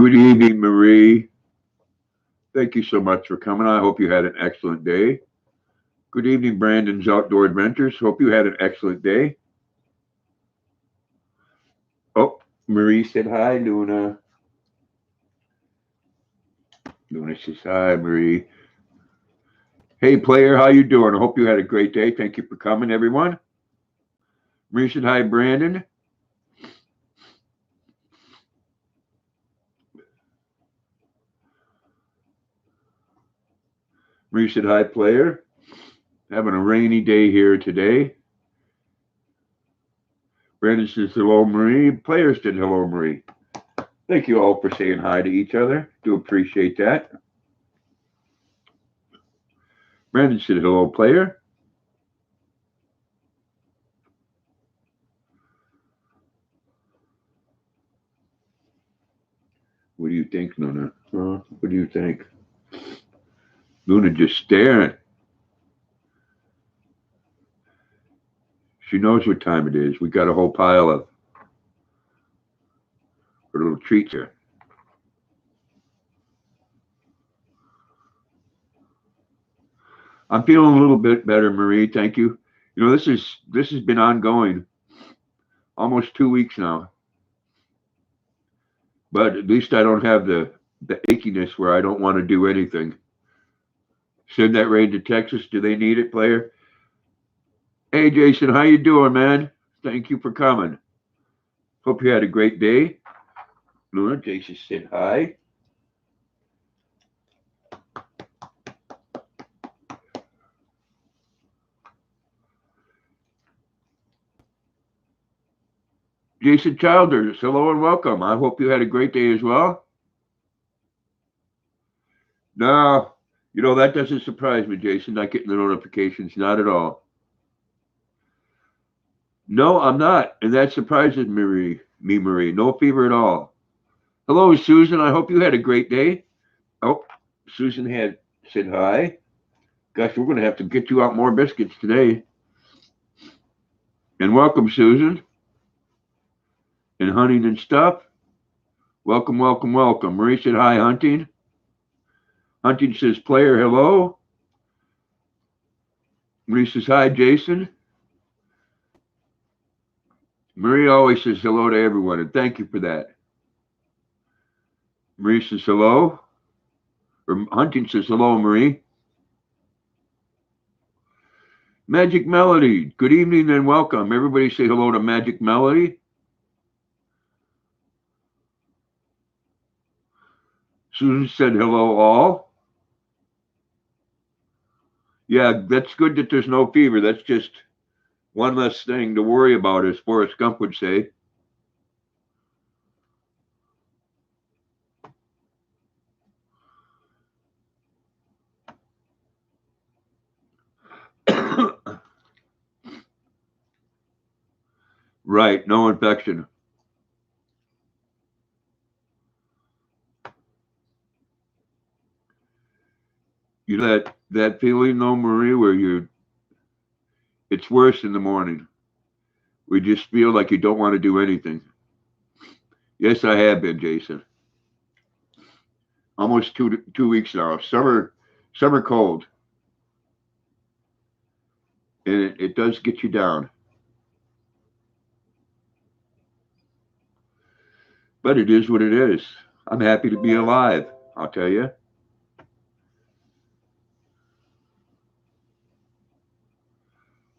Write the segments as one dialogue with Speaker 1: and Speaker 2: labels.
Speaker 1: Good evening, Marie. Thank you so much for coming. I hope you had an excellent day. Good evening, Brandon's Outdoor Adventures. Hope you had an excellent day. Oh, Marie said hi, Luna. Luna says hi, Marie. Hey, player, how you doing? I hope you had a great day. Thank you for coming, everyone. Marie said hi, Brandon. Marie said hi, player. Having a rainy day here today. Brandon says hello, Marie. Player said hello, Marie. Thank you all for saying hi to each other. Do appreciate that. Brandon said hello, player. What do you think, Luna? Huh? What do you think? Luna just staring. She knows what time it is. We got a whole pile of her little treats here. I'm feeling a little bit better, Marie. Thank you. You know, this has been ongoing almost 2 weeks now. But at least I don't have the achiness where I don't want to do anything. Send that rain to Texas. Do they need it, player? Hey, Jason, how you doing, man? Thank you for coming. Hope you had a great day. Luna, Jason said hi. Jason Childers, hello and welcome. I hope you had a great day as well. No, you know, that doesn't surprise me, Jason, not getting the notifications. Not at all. No, I'm not. And that surprises me, Marie. No fever at all. Hello, Susan. I hope you had a great day. Oh, Susan had said hi. Gosh, we're going to have to get you out more biscuits today. And welcome, Susan. And Hunting and Stuff. Welcome, welcome, welcome. Marie said hi, Hunting. Hunting says, player, hello. Marie says hi, Jason. Marie always says hello to everyone, and thank you for that. Marie says hello. Or Hunting says hello, Marie. Magic Melody, good evening and welcome. Everybody say hello to Magic Melody. Susan said hello all. Yeah, that's good that there's no fever. That's just one less thing to worry about, as Forrest Gump would say. Right, no infection. You know that feeling though, Marie, where it's worse in the morning. We just feel like you don't want to do anything. Yes, I have been, Jason. Almost 2 weeks now. Summer cold, and it does get you down. But it is what it is. I'm happy to be alive. I'll tell you.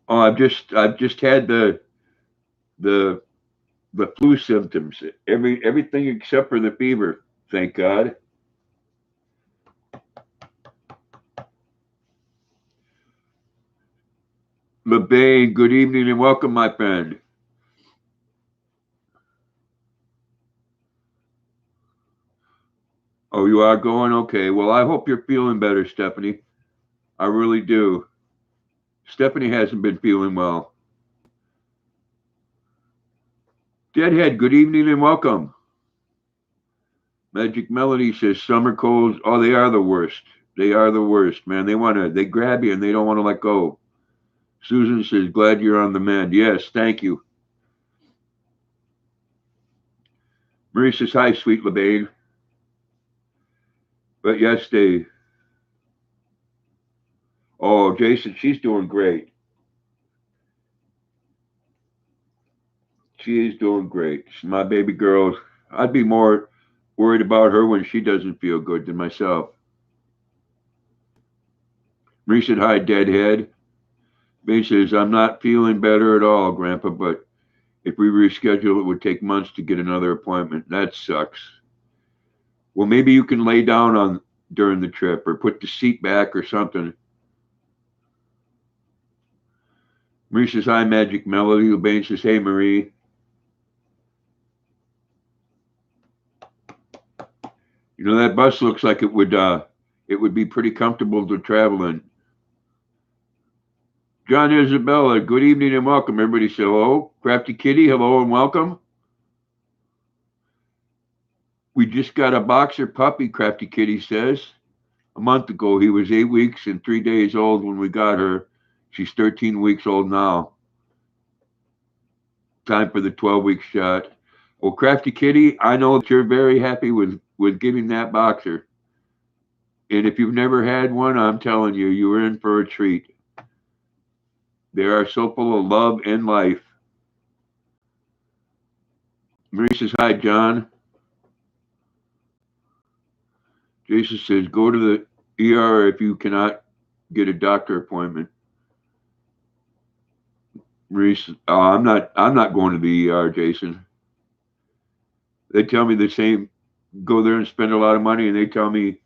Speaker 1: Oh, I've just had the the flu symptoms. Everything except for the fever. Thank God. LeBay, good evening and welcome, my friend. Oh, you are going? Okay. Well, I hope you're feeling better, Stephanie. I really do. Stephanie hasn't been feeling well. Deadhead, good evening and welcome. Magic Melody says summer colds. Oh, they are the worst. They are the worst, man. They grab you and they don't want to let go. Susan says, glad you're on the mend. Yes, thank you. Marie says, hi, sweet LeBain. But yes, oh, Jason, she's doing great. She is doing great. She's my baby girl. I'd be more worried about her when she doesn't feel good than myself. Marie said, hi, deadhead. May says, I'm not feeling better at all, Grandpa, but if we reschedule, it would take months to get another appointment. That sucks. Well, maybe you can lay down on during the trip or put the seat back or something. Marie says, hi, Magic Melody. LeBain says, hey, Marie. You know, that bus looks like it would be pretty comfortable to travel in. John Isabella, good evening and welcome. Everybody say hello. Crafty Kitty, hello and welcome. We just got a boxer puppy, Crafty Kitty says. A month ago, he was 8 weeks and 3 days old when we got her. She's 13 weeks old now. Time for the 12-week shot. Well, Crafty Kitty, I know that you're very happy with getting that boxer. And if you've never had one, I'm telling you, you were in for a treat. They are so full of love and life. Marie says, hi, John. Jason says, go to the ER if you cannot get a doctor appointment. Marie says, oh, I'm not going to the ER, Jason. They tell me the same, go there and spend a lot of money, and they tell me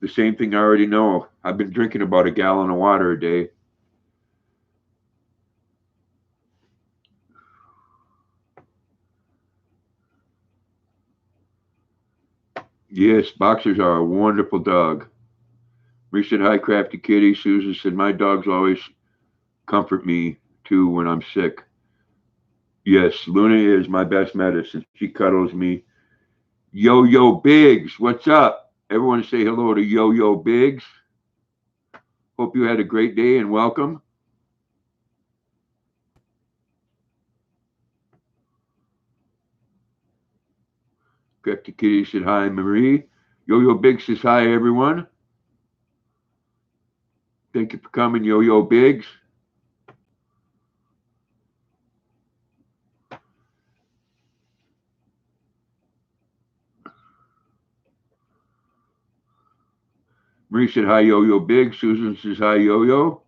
Speaker 1: the same thing I already know. I've been drinking about a gallon of water a day. Yes, boxers are a wonderful dog. Marie said, hi, Crafty Kitty. Susan said, my dogs always comfort me, too, when I'm sick. Yes, Luna is my best medicine. She cuddles me. Yo-Yo Biggs, what's up? Everyone say hello to Yo-Yo Biggs. Hope you had a great day and welcome. Crafty Kitty said, hi, Marie. Yo-Yo Biggs says, hi, everyone. Thank you for coming, Yo-Yo Biggs. Marie said, hi, Yo-Yo Biggs. Susan says, hi, Yo-Yo.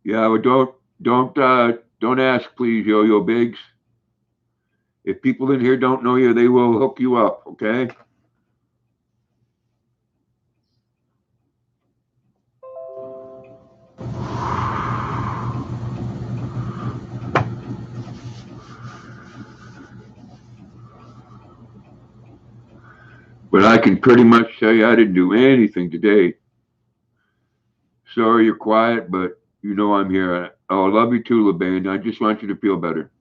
Speaker 1: Yeah, well, don't ask, please, Yo-Yo Biggs. If people in here don't know you, they will hook you up, okay? But I can pretty much tell you I didn't do anything today. Sorry you're quiet, but you know I'm here. Oh, I love you too, LeBain. I just want you to feel better.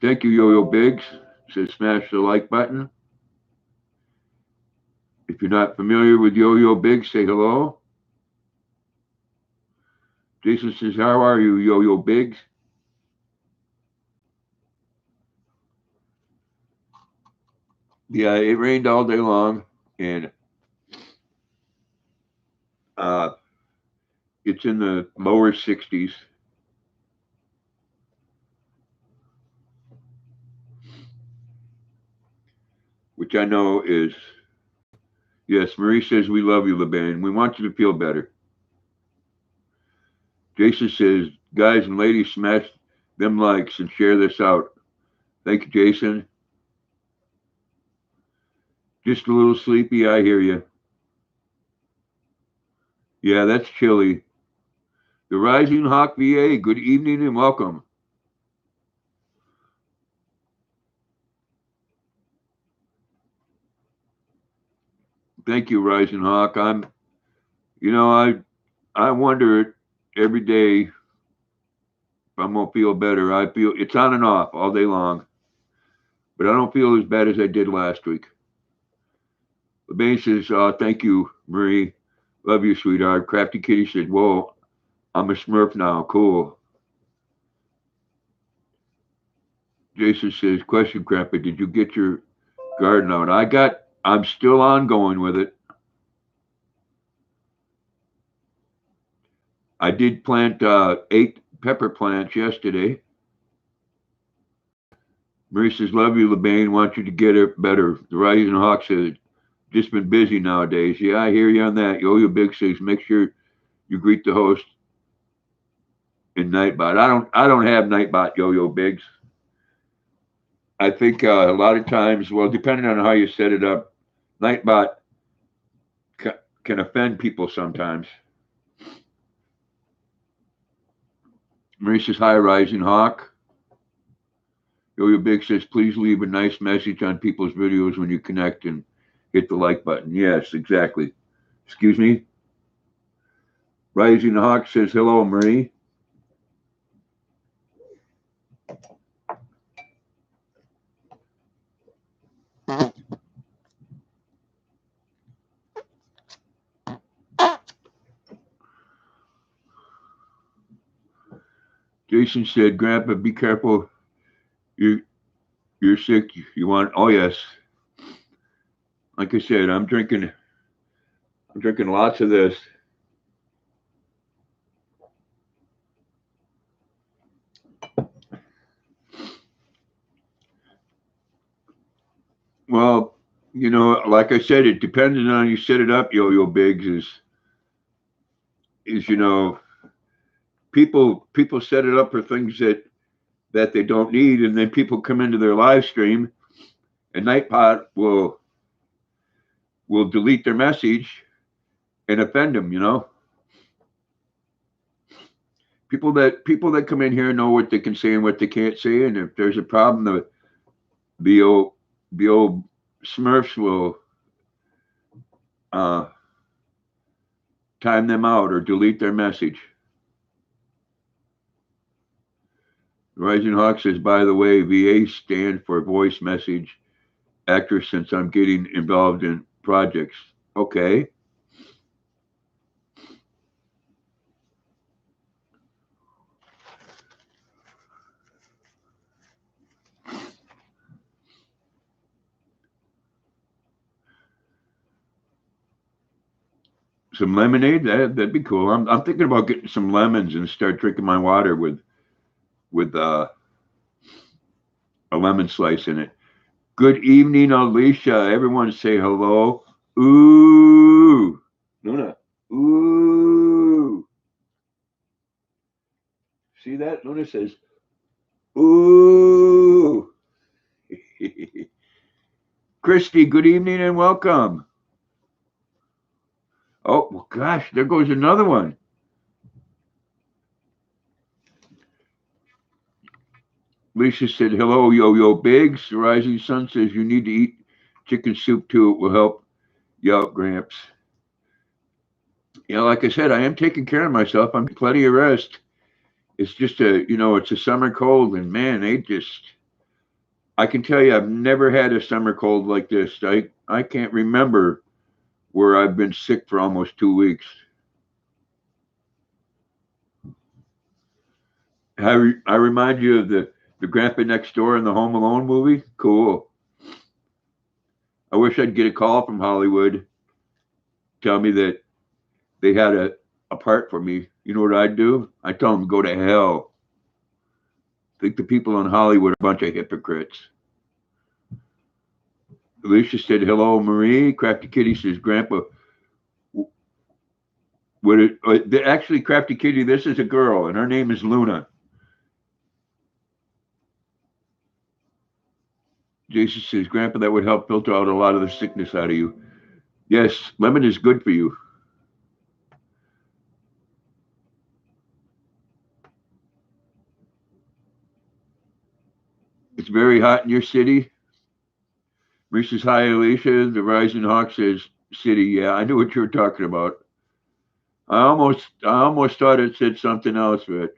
Speaker 1: Thank you, Yo-Yo Biggs. Says smash the like button. If you're not familiar with Yo-Yo Biggs, say hello. Jason says, how are you, Yo-Yo Biggs? Yeah, it rained all day long, and uh, it's in the lower 60s. Which I know is, yes, Marie says, we love you, LeBain. We want you to feel better. Jason says, guys and ladies, smash them likes and share this out. Thank you, Jason. Just a little sleepy, I hear you. Yeah, that's chilly. The Rising Hawk VA, good evening and welcome. Thank you, Rising Hawk. I wonder every day if I'm gonna feel better. I feel it's on and off all day long, but I don't feel as bad as I did last week. The base says, thank you, Marie. Love you, sweetheart. Crafty Kitty said, whoa, I'm a Smurf now. Cool. Jason says, question, Grandpa, did you get your garden out. I'm still ongoing with it. I did plant 8 pepper plants yesterday. Marie says, love you, LeBain. Want you to get it better. The Rising Hawk says, just been busy nowadays. Yeah, I hear you on that. Yo-Yo Big says, make sure you greet the host in Nightbot. I don't have Nightbot, Yo-Yo Biggs. I think a lot of times, well, depending on how you set it up, Nightbot can offend people sometimes. Marie says, hi, Rising Hawk. Yo-Yo Big says, please leave a nice message on people's videos when you connect and hit the like button. Yes, exactly. Excuse me. Rising Hawk says, hello, Marie. Jason said, Grandpa, be careful. You're sick. You want, oh, yes. Like I said, I'm drinking lots of this. Well, like I said, it depending on how you set it up, Yo-Yo Biggs, is people set it up for things that they don't need, and then people come into their live stream, and Nightbot will delete their message and offend them. People that come in here know what they can say and what they can't say, and if there's a problem, the old Smurfs will time them out or delete their message. Rising Hawk says, by the way, VA stand for voice message actor since I'm getting involved in projects. Okay. Some lemonade, that'd be cool. I'm thinking about getting some lemons and start drinking my water with a lemon slice in it. Good evening, Alicia. Everyone say hello. Ooh. Luna. Ooh. See that? Luna says, ooh. Christy, good evening and welcome. Oh, well, gosh, there goes another one. Lisa said, hello, Yo-Yo Biggs. The Rising Sun says, you need to eat chicken soup too. It will help you out, Gramps. Like I said, I am taking care of myself. I'm getting plenty of rest. It's just it's a summer cold, and man, I can tell you, I've never had a summer cold like this. I can't remember where I've been sick for almost 2 weeks. I remind you of the Grandpa Next Door in the Home Alone movie. Cool. I wish I'd get a call from Hollywood, tell me that they had a part for me. You know what I'd do? I'd tell them to go to hell. I think the people in Hollywood are a bunch of hypocrites. Alicia said, hello, Marie. Crafty Kitty says, Grandpa, actually, Crafty Kitty, this is a girl, and her name is Luna. Jason says, Grandpa, that would help filter out a lot of the sickness out of you. Yes, lemon is good for you. It's very hot in your city. Marie says, hi, Alicia. The Rising Hawk says, city. Yeah, I knew what you were talking about. I almost thought it said something else, but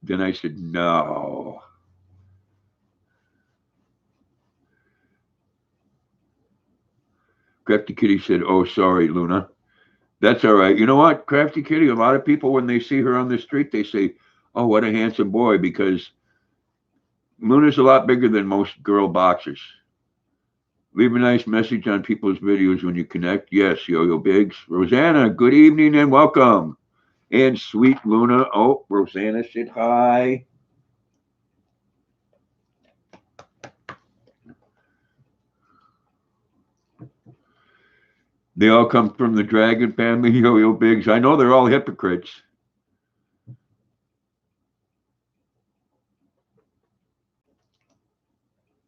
Speaker 1: then I said, no. Crafty Kitty said, oh, sorry, Luna. That's all right. You know what, Crafty Kitty, a lot of people, when they see her on the street, they say, oh, what a handsome boy, because Luna's a lot bigger than most girl boxers. Leave a nice message on people's videos when you connect. Yes, Yo-Yo Biggs. Rosanna, good evening and welcome. And Sweet Luna. Oh, Rosanna said hi. They all come from the Dragon family, Yo-Yo Biggs. I know they're all hypocrites.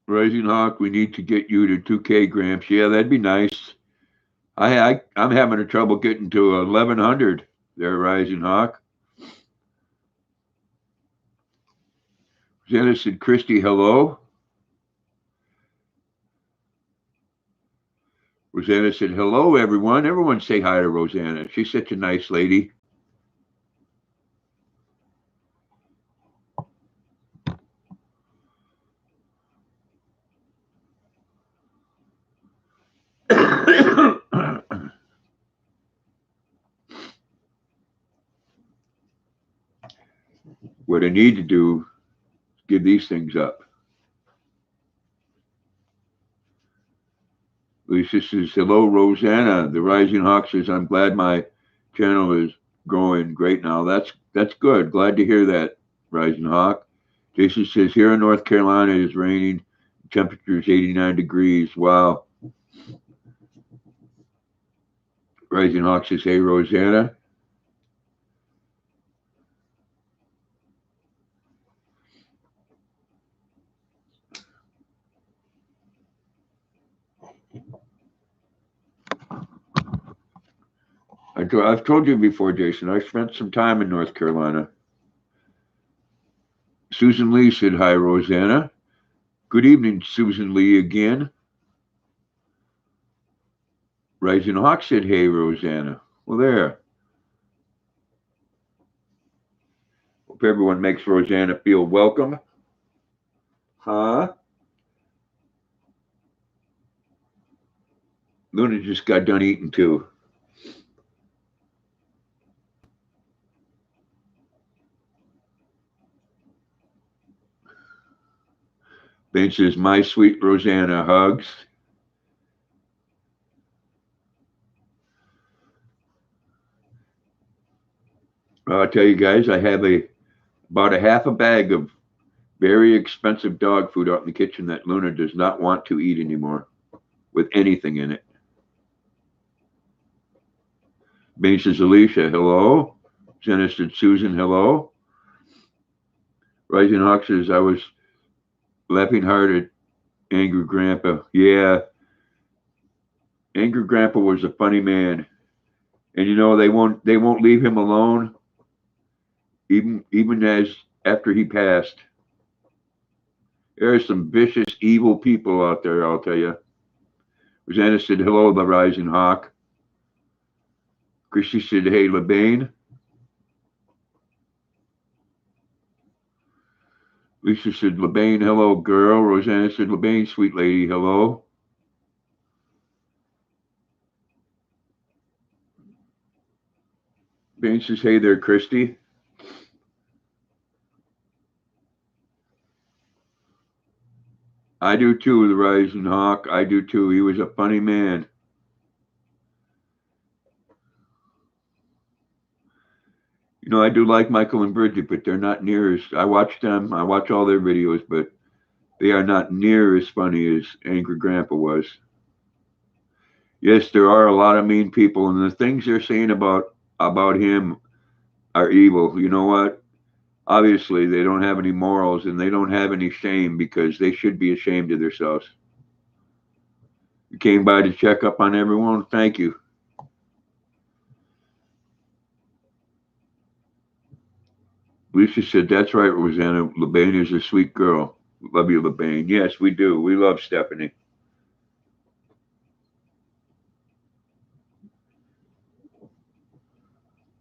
Speaker 1: Rising Hawk, we need to get you to 2K, Gramps. Yeah, that'd be nice. I'm having a trouble getting to 1100 there, Rising Hawk. Rosanna said, Christy, hello. Rosanna said, hello, everyone. Everyone say hi to Rosanna. She's such a nice lady. What I need to do is give these things up. Lisa says, hello, Rosanna. The Rising Hawk says, I'm glad my channel is growing great now. That's good. Glad to hear that, Rising Hawk. Jason says, here in North Carolina it is raining. Temperature is 89 degrees. Wow. Rising Hawk says, hey, Rosanna. I've told you before, Jason, I spent some time in North Carolina. Susan Lee said, hi, Rosanna. Good evening, Susan Lee again. Rising Hawk said, hey, Rosanna. Well, there. Hope everyone makes Rosanna feel welcome. Huh? Luna just got done eating too. Ben says, my sweet Rosanna, hugs. I'll tell you guys, I have about a half a bag of very expensive dog food out in the kitchen that Luna does not want to eat anymore with anything in it. Ben says, Alicia, hello. Jenna said, Susan, hello. Rising Hawk says, I was laughing hard at Angry Grandpa. Yeah, Angry Grandpa was a funny man. And you know, they won't leave him alone, even as after he passed. There are some vicious, evil people out there, I'll tell you. Rosanna said, hello, the Rising Hawk. Christy said, hey, LeBain. Lisa said, LeBain, hello, girl. Rosanna said, LeBain, sweet lady, hello. Bain says, hey there, Christy. I do too, the Rising Hawk. I do too. He was a funny man. You know, I do like Michael and Bridget, but they're not near as, I watch them, I watch all their videos, but they are not near as funny as Angry Grandpa was. Yes, there are a lot of mean people, and the things they're saying about him are evil. You know what? Obviously, they don't have any morals and they don't have any shame because they should be ashamed of themselves. You came by to check up on everyone. Thank you. Lisa said, that's right, Rosanna. LeBain is a sweet girl. Love you, LeBain. Yes, we do. We love Stephanie.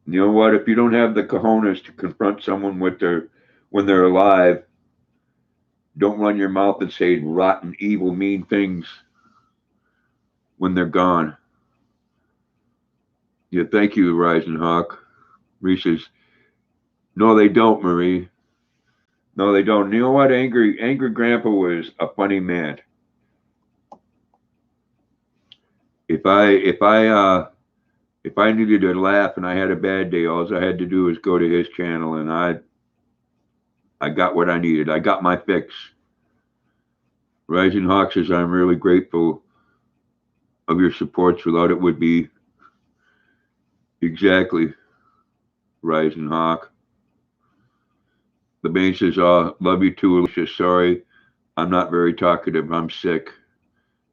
Speaker 1: You know what? If you don't have the cojones to confront someone when they're alive, don't run your mouth and say rotten, evil, mean things when they're gone. Yeah, thank you, Rising Hawk. Marie says, no, they don't, Marie. No, they don't. You know what? Angry Grandpa was a funny man. If I needed to laugh and I had a bad day, all I had to do was go to his channel, and I got what I needed. I got my fix. Rising Hawk says, I'm really grateful of your supports. Without it would be exactly Rising Hawk. The Bane says, love you too, Alicia. Sorry, I'm not very talkative. I'm sick.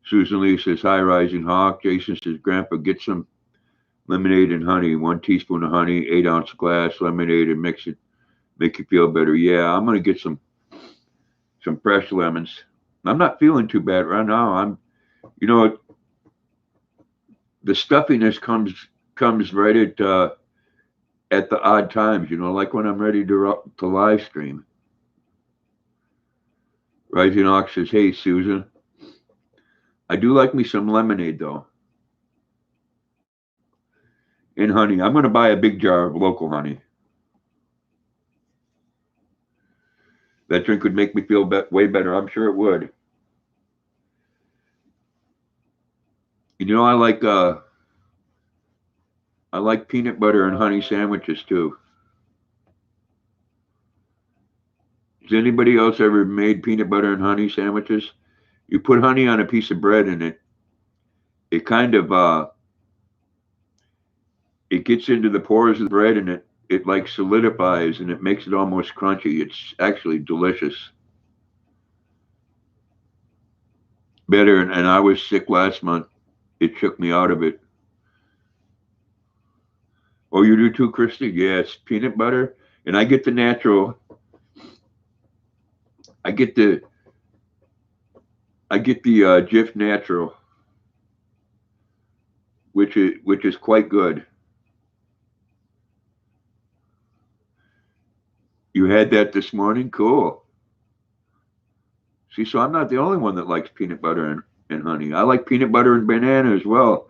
Speaker 1: Susan Lee says, hi, Rising Hawk. Jason says, Grandpa, get some lemonade and honey. 1 teaspoon of honey, 8-ounce glass lemonade, and mix it. Make you feel better. Yeah, I'm gonna get some fresh lemons. I'm not feeling too bad right now. The stuffiness comes right at the odd times. Like when I'm ready to live stream. Rising Hawk says, hey, Susan, I do like me some lemonade though, and honey. I'm gonna buy a big jar of local honey. That drink would make me feel way better. I'm sure it would. And I like peanut butter and honey sandwiches too. Has anybody else ever made peanut butter and honey sandwiches? You put honey on a piece of bread and it kind of it gets into the pores of the bread, and it like solidifies, and it makes it almost crunchy. It's actually delicious. Better, and I was sick last month. It shook me out of it. Oh, you do too, Christy? Yes, peanut butter, and I get the natural. I get the Jif natural, which is quite good. You had that this morning? Cool. See, so I'm not the only one that likes peanut butter and honey. I like peanut butter and banana as well.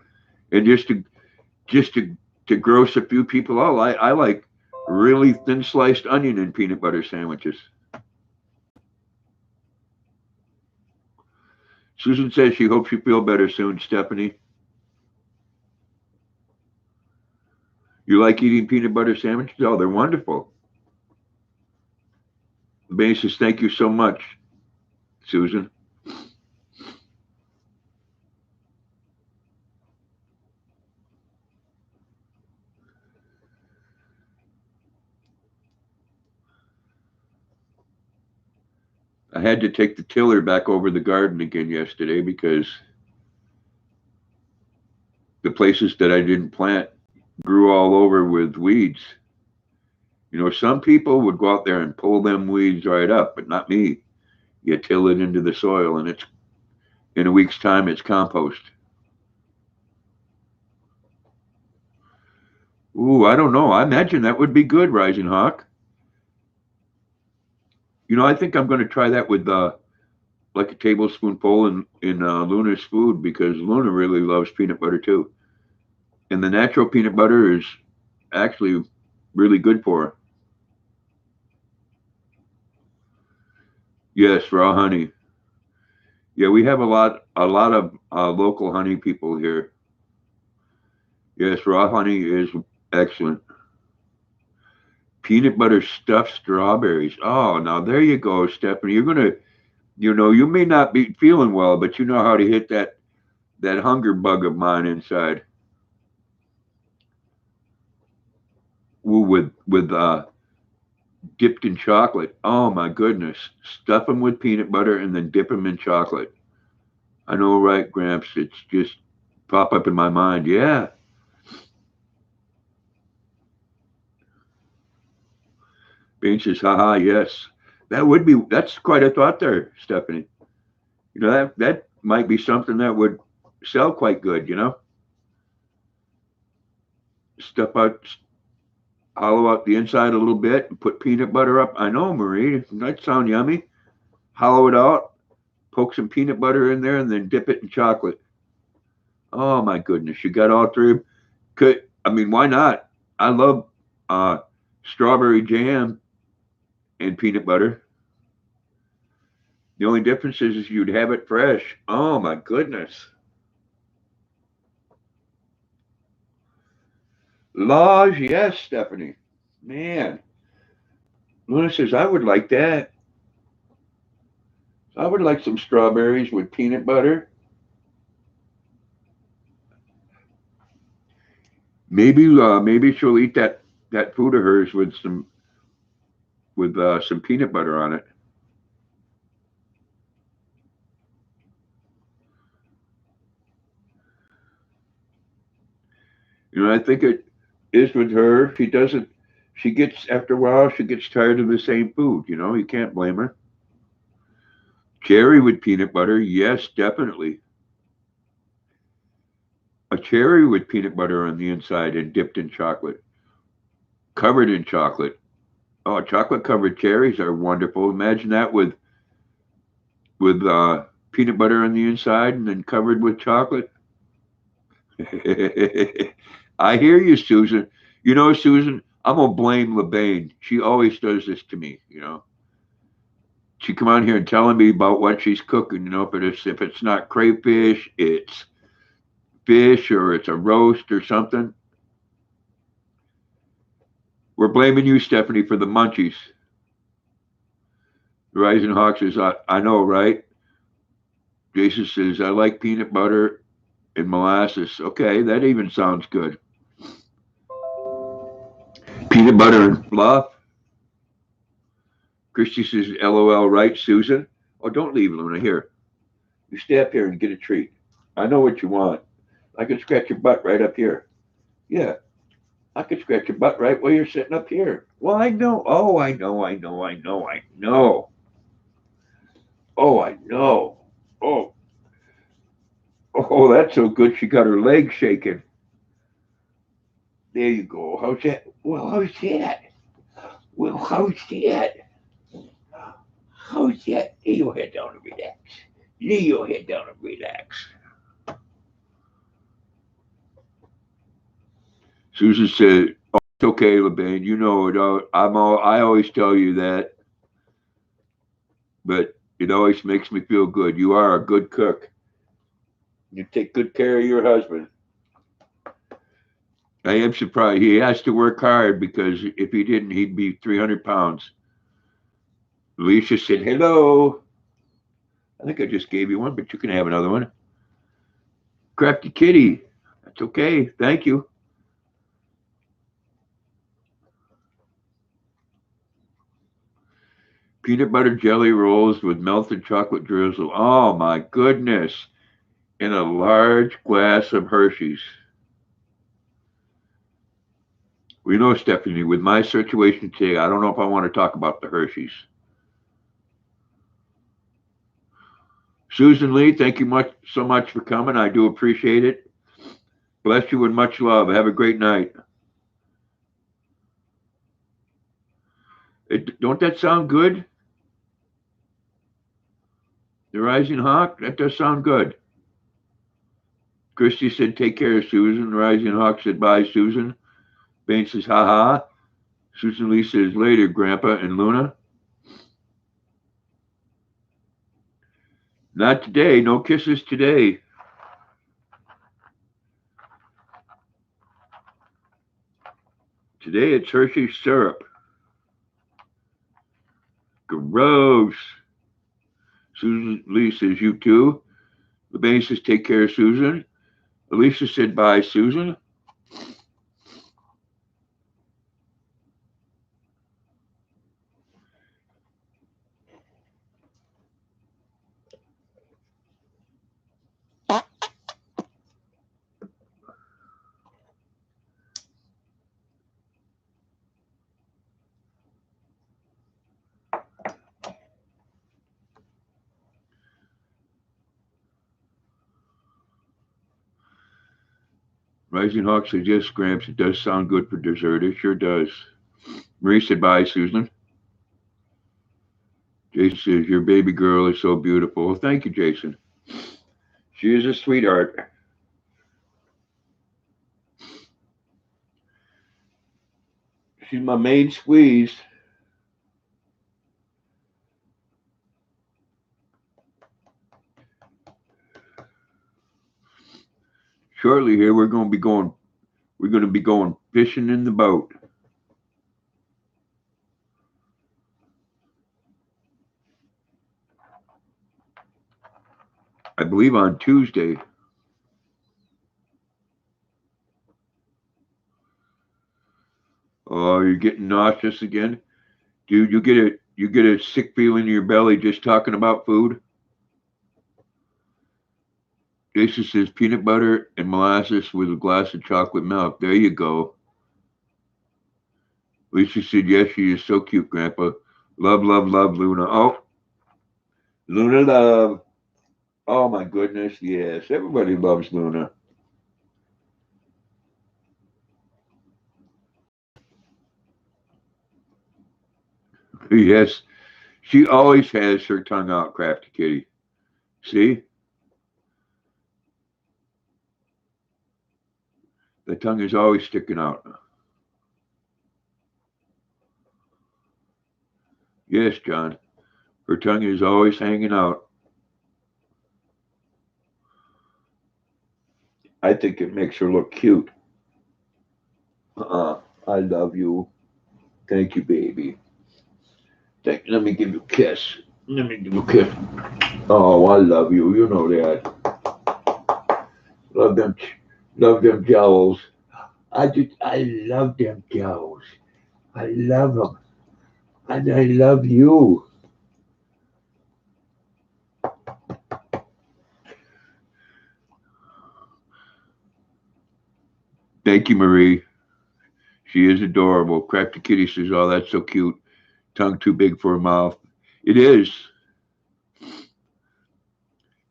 Speaker 1: And just to gross a few people out, I like really thin sliced onion and peanut butter sandwiches. Susan says she hopes you feel better soon, Stephanie. You like eating peanut butter sandwiches? Oh, they're wonderful. Bane says, thank you so much, Susan. I had to take the tiller back over the garden again yesterday because the places that I didn't plant grew all over with weeds. Some people would go out there and pull them weeds right up, but not me. You till it into the soil, and it's in a week's time, it's compost. Ooh, I don't know. I imagine that would be good, Rising Hawk. I think I'm going to try that with like a tablespoonful in Luna's food, because Luna really loves peanut butter too. And the natural peanut butter is actually really good for her. Yes, raw honey. Yeah, we have a lot of local honey people here. Yes, raw honey is excellent. Peanut butter stuffed strawberries. Oh, now there you go, Stephanie. You may not be feeling well, but you know how to hit that hunger bug of mine inside. Ooh, with dipped in chocolate. Oh my goodness. Stuff them with peanut butter and then dip them in chocolate. I know, right, Gramps? It's just pop up in my mind. Yeah. Bean says, haha, yes. That's quite a thought there, Stephanie. That might be something that would sell quite good. Stuff out, hollow out the inside a little bit and put peanut butter up. I know, Marie. That sound yummy. Hollow it out, poke some peanut butter in there, and then dip it in chocolate. Oh my goodness, you got all three. Why not? I love strawberry jam and peanut butter. The only difference is you'd have it fresh. Oh my goodness. Laws, yes, Stephanie. Man, Luna says, I would like that. I would like some strawberries with peanut butter. Maybe she'll eat that food of hers with some peanut butter on it. I think it is with her. She doesn't. She gets after a while. She gets tired of the same food. You can't blame her. Cherry with peanut butter, yes, definitely. A cherry with peanut butter on the inside and dipped in chocolate, covered in chocolate. Oh, chocolate covered cherries are wonderful. Imagine that with peanut butter on the inside and then covered with chocolate. I hear you, Susan. Susan, I'm gonna blame LeBain. She always does this to me. She come on here and telling me about what she's cooking. If it's not crayfish, it's fish or it's a roast or something. We're blaming you, Stephanie, for the munchies. The Rising Hawk says, I know, right? Jason says, I like peanut butter and molasses. Okay, that even sounds good. Peanut butter and fluff. Christy says, LOL, right, Susan? Oh, don't leave, Luna. Here. You stay up here and get a treat. I know what you want. I can scratch your butt right up here. Yeah, I could scratch your butt right while you're sitting up here. Well, I know. Oh, I know, I know, I know, I know. Oh, I know. Oh, oh, that's so good. She got her legs shaking. There you go. How's that? Well, how's that? Well, how's that? How's that? Lay your head down and relax. Lay your head down and relax. Susan said, "Oh, it's okay, LeBain. You know it. I always tell you that, but it always makes me feel good. You are a good cook. You take good care of your husband." I am surprised. He has to work hard because if he didn't, he'd be 300 pounds. Alicia said, hello. I think I just gave you one, but you can have another one. Crafty Kitty. That's okay. Thank you. Peanut butter jelly rolls with melted chocolate drizzle. Oh my goodness. In a large glass of Hershey's. We know, Stephanie, with my situation today, I don't know if I want to talk about the Hershey's. Susan Lee, thank you so much for coming. I do appreciate it. Bless you with much love. Have a great night. Don't that sound good? The Rising Hawk? That does sound good. Christy said, take care of Susan. The Rising Hawk said, bye, Susan. Bain says, ha ha. Susan Lee says, later, Grandpa and Luna. Not today. No kisses today. Today it's Hershey syrup. Gross. Susan Lee says, you too. LeBain says, take care of Susan. Alicia said, bye, Susan. Rising Hawk says, yes, Gramps, it does sound good for dessert. It sure does. Marie said, bye, Susan. Jason says, your baby girl is so beautiful. Well, thank you, Jason. She is a sweetheart. She's my main squeeze. Shortly here, we're going to be going We're going to be going fishing in the boat. I believe on Tuesday. Oh, you're getting nauseous again? Dude, you get a sick feeling in your belly just talking about food? Jason says peanut butter and molasses with a glass of chocolate milk. There you go. Lisa said, yes, she is so cute, Grandpa. Love, love, love, Luna. Oh, Luna love. Oh, my goodness, yes. Everybody loves Luna. Yes, she always has her tongue out, Crafty Kitty. See? The tongue is always sticking out. Yes, John. Her tongue is always hanging out. I think it makes her look cute. I love you. Thank you, baby. Let me give you a kiss. Let me give you a kiss. Oh, I love you. You know that. Love them. Love them jowls. I love them jowls. I love them. And I love you. Thank you, Marie. She is adorable. Crafty Kitty says, oh, that's so cute. Tongue too big for her mouth. It is.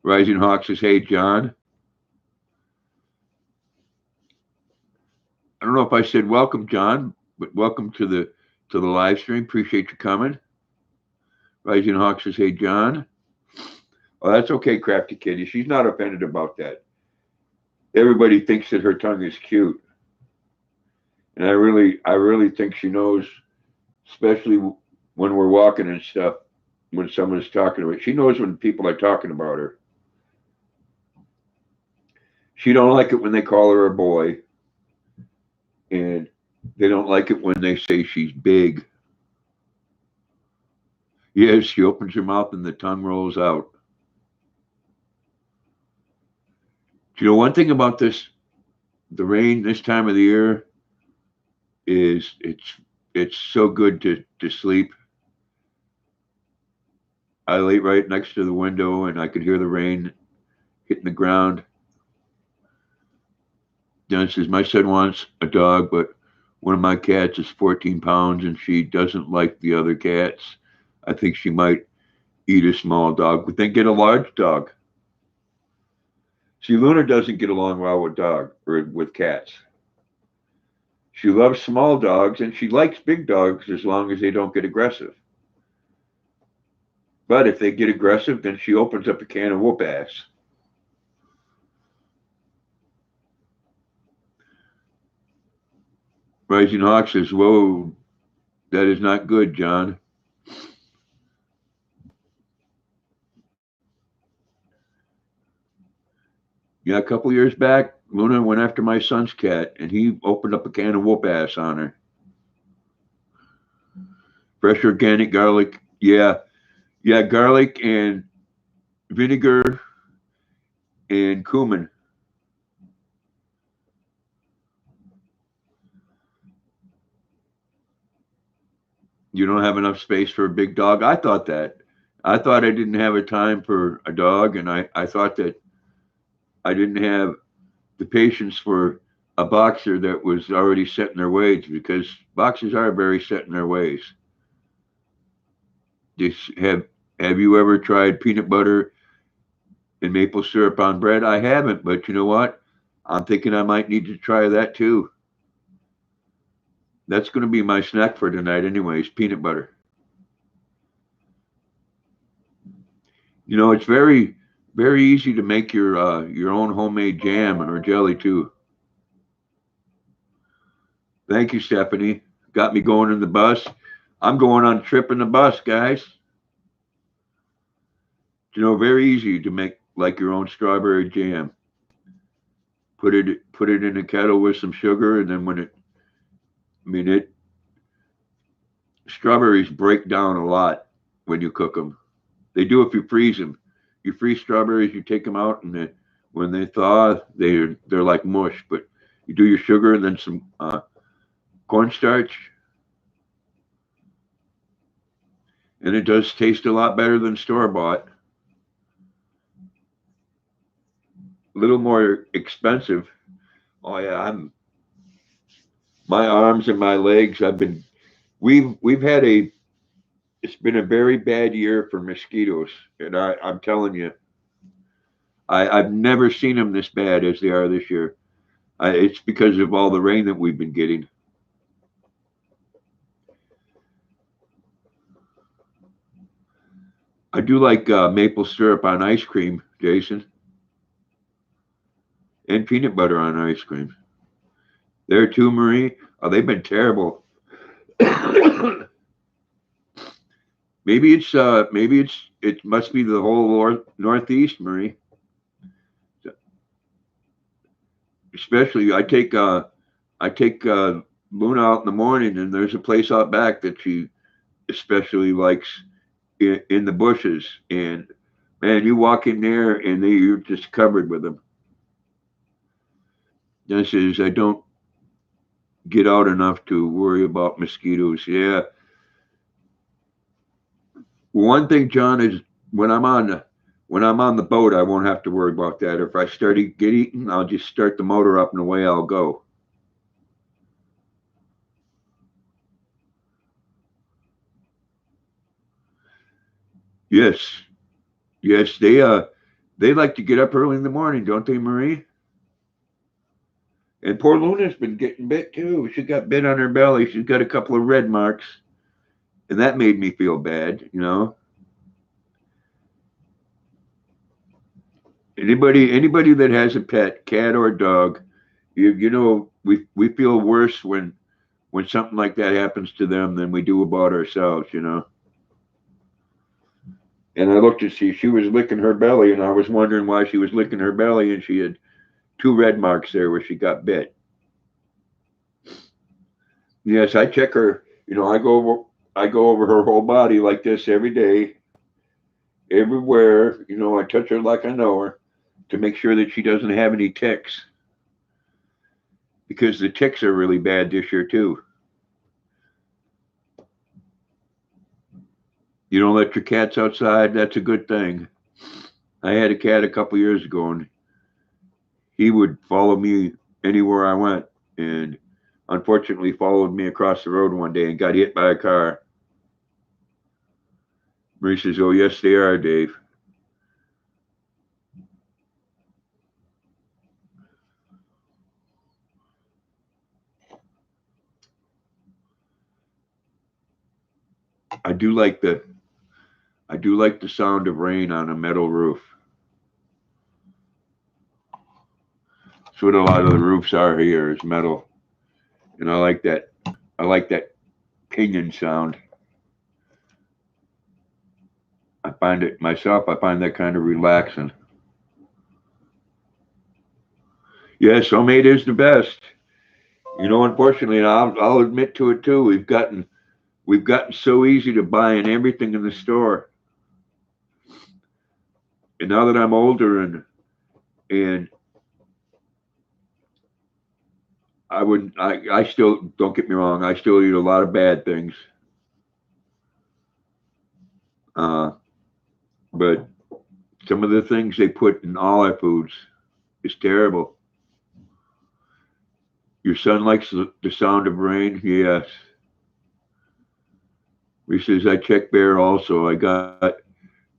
Speaker 1: Rising Hawk says, hey, John. I don't know if I said welcome, John, but welcome to the live stream. Appreciate you coming. Rising Hawk says, hey, John. Oh, that's okay, Crafty Kitty. She's not offended about that. Everybody thinks that her tongue is cute. And I really think she knows, especially when we're walking and stuff, when someone's talking to her. She knows when people are talking about her. She don't like it when they call her a boy. And they don't like it when they say she's big. Yes, she opens her mouth and the tongue rolls out. Do you know one thing about this, the rain this time of the year, is it's so good to sleep. I lay right next to the window and I could hear the rain hitting the ground. John says, my son wants a dog, but one of my cats is 14 pounds and she doesn't like the other cats. I think she might eat a small dog, but then get a large dog. See, Luna doesn't get along well with dog or with cats. She loves small dogs and she likes big dogs as long as they don't get aggressive. But if they get aggressive, then she opens up a can of whoop ass. Rising Hawk says, whoa, that is not good, John. Yeah, a couple years back, Luna went after my son's cat, and he opened up a can of whoop ass on her. Fresh organic garlic, yeah, garlic and vinegar and cumin. You don't have enough space for a big dog. I thought that. I thought I didn't have a time for a dog, and I thought that I didn't have the patience for a boxer that was already set in their ways, because boxers are very set in their ways. Just have you ever tried peanut butter and maple syrup on bread? I haven't, but you know what? I'm thinking I might need to try that too. That's going to be my snack for tonight, anyways. Peanut butter. You know, it's very, very easy to make your own homemade jam or jelly too. Thank you, Stephanie. Got me going in the bus. I'm going on a trip in the bus, guys. You know, very easy to make like your own strawberry jam. put it in a kettle with some sugar, and then it strawberries break down a lot when you cook them. They do if you freeze them. You freeze strawberries, you take them out, and when they thaw, they're like mush. But you do your sugar and then some cornstarch, and it does taste a lot better than store bought. A little more expensive. Oh yeah, I'm my arms and my legs. We've had a it's been a very bad year for mosquitoes, and I'm telling you, I've never seen them this bad as they are this year. It's because of all the rain that we've been getting. I do like maple syrup on ice cream, Jason, and peanut butter on ice cream. There too, Marie. Oh, they've been terrible. It must be the whole northeast, Marie. Especially I take Luna out in the morning, and there's a place out back that she especially likes in the bushes. And man, you walk in there, and you're just covered with them. This is I don't get out enough to worry about mosquitoes. Yeah, one thing, John, is when I'm on the when I'm on the boat, I won't have to worry about that. If I get eaten, I'll just start the motor up and away I'll go. Yes, yes, they like to get up early in the morning, don't they, Marie? And poor Luna's been getting bit too. She got bit on her belly. She's got a couple of red marks, and that made me feel bad. Anybody that has a pet, cat or dog, we feel worse when something like that happens to them than we do about ourselves. And I looked to see she was licking her belly, and I was wondering why she was licking her belly, and she had two red marks there where she got bit. Yes, I check her. I go over her whole body like this every day, everywhere. I touch her like I know her to make sure that she doesn't have any ticks, because the ticks are really bad this year too. You don't let your cats outside. That's a good thing. I had a cat a couple years ago, and he would follow me anywhere I went, and unfortunately followed me across the road one day and got hit by a car. Marie says, "Oh yes, they are, Dave." I do like the I do like the sound of rain on a metal roof. That's what a lot of the roofs are here is metal, and I like that. I like that pinion sound. I find that kind of relaxing. Yes, homemade is the best. Unfortunately, and I'll admit to it too. We've gotten so easy to buying everything in the store, and now that I'm older and I wouldn't. I still don't get me wrong. I still eat a lot of bad things, uh, but some of the things they put in all our foods is terrible. Your son likes the sound of rain. Yes, he says I checked Bear also. I got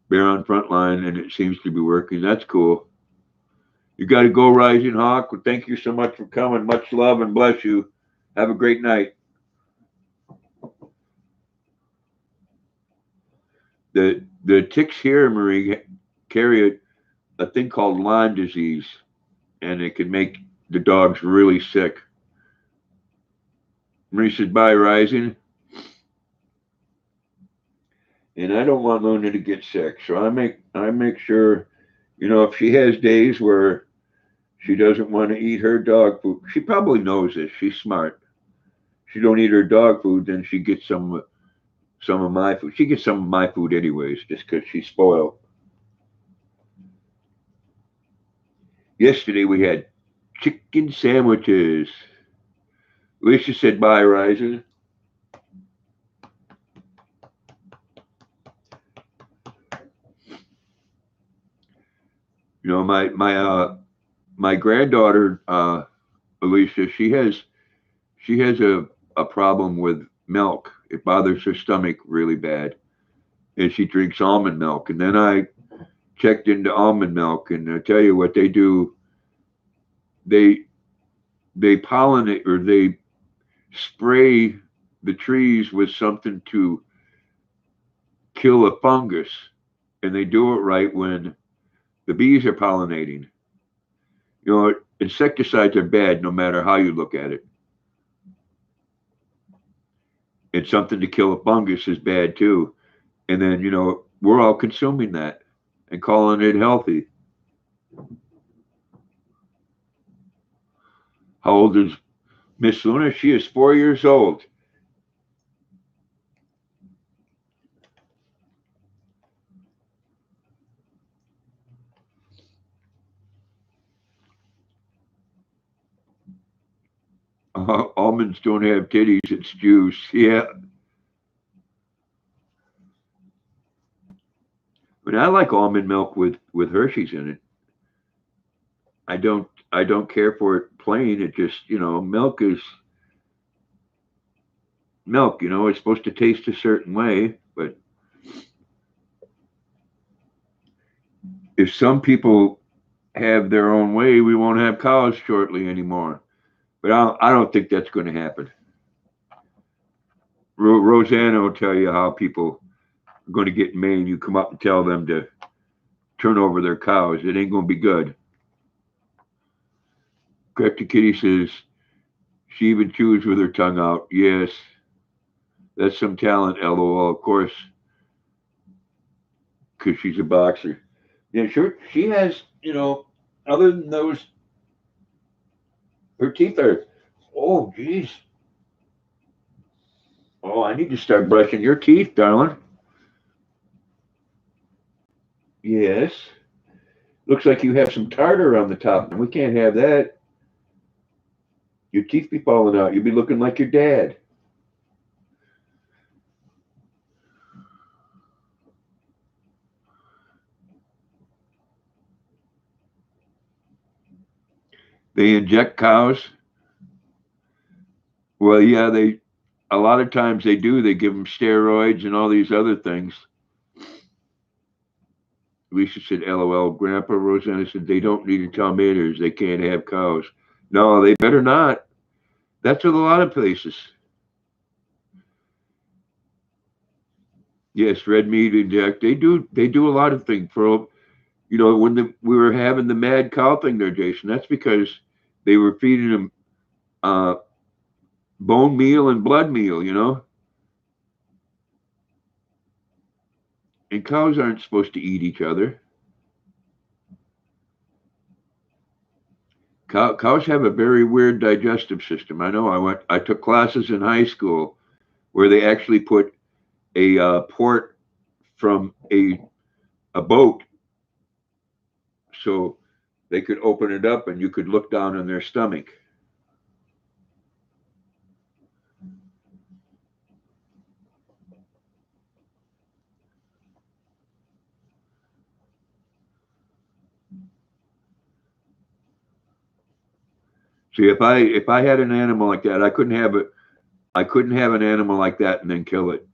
Speaker 1: Bear on Frontline, and it seems to be working. That's cool. You got to go, Rising Hawk. Well, thank you so much for coming. Much love and bless you. Have a great night. The ticks here, Marie, carry a thing called Lyme disease, and it can make the dogs really sick. Marie says, "Bye, Rising." And I don't want Luna to get sick, so I make sure, if she has days where She doesn't want to eat her dog food. She probably knows this. She's smart. She don't eat her dog food, then she gets some of my food. She gets some of my food anyways, just because she's spoiled. Yesterday we had chicken sandwiches. Alicia said bye, Ryzen. You know, my granddaughter, Alicia, she has a problem with milk. It bothers her stomach really bad. And she drinks almond milk. And then I checked into almond milk, and I tell you what they do, they they pollinate, or they spray the trees with something to kill a fungus, and they do it right when the bees are pollinating. You know, insecticides are bad no matter how you look at it. And something to kill a fungus is bad too. And then, we're all consuming that and calling it healthy. How old is Miss Luna? She is 4 years old. Almonds don't have titties, it's juice. Yeah. But I like almond milk with Hershey's in it. I don't care for it plain. It just, milk is milk, it's supposed to taste a certain way, but if some people have their own way, we won't have cows shortly anymore. But I don't think that's going to happen. Rosanna will tell you how people are going to get in Maine. You come up and tell them to turn over their cows. It ain't going to be good. Correct Kitty says she even chews with her tongue out. Yes, that's some talent, LOL. Of course, because she's a boxer. Yeah, sure. She has, other than those, her teeth are, oh, geez. Oh, I need to start brushing your teeth, darling. Yes. Looks like you have some tartar on the top, and we can't have that. Your teeth be falling out. You'll be looking like your dad. They inject cows. Well, yeah, a lot of times they do. They give them steroids and all these other things. Lisa said, LOL. Grandpa Rosanna said, they don't need to tell manners. They can't have cows. No, they better not. That's with a lot of places. Yes, red meat inject. They do a lot of things for, when we were having the mad cow thing there, Jason. That's because they were feeding them uh, bone meal and blood meal. And cows aren't supposed to eat each other. Cows have a very weird digestive system. I know. I took classes in high school where they actually put a port from a boat, so they could open it up and you could look down on their stomach. See, if I had an animal like that, I couldn't have it. I couldn't have an animal like that and then kill it.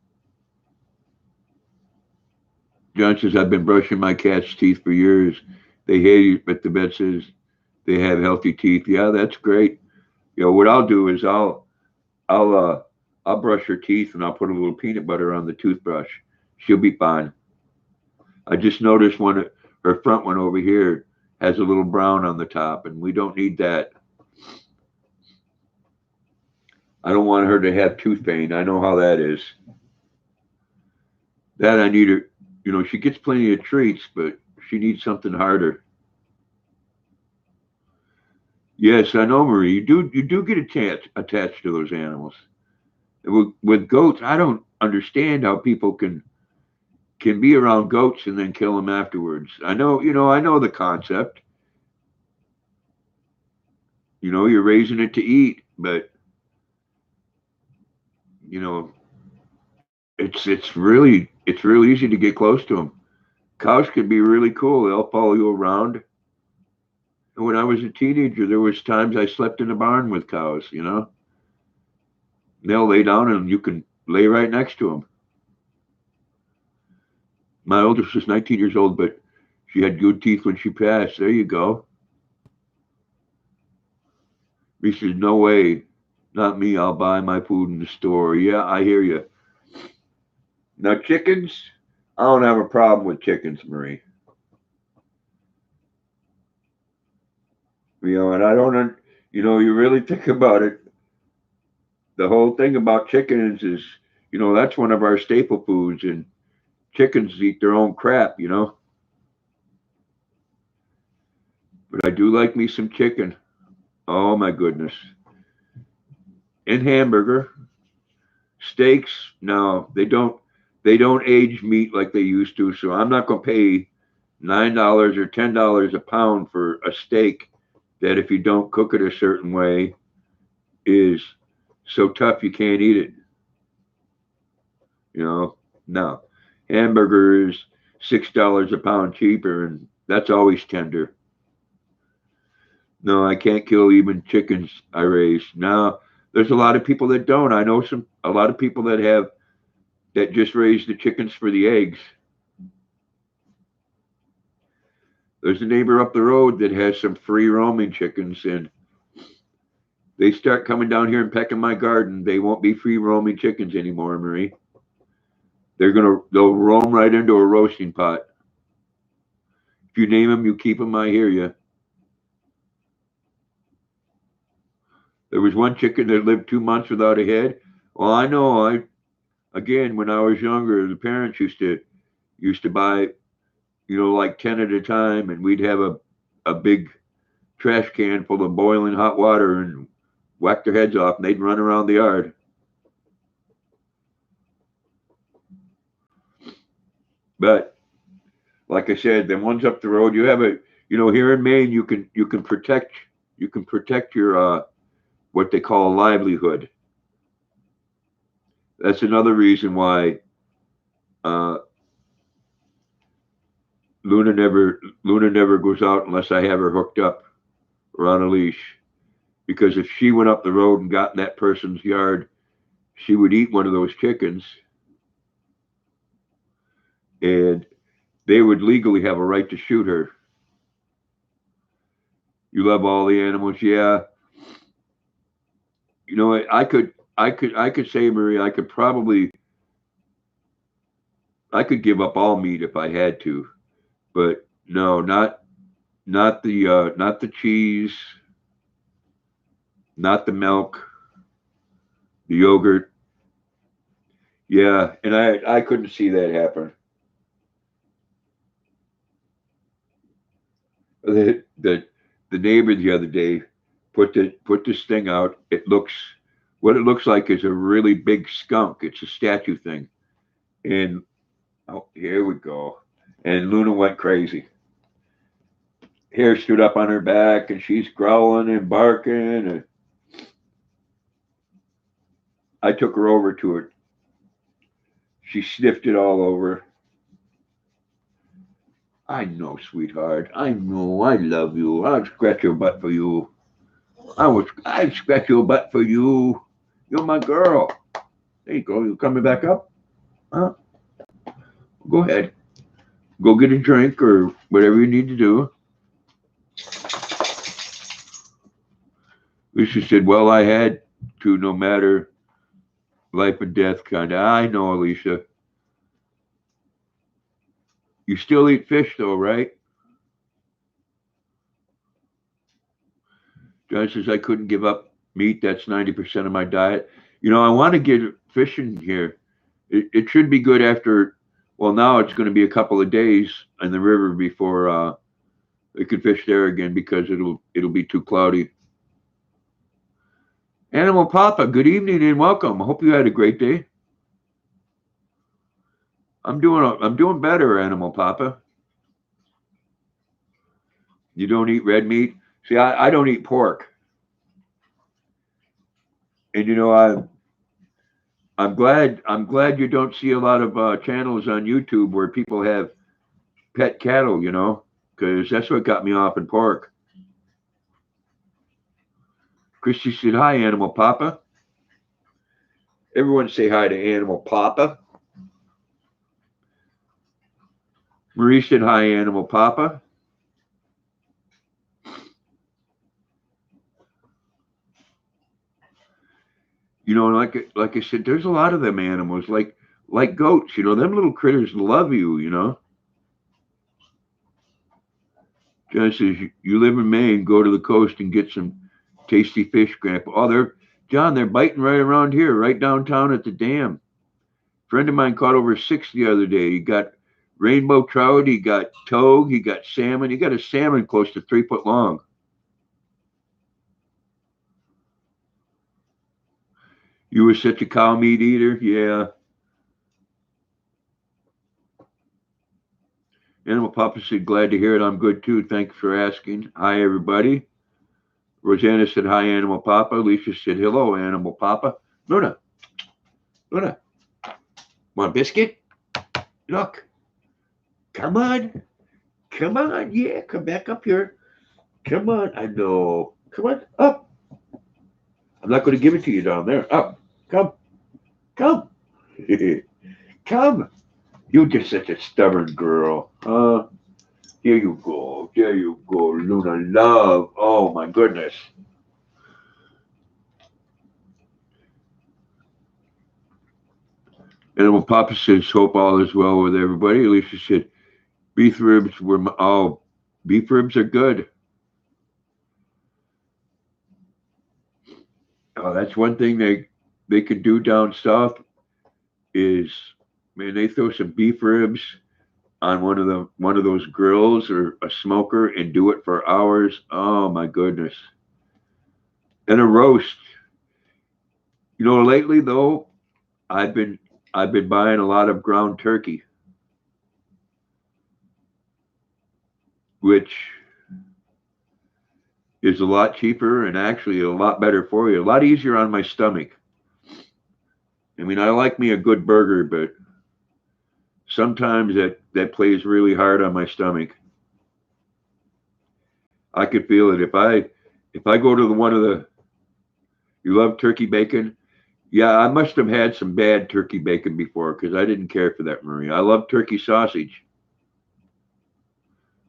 Speaker 1: John says, I've been brushing my cat's teeth for years. They hate it, but the vet says they have healthy teeth. Yeah, that's great. What I'll do is I'll I'll brush her teeth and I'll put a little peanut butter on the toothbrush. She'll be fine. I just noticed her front one over here has a little brown on the top, and we don't need that. I don't want her to have tooth pain. I know how that is. That I need her. She gets plenty of treats, but she needs something harder. Yes, I know, Marie. You do get attached to those animals. With goats, I don't understand how people can be around goats and then kill them afterwards. I know the concept. You're raising it to eat, but you know, it's real easy to get close to them. Cows can be really cool. They'll follow you around. And when I was a teenager, there was times I slept in a barn with cows. They'll lay down and you can lay right next to them. My oldest was 19 years old, but she had good teeth when she passed. There you go. He says, "No way, not me. I'll buy my food in the store." Yeah, I hear you. Now, chickens, I don't have a problem with chickens, Marie. And I don't, you really think about it. The whole thing about chickens is, that's one of our staple foods, and chickens eat their own crap. But I do like me some chicken. Oh my goodness. And hamburger, steaks. No, they don't age meat like they used to. So I'm not gonna pay $9 or $10 a pound for a steak that if you don't cook it a certain way is so tough you can't eat it. You know, no. Hamburger is $6 a pound cheaper, and that's always tender. No, I can't kill even chickens I raise. Now, there's a lot of people that don't. I know a lot of people that just raise the chickens for the eggs. There's a neighbor up the road that has some free roaming chickens, and they start coming down here and pecking my garden. They won't be free roaming chickens anymore, Marie. They'll roam right into a roasting pot. If you name them, you keep them. I hear you. There was one chicken that lived 2 months without a head. Well, I know. Again, when I was younger, the parents used to buy, like 10 at a time, and we'd have a big trash can full of boiling hot water and whack their heads off, and they'd run around the yard. But like I said, the ones up the road, here in Maine, you can protect your what they call a livelihood. That's another reason why uh, Luna never goes out unless I have her hooked up or on a leash. Because if she went up the road and got in that person's yard, she would eat one of those chickens, and they would legally have a right to shoot her. You love all the animals, yeah. I could say, Marie, I could give up all meat if I had to, but no, not the cheese, not the milk, the yogurt. Yeah, and I couldn't see that happen. The neighbor the other day put this thing out. What it looks like is a really big skunk. It's a statue thing, and oh, here we go. And Luna went crazy. Hair stood up on her back, and she's growling and barking. And I took her over to it. She sniffed it all over. I know, sweetheart. I know. I love you. I'll scratch your butt for you. I'd scratch your butt for you. You're my girl. There you go. You coming back up? Huh? Go ahead. Go get a drink or whatever you need to do. Lisa said, "Well, I had to, no matter life and death, kind of." I know, Alicia. You still eat fish, though, right? John says, "I couldn't give up meat. That's 90% of my diet." I want to get fish in here. It should be good after, well, now it's going to be a couple of days in the river before they can fish there again because it'll be too cloudy. Animal Papa, good evening and welcome. I hope you had a great day. I'm doing better, Animal Papa. You don't eat red meat? See, I don't eat pork. And I'm glad you don't see a lot of channels on YouTube where people have pet cattle, because that's what got me off in pork. Christy said, hi, Animal Papa. Everyone say hi to Animal Papa. Marie said, hi, Animal Papa. Like I said, there's a lot of them animals, like goats. Them little critters love you. John says, you live in Maine, go to the coast and get some tasty fish, Grandpa. Oh, they're biting right around here, right downtown at the dam. Friend of mine caught over 6 the other day. He got rainbow trout, he got togue, he got salmon. He got a salmon close to 3 foot long. You were such a cow meat eater? Yeah. Animal Papa said, glad to hear it. I'm good too. Thanks for asking. Hi, everybody. Rosanna said, hi, Animal Papa. Alicia said, hello, Animal Papa. Luna, want a biscuit? Look. Come on. Come on. Yeah, come back up here. Come on. I know. Come on. Up. I'm not going to give it to you down there. Up. Come. Come. Come. You're just such a stubborn girl. There you go. There you go, Luna love. Oh, my goodness. Animal Papa says, hope all is well with everybody. Alicia said, beef ribs beef ribs are good. Oh, that's one thing they could do down south is, man, they throw some beef ribs on one of those grills or a smoker and do it for hours. Oh my goodness. And a roast. Lately though, I've been buying a lot of ground turkey, which is a lot cheaper and actually a lot better for you. A lot easier on my stomach. I mean, I like me a good burger, but sometimes that plays really hard on my stomach. I could feel it if I go to one of the. You love turkey bacon? Yeah, I must have had some bad turkey bacon before because I didn't care for that, Marie. I love turkey sausage.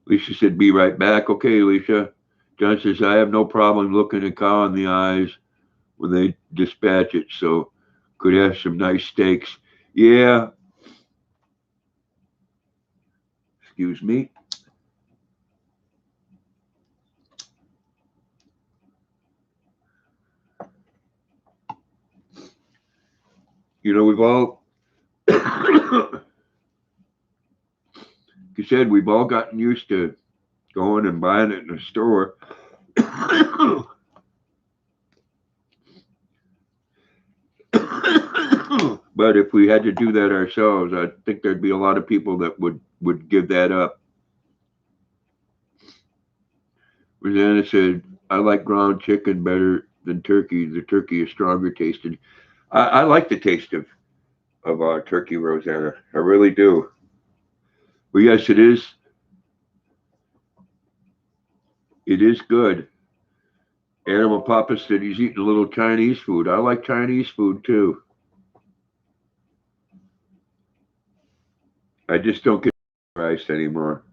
Speaker 1: Alicia said, be right back. Okay, Alicia. John says, I have no problem looking a cow in the eyes when they dispatch it, so could have some nice steaks. Yeah. Excuse me. We've all, like you said, we've all gotten used to going and buying it in a store. But if we had to do that ourselves, I think there'd be a lot of people that would give that up. Rosanna said, I like ground chicken better than turkey. The turkey is stronger tasting. I like the taste of turkey, Rosanna. I really do. But yes, it is. It is good. Animal Papa said he's eating a little Chinese food. I like Chinese food too. I just don't get rice anymore.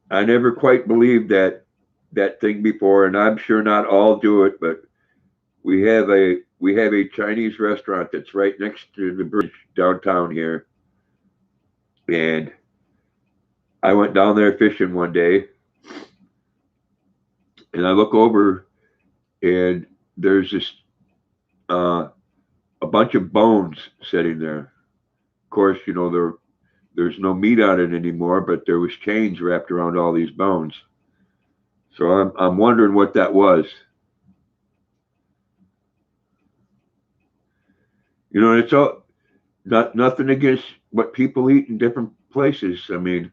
Speaker 1: I never quite believed that thing before, and I'm sure not all do it, but we have a Chinese restaurant that's right next to the bridge downtown here, and I went down there fishing one day, and I look over, and there's this a bunch of bones sitting there. Of course, there's no meat on it anymore, but there was chains wrapped around all these bones. So I'm wondering what that was. You know, it's all nothing against what people eat in different places. I mean,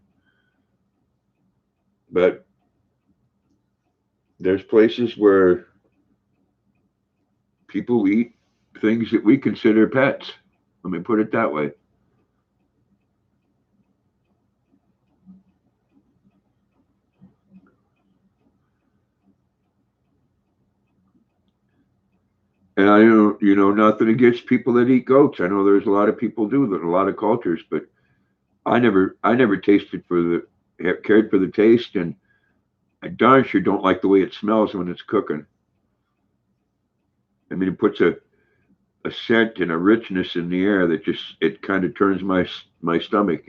Speaker 1: but there's places where people eat things that we consider pets. Let me put it that way. And I know, nothing against people that eat goats. I know there's a lot of people do that, a lot of cultures, but I never tasted cared for the taste, and I darn sure don't like the way it smells when it's cooking. I mean, it puts a scent and a richness in the air that just it kind of turns my stomach.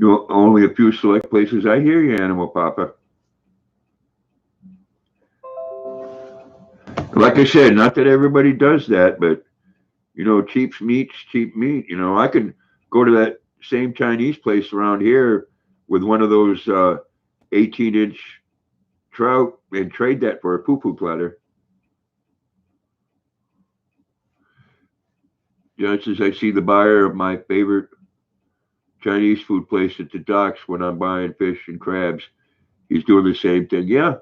Speaker 1: Only a few select places. I hear you, Animal Papa. Like I said, not that everybody does that, but cheap meat's cheap meat. I can go to that same Chinese place around here with one of those 18-inch trout and trade that for a poo-poo platter. Just as I see the buyer of my favorite Chinese food place at the docks when I'm buying fish and crabs, he's doing the same thing. Yeah.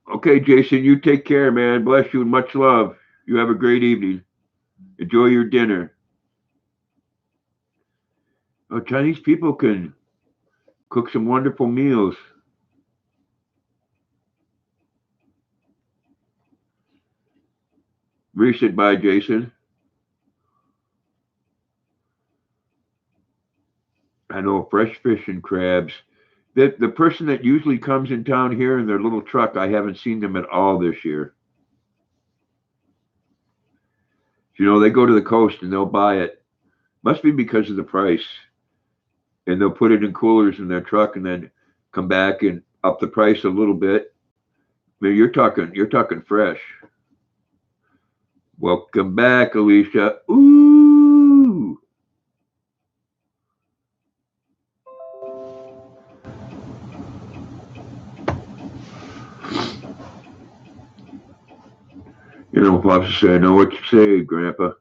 Speaker 1: Okay, Jason, you take care, man. Bless you and much love. You have a great evening. Enjoy your dinner. Oh, Chinese people can cook some wonderful meals. Reset by Jason. I know fresh fish and crabs. The person that usually comes in town here in their little truck, I haven't seen them at all this year. They go to the coast and they'll buy it. Must be because of the price. And they'll put it in coolers in their truck and then come back and up the price a little bit. I mean, you're talking fresh. Welcome back, Alicia. Ooh. Pops say, I know what you say, Grandpa.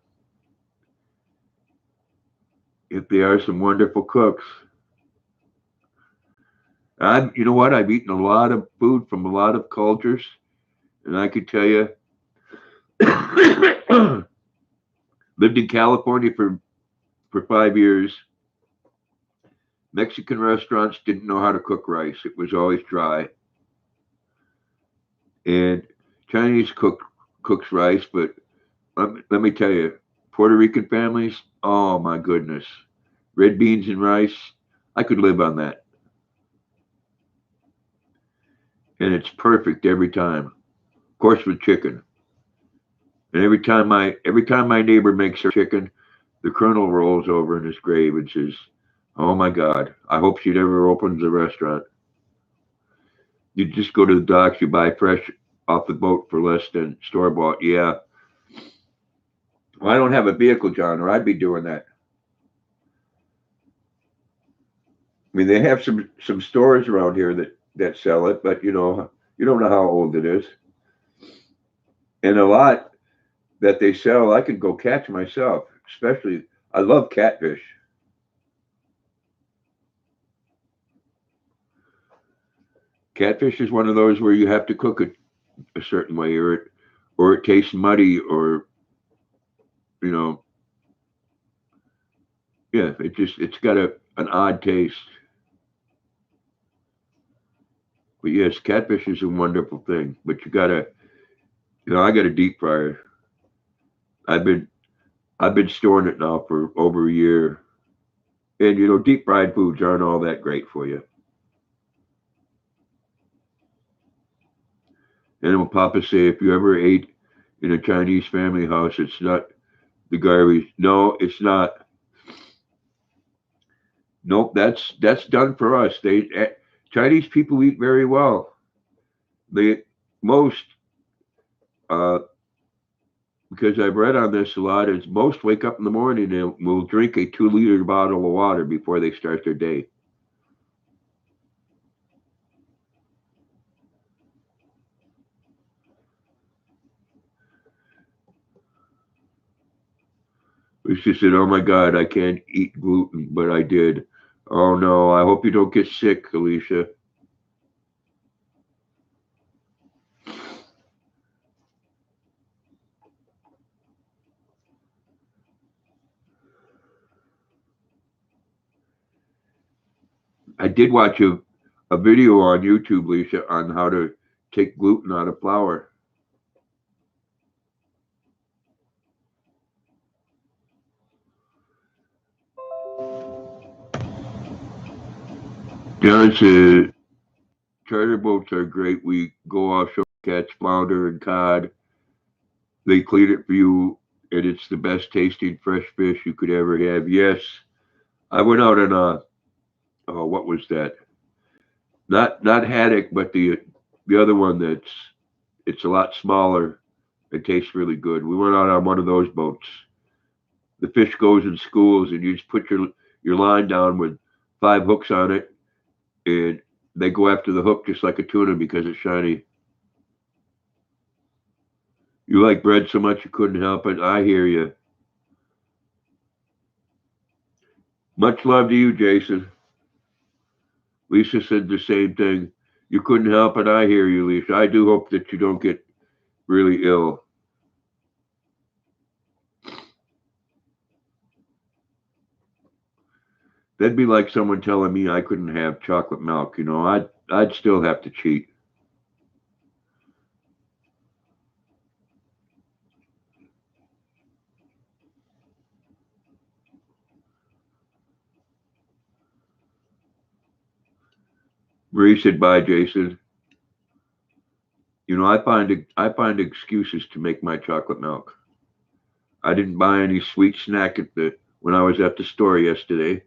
Speaker 1: If they are some wonderful cooks. You know what? I've eaten a lot of food from a lot of cultures, and I could tell you, lived in California for 5 years. Mexican restaurants didn't know how to cook rice; it was always dry. And Chinese cooks rice, but let me tell you, Puerto Rican families, oh my goodness, red beans and rice, I could live on that, and it's perfect every time. Of course, with chicken. And every time my neighbor makes her chicken, the colonel rolls over in his grave and says, "Oh my God, I hope she never opens a restaurant." You just go to the docks, you buy fresh off the boat for less than store bought. Yeah. Well, I don't have a vehicle, John, or I'd be doing that. I mean, they have some stores around here that sell it, but you don't know how old it is. And a lot that they sell, I could go catch myself. Especially, I love catfish. Catfish is one of those where you have to cook it a certain way, or it tastes muddy, or you know, yeah, it's got an odd taste. But yes, catfish is a wonderful thing. But I got a deep fryer. I've been I've been storing it now for over a year. And deep fried foods aren't all that great for you. And then Papa say if you ever ate in a Chinese family house. It's not the garbage. No, it's not. Nope, that's done for us. Chinese people eat very well. They most uh, because I've read on this a lot. Is most wake up in the morning and will drink a 2 liter bottle of water before they start their day. She said, "Oh my God, I can't eat gluten, but I did." Oh no, I hope you don't get sick, Alicia. I did watch a video on YouTube, Alicia, on how to take gluten out of flour. John said, charter boats are great. We go offshore, catch flounder and cod. They clean it for you, and it's the best tasting fresh fish you could ever have. Yes, I went out on a, oh, what was that? Not haddock, but the other one it's a lot smaller. It tastes really good. We went out on one of those boats. The fish goes in schools, and you just put your line down with 5 hooks on it, and they go after the hook just like a tuna because it's shiny. You like bread so much you couldn't help it. I hear you. Much love to you, Jason. Lisa said the same thing. You couldn't help it. I hear you, Lisa. I do hope that you don't get really ill. That'd be like someone telling me I couldn't have chocolate milk. I'd still have to cheat. Marie said, "Bye, Jason." I find excuses to make my chocolate milk. I didn't buy any sweet snack when I was at the store yesterday.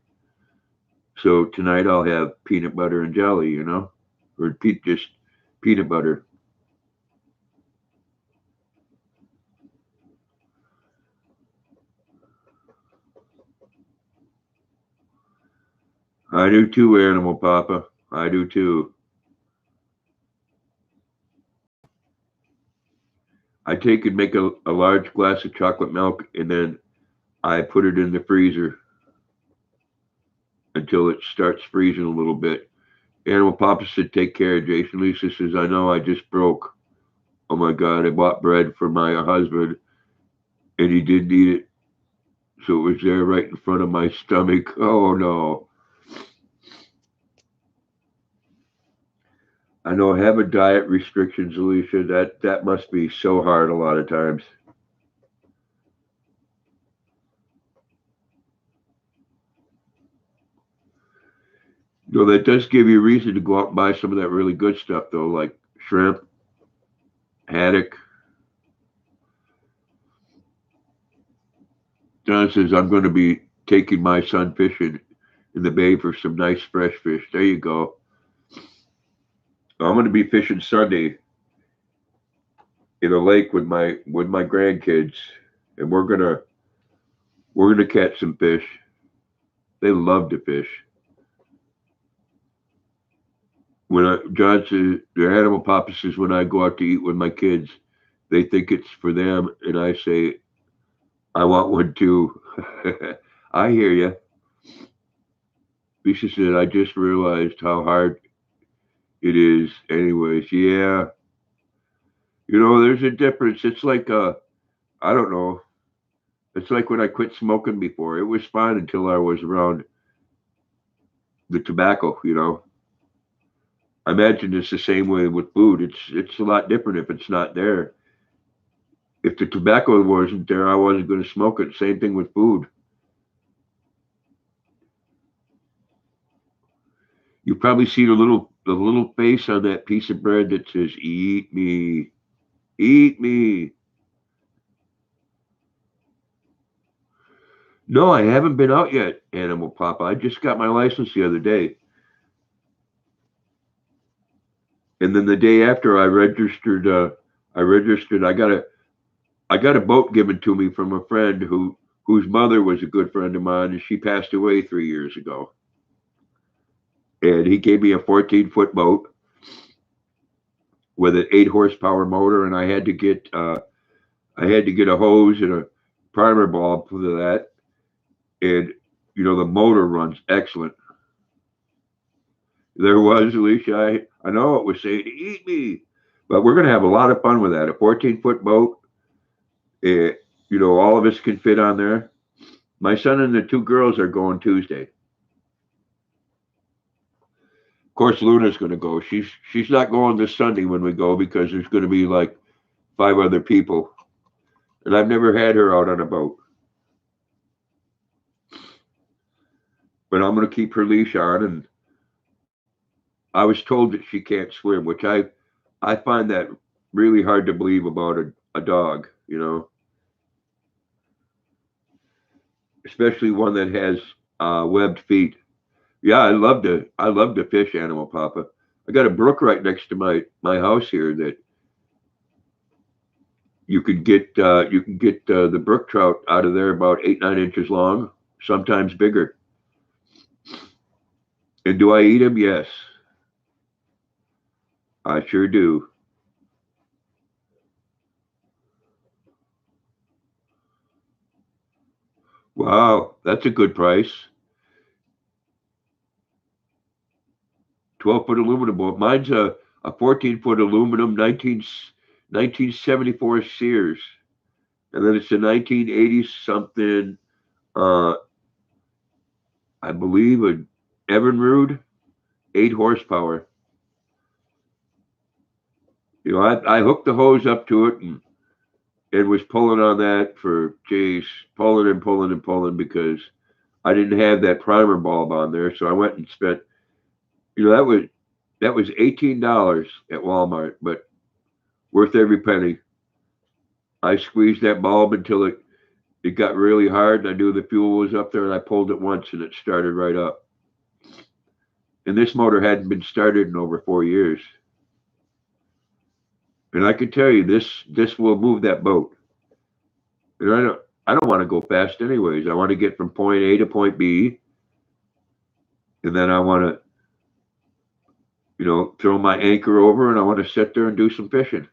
Speaker 1: So tonight I'll have peanut butter and jelly, or just peanut butter. I do too, Animal Papa. I do too. I take and make a large glass of chocolate milk, and then I put it in the freezer until it starts freezing a little bit. Animal Papa said, "Take care." Jason Lisa says, "I know, I just broke. Oh my God, I bought bread for my husband, and he didn't eat it. So it was there right in front of my stomach. Oh no." I know having diet restrictions, Alicia, that must be so hard a lot of times. That does give you a reason to go out and buy some of that really good stuff, though, like shrimp, haddock. John says, "I'm going to be taking my son fishing in the bay for some nice fresh fish." There you go. I'm going to be fishing Sunday in a lake with my grandkids, and we're gonna catch some fish. They love to fish. John says, their Animal Papa says, when I go out to eat with my kids, they think it's for them, and I say I want one too. I hear you. Lisa said, "I just realized how hard it is." Anyways, yeah, there's a difference. It's like I don't know. It's like when I quit smoking before. It was fine until I was around the tobacco. I imagine it's the same way with food. It's a lot different if it's not there. If the tobacco wasn't there, I wasn't going to smoke it. Same thing with food. You probably see the little face on that piece of bread that says "Eat me, eat me." No, I haven't been out yet, Animal Papa. I just got my license the other day. And then the day after I registered, I got a boat given to me from a friend whose mother was a good friend of mine, and she passed away 3 years ago. And he gave me a 14-foot boat with an 8 horsepower motor, and I had to get a hose and a primer bulb for that. And the motor runs excellent. There was, Alicia. I know it was saying eat me, but we're gonna have a lot of fun with that. A 14-foot boat. It, all of us can fit on there. My son and the two girls are going Tuesday. Of course, Luna's going to go. She's not going this Sunday when we go because there's going to be like 5 other people, and I've never had her out on a boat. But I'm going to keep her leash on, and I was told that she can't swim, which I find that really hard to believe about a dog, especially one that has webbed feet. Yeah, I love to fish, Animal Papa. I got a brook right next to my house here that you can get the brook trout out of there about 8 9 inches long, sometimes bigger. And do I eat them? Yes, I sure do. Wow, that's a good price. 12-foot aluminum boat. Mine's a 14-foot aluminum 1974 Sears, and then it's a 1980 something. Uh, I believe a Evinrude, 8 horsepower. I hooked the hose up to it and was pulling on that for geez, pulling and pulling and pulling because I didn't have that primer bulb on there. So I went and spent, you know, that was $18 at Walmart, but worth every penny. I squeezed that bulb until it got really hard, and I knew the fuel was up there, and I pulled it once, and it started right up. And this motor hadn't been started in over 4 years. And I can tell you, this will move that boat. And I don't want to go fast anyways. I want to get from point A to point B, and then I want to throw my anchor over, and I want to sit there and do some fishing.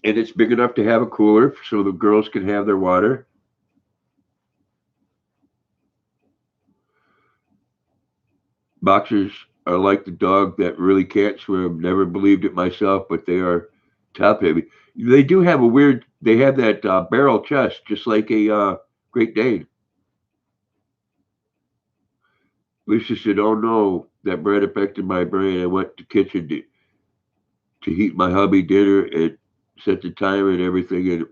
Speaker 1: And it's big enough to have a cooler so the girls can have their water. Boxers are like the dog that really can't swim. Never believed it myself, but they are top heavy. They do have they have that barrel chest, just like a Great Dane. Lisa said, "Oh no, that bread affected my brain. I went to kitchen to heat my hubby dinner and set the timer and everything. And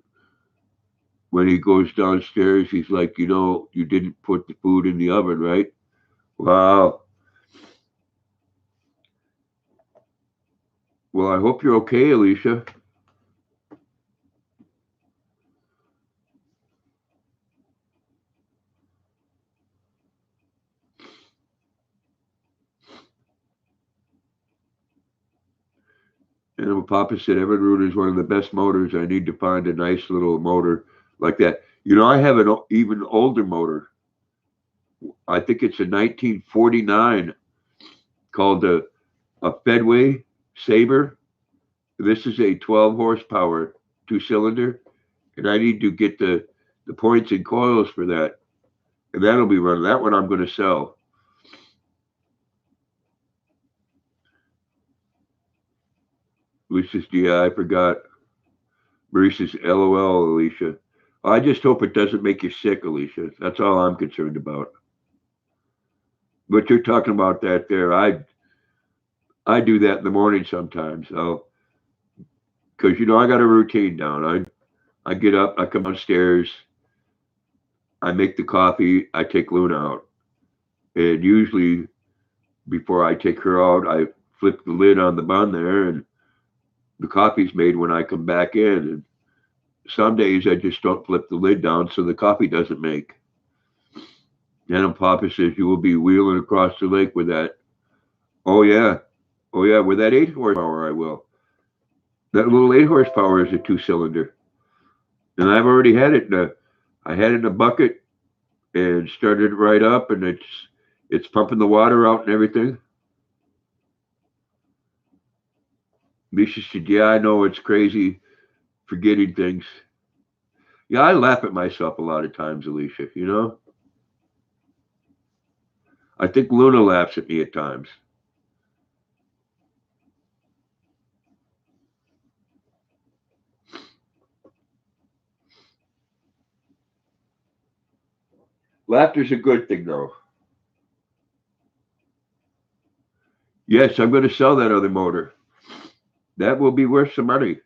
Speaker 1: when he goes downstairs, he's like, you didn't put the food in the oven, right? Wow. Well, I hope you're okay, Alicia. And Papa said Evinrude is one of the best motors. I need to find a nice little motor like that. I have an even older motor. I think it's a 1949 called a Fedway Sabre. This is a 12 horsepower 2 cylinder, and I need to get the points and coils for that, and that'll be running. That one I'm going to sell. Lisa's, yeah, I forgot. Marie says, LOL, Alicia. I just hope it doesn't make you sick, Alicia. That's all I'm concerned about. But you're talking about that there. I do that in the morning sometimes. Because I got a routine down. I get up, I come downstairs, I make the coffee, I take Luna out, and usually before I take her out, I flip the lid on the bun there, and the coffee's made when I come back in. And some days I just don't flip the lid down so the coffee doesn't make. And Papa says you will be wheeling across the lake with that. Oh yeah, oh yeah, with that 8 horsepower I will. That little 8 horsepower is a 2 cylinder, and I've already had it. I had it in a bucket and started it right up, and it's pumping the water out and everything. Misha said, "Yeah, I know it's crazy forgetting things." Yeah, I laugh at myself a lot of times, Alicia. I think Luna laughs at me at times. Laughter's a good thing, though. Yes, I'm going to sell that other motor. That will be worth some money.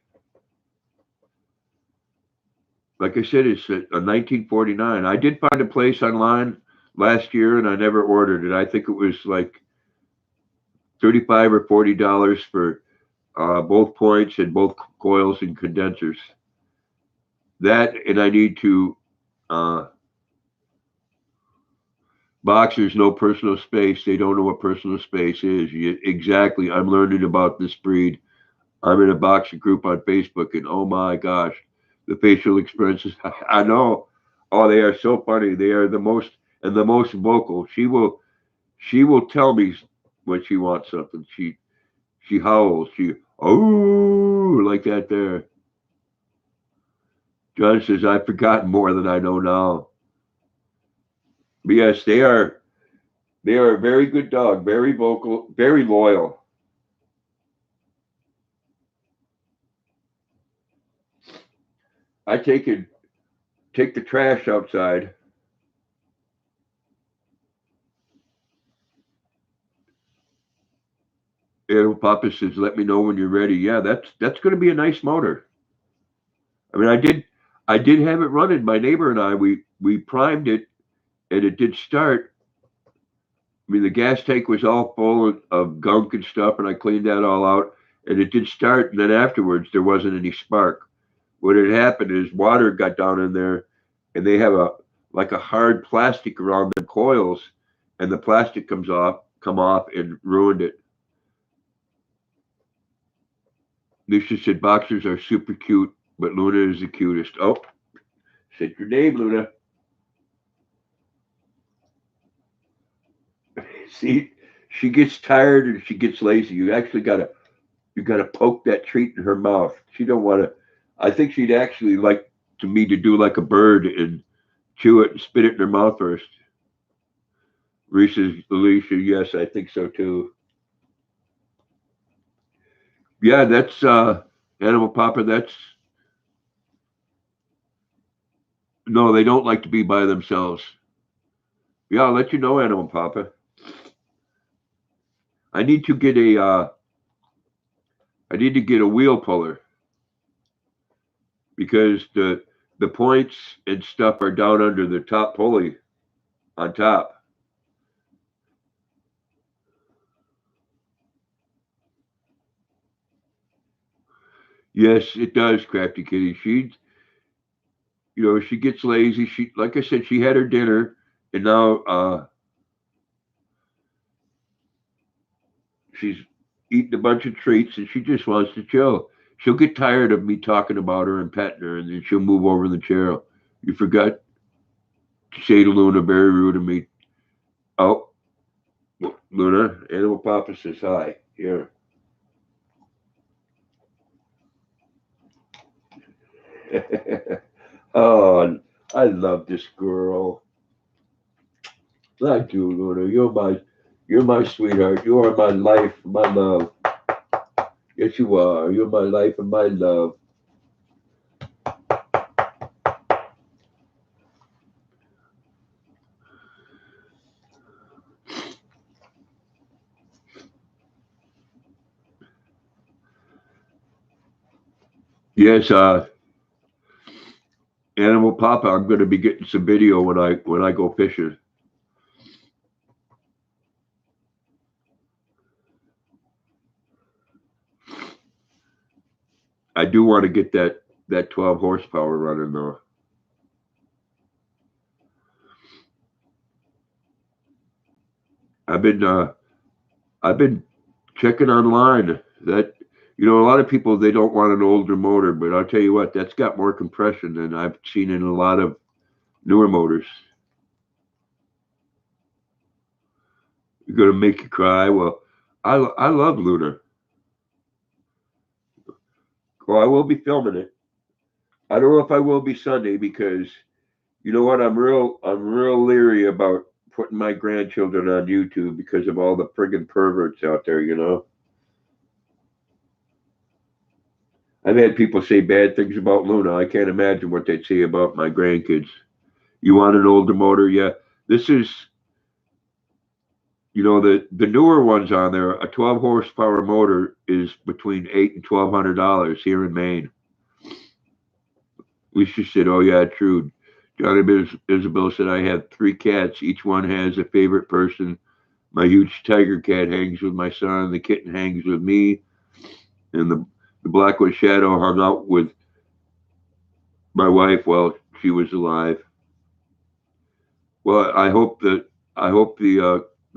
Speaker 1: Like I said, it's a 1949. I did find a place online last year, and I never ordered it. I think it was like 35 or $40 for both points and both coils and condensers. That, and I need to. Uh, Boxers no personal space. They don't know what personal space is. Exactly. I'm learning about this breed. I'm in a boxer group on Facebook, and oh my gosh, the facial expressions. I know. Oh, they are so funny. They are the most vocal. She will tell me when she wants something. She howls. She oh like that there. John says I've forgotten more than I know now. But yes, they are. They are a very good dog. Very vocal. Very loyal. I take the trash outside. And Papa says, "Let me know when you're ready." Yeah, that's going to be a nice motor. I mean, I did have it running. My neighbor and I we primed it, and it did start. I mean, the gas tank was all full of gunk and stuff, and I cleaned that all out, and it did start. And then afterwards, there wasn't any spark. What had happened is water got down in there, and they have a hard plastic around the coils, and the plastic come off, and ruined it. Nisha said boxers are super cute, but Luna is the cutest. Oh, said your name, Luna. See, she gets tired and she gets lazy. You gotta poke that treat in her mouth. She don't want to. I think she'd actually like to me to do like a bird and chew it and spit it in her mouth first. Reese's Alicia, yes, I think so too. Yeah, that's Animal Papa. That's no, they don't like to be by themselves. Yeah, I'll let you know, Animal Papa. I need to get a I need to get a wheel puller because the points and stuff are down under the top pulley on top. Yes, it does, Crafty Kitty. She gets lazy. She, like I said, she had her dinner, and now she's eating a bunch of treats, and she just wants to chill. She'll get tired of me talking about her and petting her, and then she'll move over in the chair. You forgot to say to Luna, very rude of me. Oh, Luna, Animal Papa says hi. Here. Oh, I love this girl. I do, Luna. You're my sweetheart. You are my life, my love. Yes, you are. You're my life and my love. Yes, Animal Papa. I'm going to be getting some video when I go fishing. I do want to get that 12 horsepower running though. I've been checking online that a lot of people they don't want an older motor, but I'll tell you what, that's got more compression than I've seen in a lot of newer motors. You're gonna make you cry. Well, I love Luna. Well, I will be filming it. I don't know if I will be Sunday because you know what? I'm real leery about putting my grandchildren on YouTube because of all the friggin' perverts out there. I've had people say bad things about Luna. I can't imagine what they'd say about my grandkids. You want an older motor? Yeah. This is, the newer ones on there. A 12 horsepower motor is between $800 and $1,200 here in Maine. Lisa said, "Oh yeah, true." Johnny Isabel said, "I have 3 cats. Each one has a favorite person. My huge tiger cat hangs with my son. The kitten hangs with me, and the Blackwood Shadow hung out with my wife while she was alive." Well, I hope the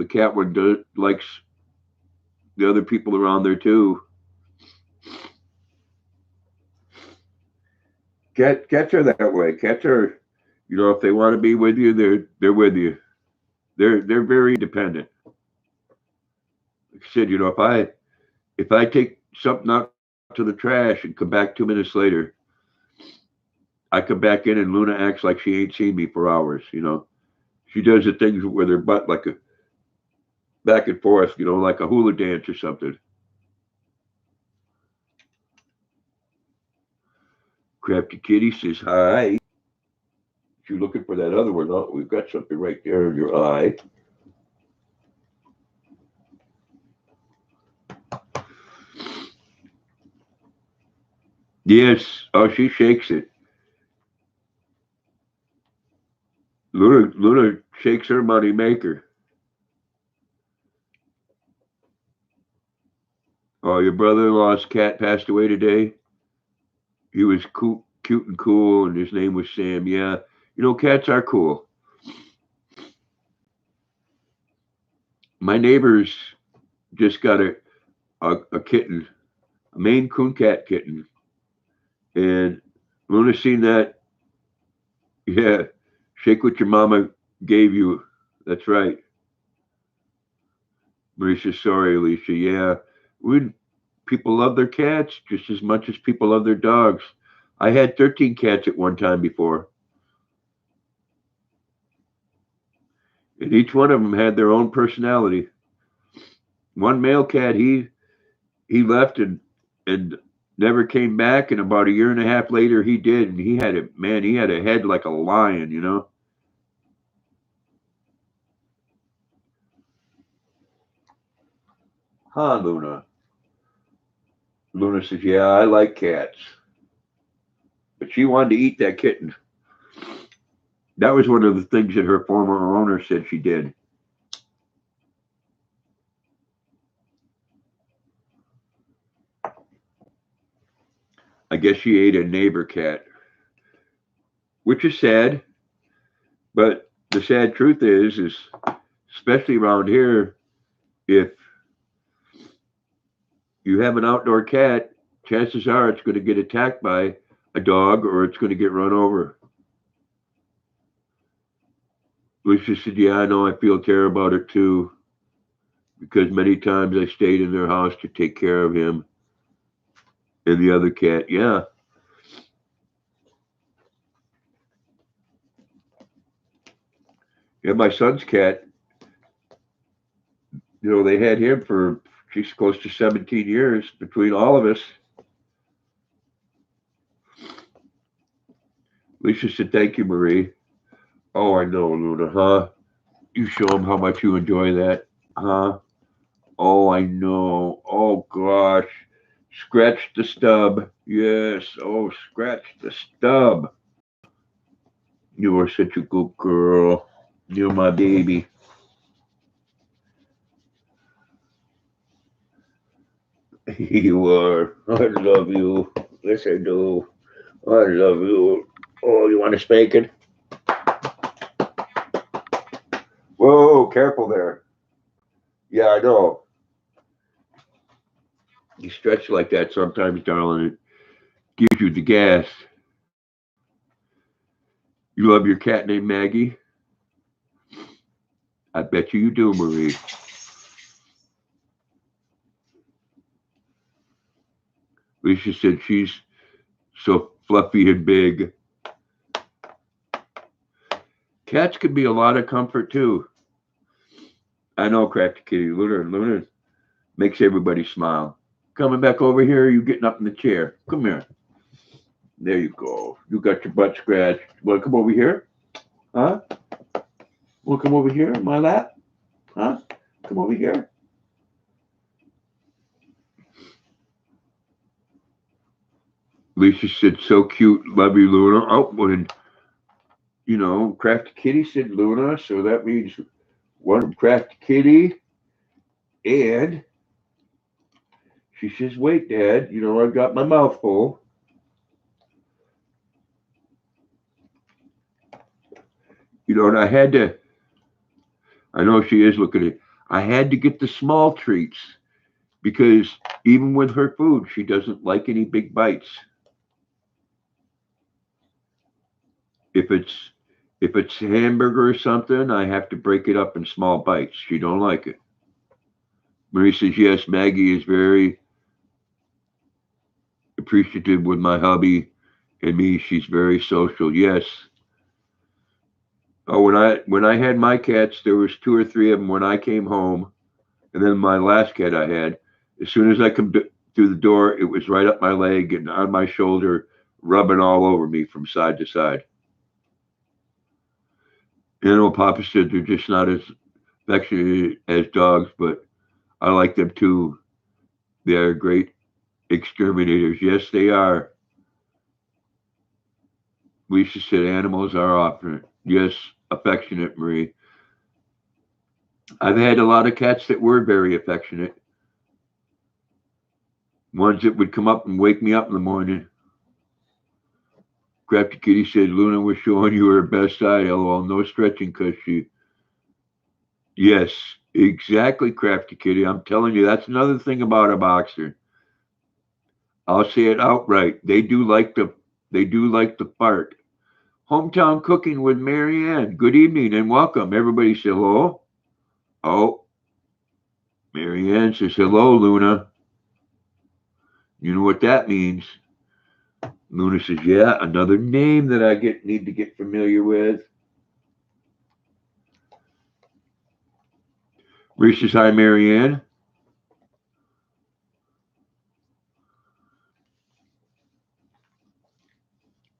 Speaker 1: cat one likes the other people around there too. Cats are that way. Cats are, if they want to be with you, they're with you. They're very independent. Like I said, if I take something out to the trash and come back 2 minutes later, I come back in and Luna acts like she ain't seen me for hours. She does the things with her butt like a back and forth, like a hula dance or something. Crafty Kitty says hi. You're looking for that other one. Oh, we've got something right there in your eye. Yes. Oh, she shakes it. Luna shakes her money maker. Oh, your brother-in-law's cat passed away today. He was cool, cute and cool, and his name was Sam. Yeah, cats are cool. My neighbors just got a kitten, a Maine Coon cat kitten, and Luna seen that. Yeah, shake what your mama gave you. That's right. Marisha, sorry, Alicia. Yeah, we people love their cats just as much as people love their dogs. I had 13 cats at one time before, and each one of them had their own personality. One male cat, he left and never came back, and about a year and a half later, he did, and he had a head like a lion. Huh, Luna? Luna says, "Yeah, I like cats," but she wanted to eat that kitten. That was one of the things that her former owner said she did. I guess she ate a neighbor cat, which is sad. But the sad truth is especially around here, if you have an outdoor cat, chances are it's going to get attacked by a dog or it's going to get run over. Lucia said, "Yeah, I know. I feel terrible about it too, because many times I stayed in their house to take care of him and the other cat." Yeah. Yeah, my son's cat, they had him for, geez, close to 17 years between all of us. Lisa said, "Thank you, Marie." Oh, I know, Luna, huh? You show him how much you enjoy that, huh? Oh, I know. Oh, gosh. Scratch the stub. Yes. Oh, scratch the stub. You are such a good girl. You're my baby. You are. I love you. Yes, I do. I love you. Oh, you want a spanking? Whoa, careful there. Yeah, I know. You stretch like that sometimes, darling. It gives you the gas. You love your cat named Maggie? I bet you do, Marie. Lisa said she's so fluffy and big. Cats can be a lot of comfort too. I know, Crafty Kitty. Luna makes everybody smile. Coming back over here, you getting up in the chair. Come here. There you go. You got your butt scratched. Want to come over here? Huh? Want to come over here in my lap? Huh? Come over here. Lisa said, so cute. Love you, Luna. Oh, when, Crafty Kitty said Luna, so that means one from Crafty Kitty. And she says, wait, Dad, I've got my mouth full. And I know she is looking at, I had to get the small treats because even with her food, she doesn't like any big bites. If it's hamburger or something, I have to break it up in small bites. She don't like it. Marie says, yes, Maggie is very appreciative with my hubby and me. She's very social. Yes. Oh, when I had my cats, there was two or three of them when I came home, and then my last cat I had. As soon as I come through the door, it was right up my leg and on my shoulder, rubbing all over me from side to side. Animal Papa said they're just not as affectionate as dogs, but I like them too. They are great exterminators. Yes, they are. Lisa said animals are often, yes, affectionate, Marie. I've had a lot of cats that were very affectionate. Ones that would come up and wake me up in the morning. Crafty Kitty said Luna was showing you her best side. LOL, no stretching because she. Yes, exactly, Crafty Kitty. I'm telling you, that's another thing about a boxer. I'll say it outright. They do like the fart. Hometown cooking with Marianne. Good evening and welcome. Everybody say hello. Oh, Marianne says hello, Luna. You know what that means. Luna says, yeah, another name that I need to get familiar with. Reese says, hi, Marianne.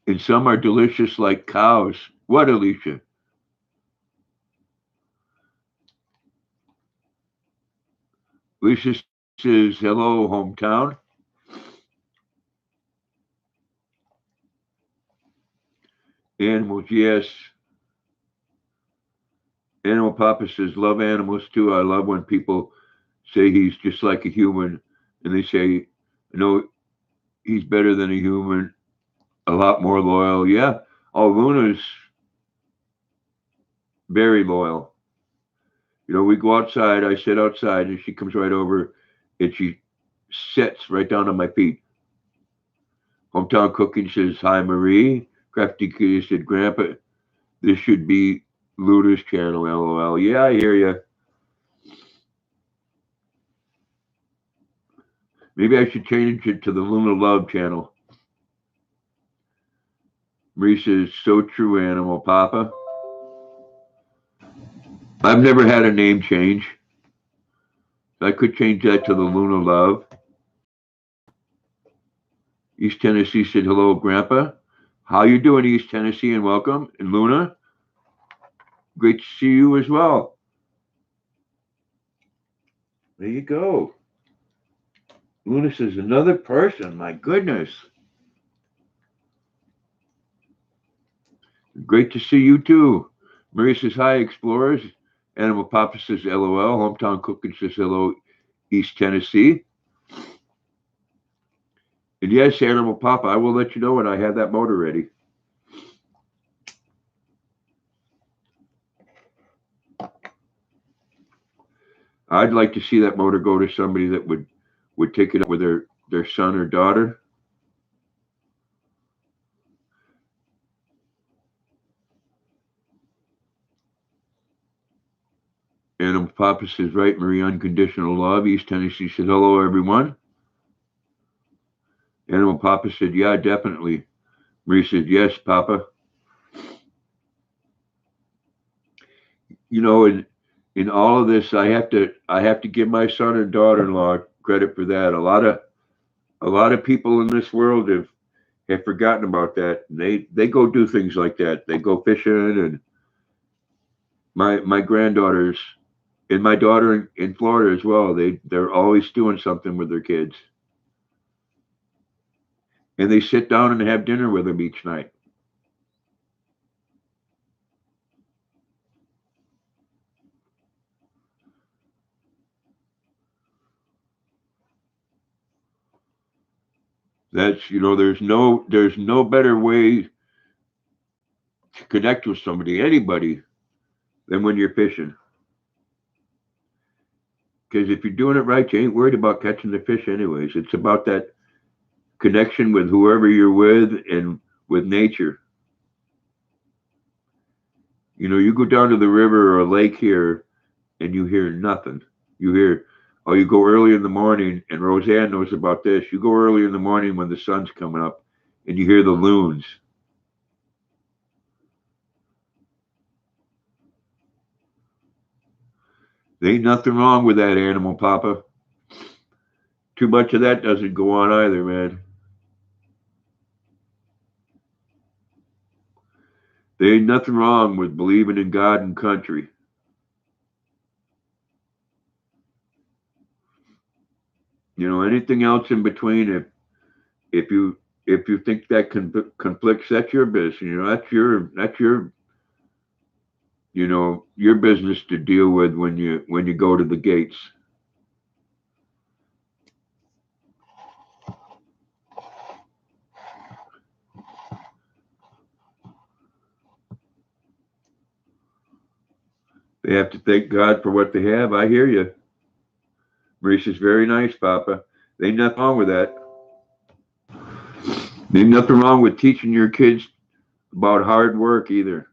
Speaker 1: And some are delicious like cows. What, Alicia? Alicia says, hello, hometown. Animals, yes. Animal Papa says, love animals too. I love when people say he's just like a human and they say, no, he's better than a human, a lot more loyal. Yeah. Oh, Luna's very loyal. We go outside, I sit outside, and she comes right over and she sits right down on my feet. Hometown Cooking says, hi, Marie. Crafty Kitty said, Grandpa, this should be Luna's channel, LOL. Yeah, I hear you. Maybe I should change it to the Luna Love channel. Marie says, so true, Animal Papa. I've never had a name change. I could change that to the Luna Love. East Tennessee said, hello, Grandpa. How you doing, East Tennessee, and welcome. And Luna, great to see you as well. There you go. Luna says, another person. My goodness. Great to see you too. Marie says, hi, explorers. Animal Papa says, LOL. Hometown Cooking says, hello, East Tennessee. And yes, Animal Papa, I will let you know when I have that motor ready. I'd like to see that motor go to somebody that would take it up with their son or daughter. Animal Papa says, right, Marie, unconditional love. East Tennessee said, hello, everyone. Animal Papa said, yeah, definitely. Marie said, yes, Papa. You know, in all of this, I have to give my son and daughter-in-law credit for that. A lot of people in this world have forgotten about that. They go do things like that. They go fishing, and my granddaughters and my daughter in Florida as well. They're always doing something with their kids, and they sit down and have dinner with them each night. That's there's no better way to connect with anybody, than when you're fishing. Because if you're doing it right, you ain't worried about catching the fish anyways. It's about that connection with whoever you're with and with nature. You go down to the river or a lake here and you hear nothing. You hear, oh, you go early in the morning, and Roseanne knows about this. You go early in the morning when the sun's coming up and you hear the loons. There ain't nothing wrong with that, Animal Papa. Too much of that doesn't go on either, man. There ain't nothing wrong with believing in God and country. Anything else in between, if you if you think that conflicts, that's your business. That's your business to deal with when you go to the gates. They have to thank God for what they have. I hear you. Maurice is very nice, Papa. There ain't nothing wrong with that. There ain't nothing wrong with teaching your kids about hard work either.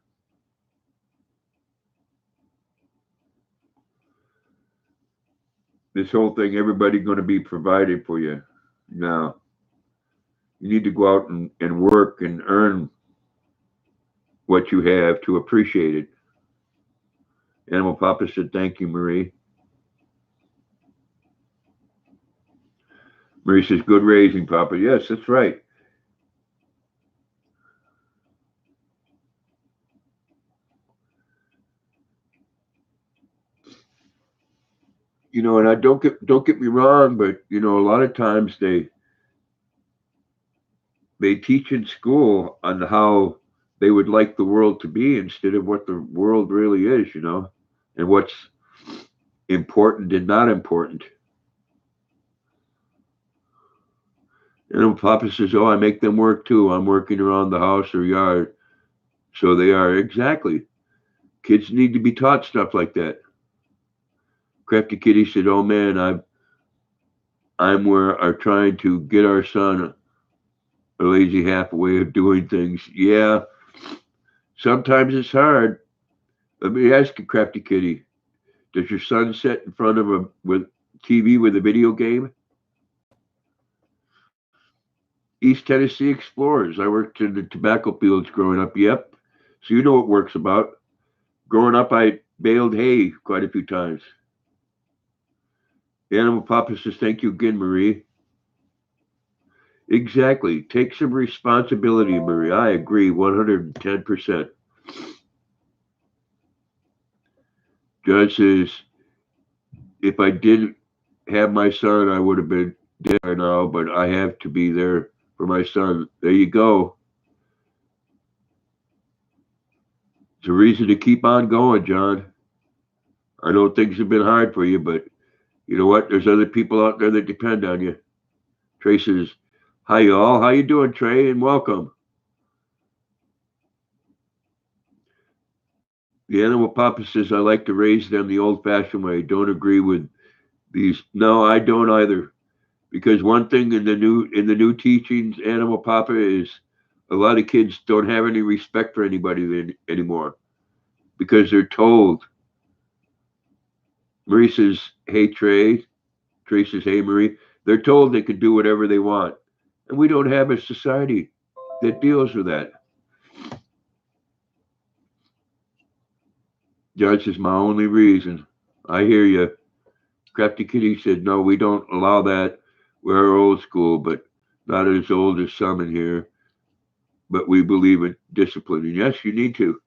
Speaker 1: This whole thing, everybody going to be provided for you. No, you need to go out and work and earn what you have to appreciate it. Animal Papa said, thank you, Marie. Marie says, good raising, Papa. Yes, that's right. And I don't get me wrong, but a lot of times they teach in school on how they would like the world to be instead of what the world really is, and what's important and not important. And Papa says, oh, I make them work too. I'm working around the house or yard. So they are. Exactly. Kids need to be taught stuff like that. Crafty Kitty said, oh man, I'm where are trying to get our son a lazy half way of doing things. Yeah, sometimes it's hard. Let me ask you, Crafty Kitty, does your son sit in front of a with TV with a video game? East Tennessee Explorers. I worked in the tobacco fields growing up. Yep. So you know what work's about. Growing up, I baled hay quite a few times. Animal Papa says, thank you again, Marie. Exactly. Take some responsibility, Marie. I agree 110%. Judge says, if I didn't have my son, I would have been dead by now, but I have to be there for my son. There you go. It's a reason to keep on going, John. I know things have been hard for you, but you know what? There's other people out there that depend on you. Trace says, Hi, y'all. How you doing, Trey? And welcome. The Animal Papa says I like to raise them the old-fashioned way. Don't agree with these. No, I don't either. Because one thing in the new teachings, Animal Papa, is a lot of kids don't have any respect for anybody anymore because they're told. Marie says, "Hey Trey." Trey says, "Hey Marie." They're told they can do whatever they want, and we don't have a society that deals with that. Judge is my only reason. I hear you. Crafty Kitty said, "No, we don't allow that. We're old school, but not as old as some in here. But we believe in discipline." And yes, you need to.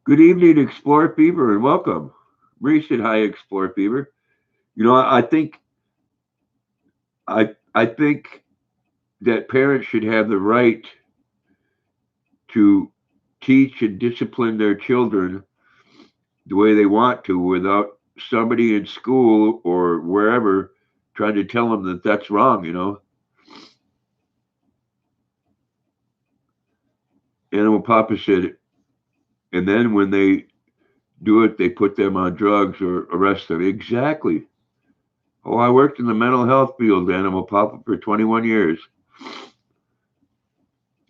Speaker 1: Good evening, Explore Fever, and welcome. Marie said, "Hi, Explore Fever." I think that parents should have the right to teach and discipline their children the way they want to without somebody in school or wherever trying to tell them that that's wrong. Animal Papa said, and then when they do it, they put them on drugs or arrest them. Exactly. Oh, I worked in the mental health field, Animal Papa, for 21 years.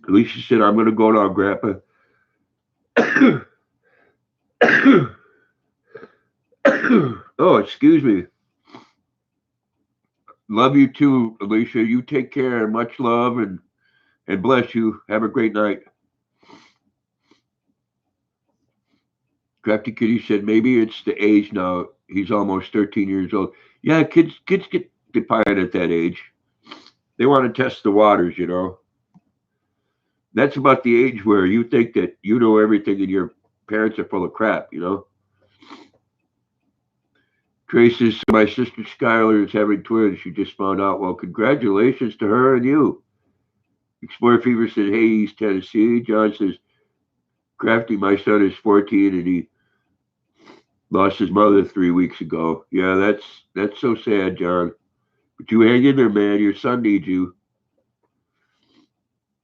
Speaker 1: Alicia said, "I'm going to go now, Grandpa." Oh, excuse me. Love you too, Alicia. You take care. Much love and bless you. Have a great night. Crafty Kitty said, "Maybe it's the age now. He's almost 13 years old." Yeah, kids get defiant at that age. They want to test the waters. That's about the age where you think that you know everything and your parents are full of crap. Trace says, "My sister Skylar is having twins. She just found out. Well, congratulations to her and you." Explorer Fever said, "Hey, East Tennessee." John says, "Crafty, my son is 14 and he lost his mother 3 weeks ago." Yeah, that's so sad, John. But you hang in there, man. Your son needs you.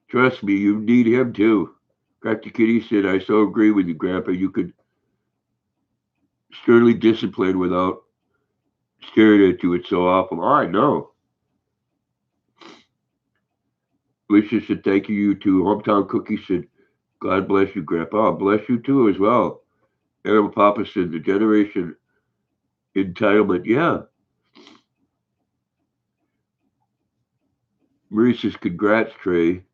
Speaker 1: Trust me, you need him too. Crafty Kitty said, "I so agree with you, Grandpa. You could sternly discipline without staring at you. It's so awful." Oh, I know. Alicia said, "Thank you too." Hometown Cookie said, "God bless you, Grandpa." Bless you too as well. Animal Papa said, "The generation entitlement." Yeah. Marie says, "Congrats, Trey."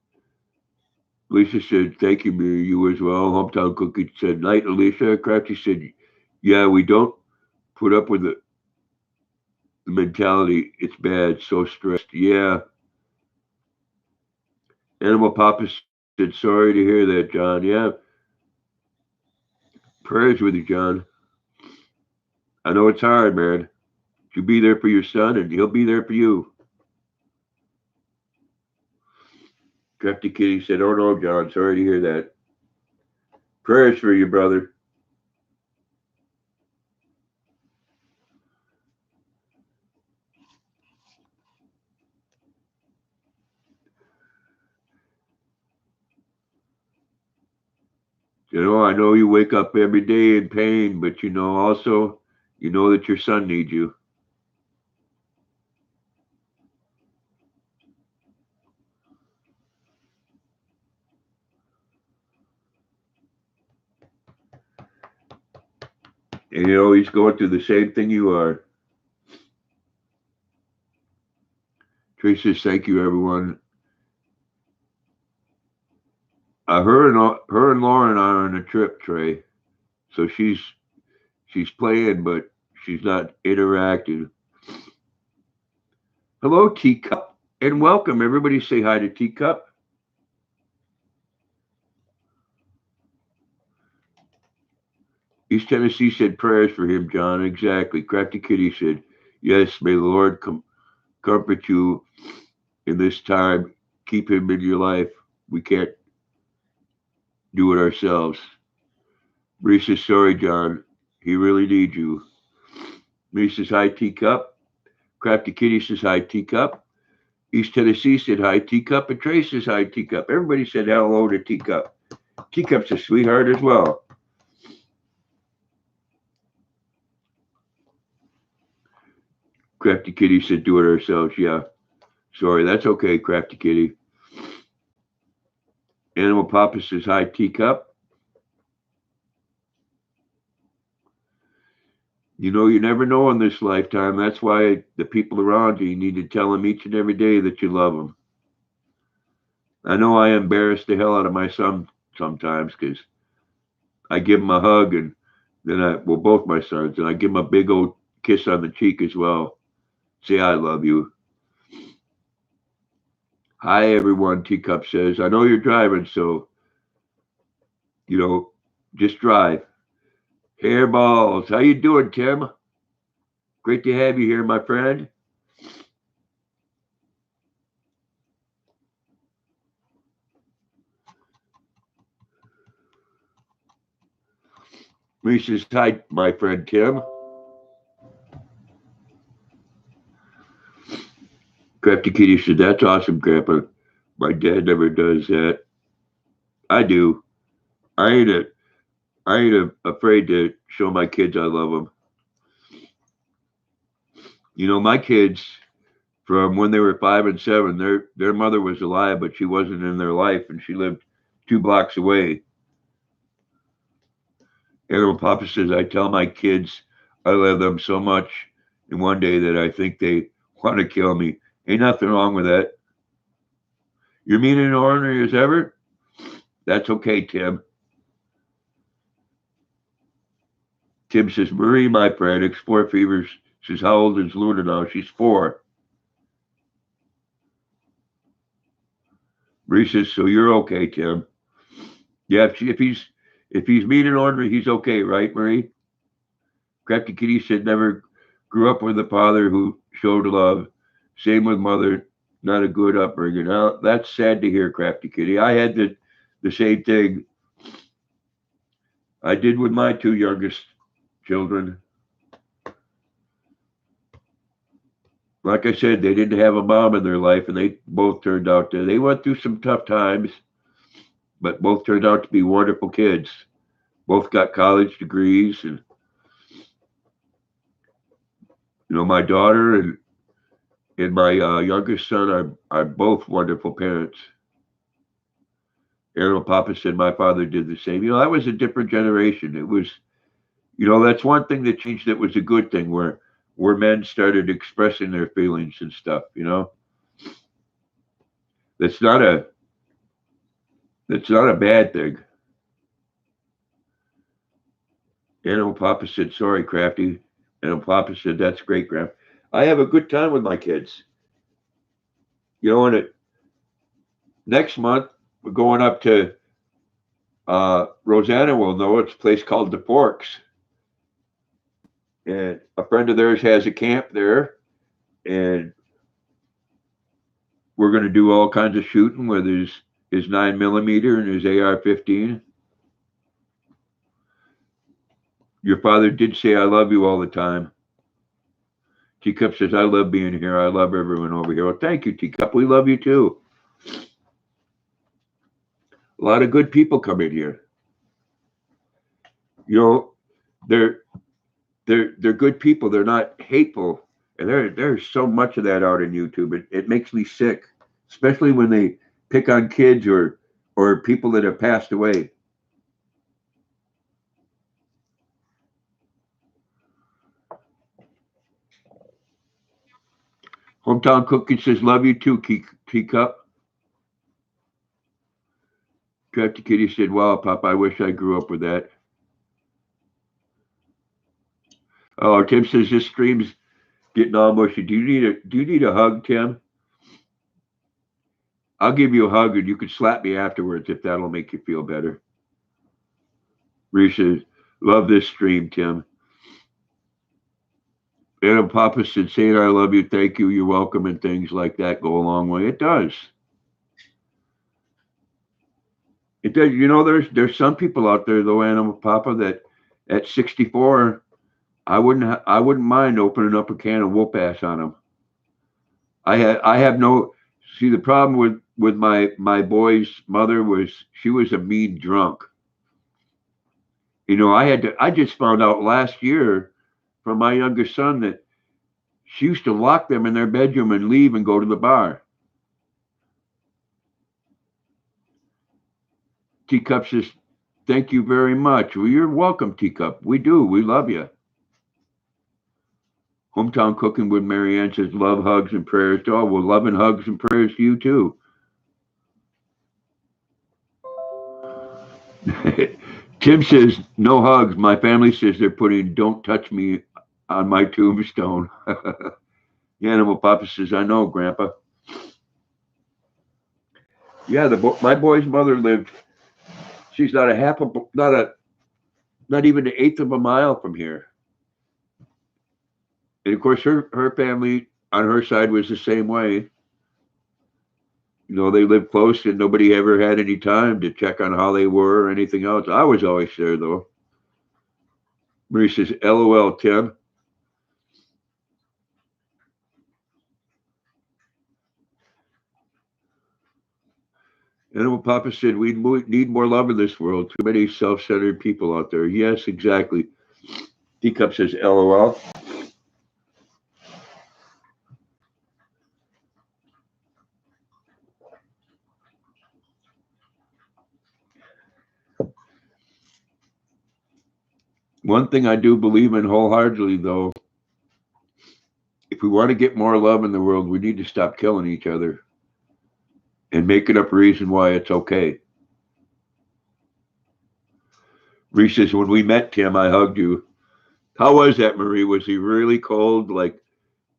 Speaker 1: Alicia said, "Thank you, Marie. You as well." Hometown Cookie said, "Night, Alicia." Crafty said, "Yeah, we don't put up with the mentality. It's bad. So stressed." Yeah. Animal Papa said, "Sorry to hear that, John." Yeah. Prayers with you, John. I know it's hard, man. You be there for your son, and he'll be there for you. Crafty Kitty said, "Oh no, John. Sorry to hear that. Prayers for you, brother." I know you wake up every day in pain, but also, you know that your son needs you. And he's going through the same thing you are. Tracy says, "Thank you, everyone." Her and Lauren are on a trip, Trey. So she's playing, but she's not interacting. Hello, Teacup, and welcome. Everybody say hi to Teacup. East Tennessee said prayers for him, John. Exactly. Crafty Kitty said, "Yes, may the Lord comfort you in this time. Keep him in your life. We can't do it ourselves." Reese says, "Sorry, John. He really needs you." Me says hi, Teacup. Crafty Kitty says hi, Teacup. East Tennessee said hi, Teacup. And Trey says hi, Teacup. Everybody said hello to Teacup. Teacup's a sweetheart as well. Crafty Kitty said do it ourselves. Yeah. Sorry, that's okay, Crafty Kitty. Animal Papa says hi, Teacup. You never know in this lifetime. That's why the people around you need to tell them each and every day that you love them. I know I embarrass the hell out of my son sometimes because I give him a hug and well, both my sons, and I give him a big old kiss on the cheek as well. Say, I love you. Hi, everyone, Teacup says. I know you're driving, so, you know, just drive. Hairballs. How you doing, Tim? Great to have you here, my friend. He says, hi, my friend Tim. Crafty Kitty said, that's awesome, Grandpa. My dad never does that. I do. I ain't a, I ain't afraid to show my kids I love them. My kids, from when they were 5 and 7, their mother was alive, but she wasn't in their life, and she lived 2 blocks away. Animal Papa says, I tell my kids I love them so much in one day that I think they want to kill me. Ain't nothing wrong with that. You're mean and ornery as ever? That's okay, Tim. Tim says, Marie, my friend, Explore Fever says, how old is Luna now? She's 4. Marie says, so you're okay, Tim. Yeah, if he's mean and ornery, he's okay, right, Marie? Crafty Kitty said, never grew up with a father who showed love. Same with mother, not a good upbringing. Now, that's sad to hear, Crafty Kitty. I had the same thing I did with my 2 youngest children. Like I said, they didn't have a mom in their life, and they both turned out they went through some tough times, but both turned out to be wonderful kids. Both got college degrees, and my daughter and my youngest son are both wonderful parents. Ariel Papa said my father did the same. That was a different generation. It was, that's one thing that changed. That was a good thing where men started expressing their feelings and stuff. That's not a that's not a bad thing. Animal Papa said, sorry, Crafty. Animal Papa said, that's great, Grandpa. I have a good time with my kids. And next month, we're going up to Rosanna will know it's a place called the Forks. And a friend of theirs has a camp there. And we're going to do all kinds of shooting with his 9mm and his AR-15. Your father did say, I love you all the time. Teacup says, I love being here. I love everyone over here. Well, thank you, Teacup. We love you too. A lot of good people come in here. They're they're good people. They're not hateful. And there's so much of that out on YouTube. It makes me sick, especially when they pick on kids or people that have passed away. Hometown Cookie says, love you too, Teacup. Crafty Kitty said, wow, Pop, I wish I grew up with that. Oh, Tim says this stream's getting all mushy. Do you need a hug, Tim? I'll give you a hug and you can slap me afterwards if that'll make you feel better. Reese says, love this stream, Tim. And Papa said, saying I love you, thank you, you're welcome, and things like that go a long way. It does. It does. There's some people out there, though, Animal Papa, that at 64 I wouldn't mind opening up a can of whoop ass on them. I have no see the problem with my boy's mother was she was a mean drunk. You know, I just found out last year from my youngest son that she used to lock them in their bedroom and leave and go to the bar. Teacup says, "Thank you very much." Well, you're welcome, Teacup. We do. We love you. Hometown Cooking with Marianne says, "Love, hugs, and prayers to all." Well, love and hugs and prayers to you too. Tim says, "No hugs. My family says they're putting 'Don't touch me' on my tombstone." The Animal Papa says, "I know, Grandpa." Yeah, my boy's mother lived. She's not a half a not even an eighth of a mile from here. And of course, her family on her side was the same way. You know, they lived close, and nobody ever had any time to check on how they were or anything else. I was always there though. Marie says, "LOL, Tim." Animal Papa said, "We need more love in this world. Too many self-centered people out there." Yes, exactly. Teacup says, "LOL." One thing I do believe in wholeheartedly, though, if we want to get more love in the world, we need to stop killing each other and making up a reason why it's okay. Reese says, "When we met, Tim, I hugged you." How was that, Marie? Was he really cold? Like,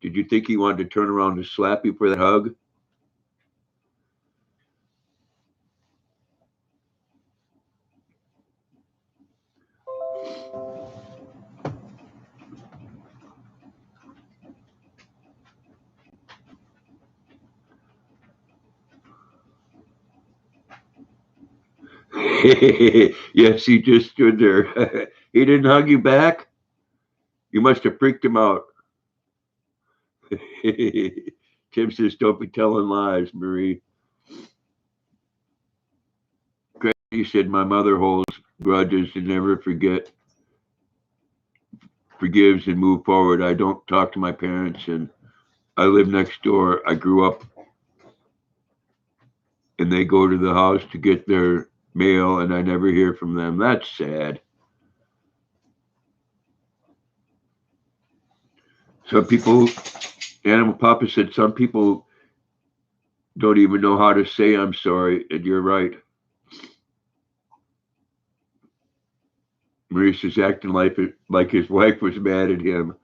Speaker 1: did you think he wanted to turn around and slap you for that hug? Yes, he just stood there. He didn't hug you back? You must have freaked him out. Tim says, "Don't be telling lies, Marie." He said, "My mother holds grudges and never forgives and move forward. I don't talk to my parents, and I live next door. I grew up, and they go to the house to get their mail, and I never hear from them. That's sad." Some people, Animal Papa said, some people don't even know how to say "I'm sorry," and you're right. Maurice is acting like his wife was mad at him.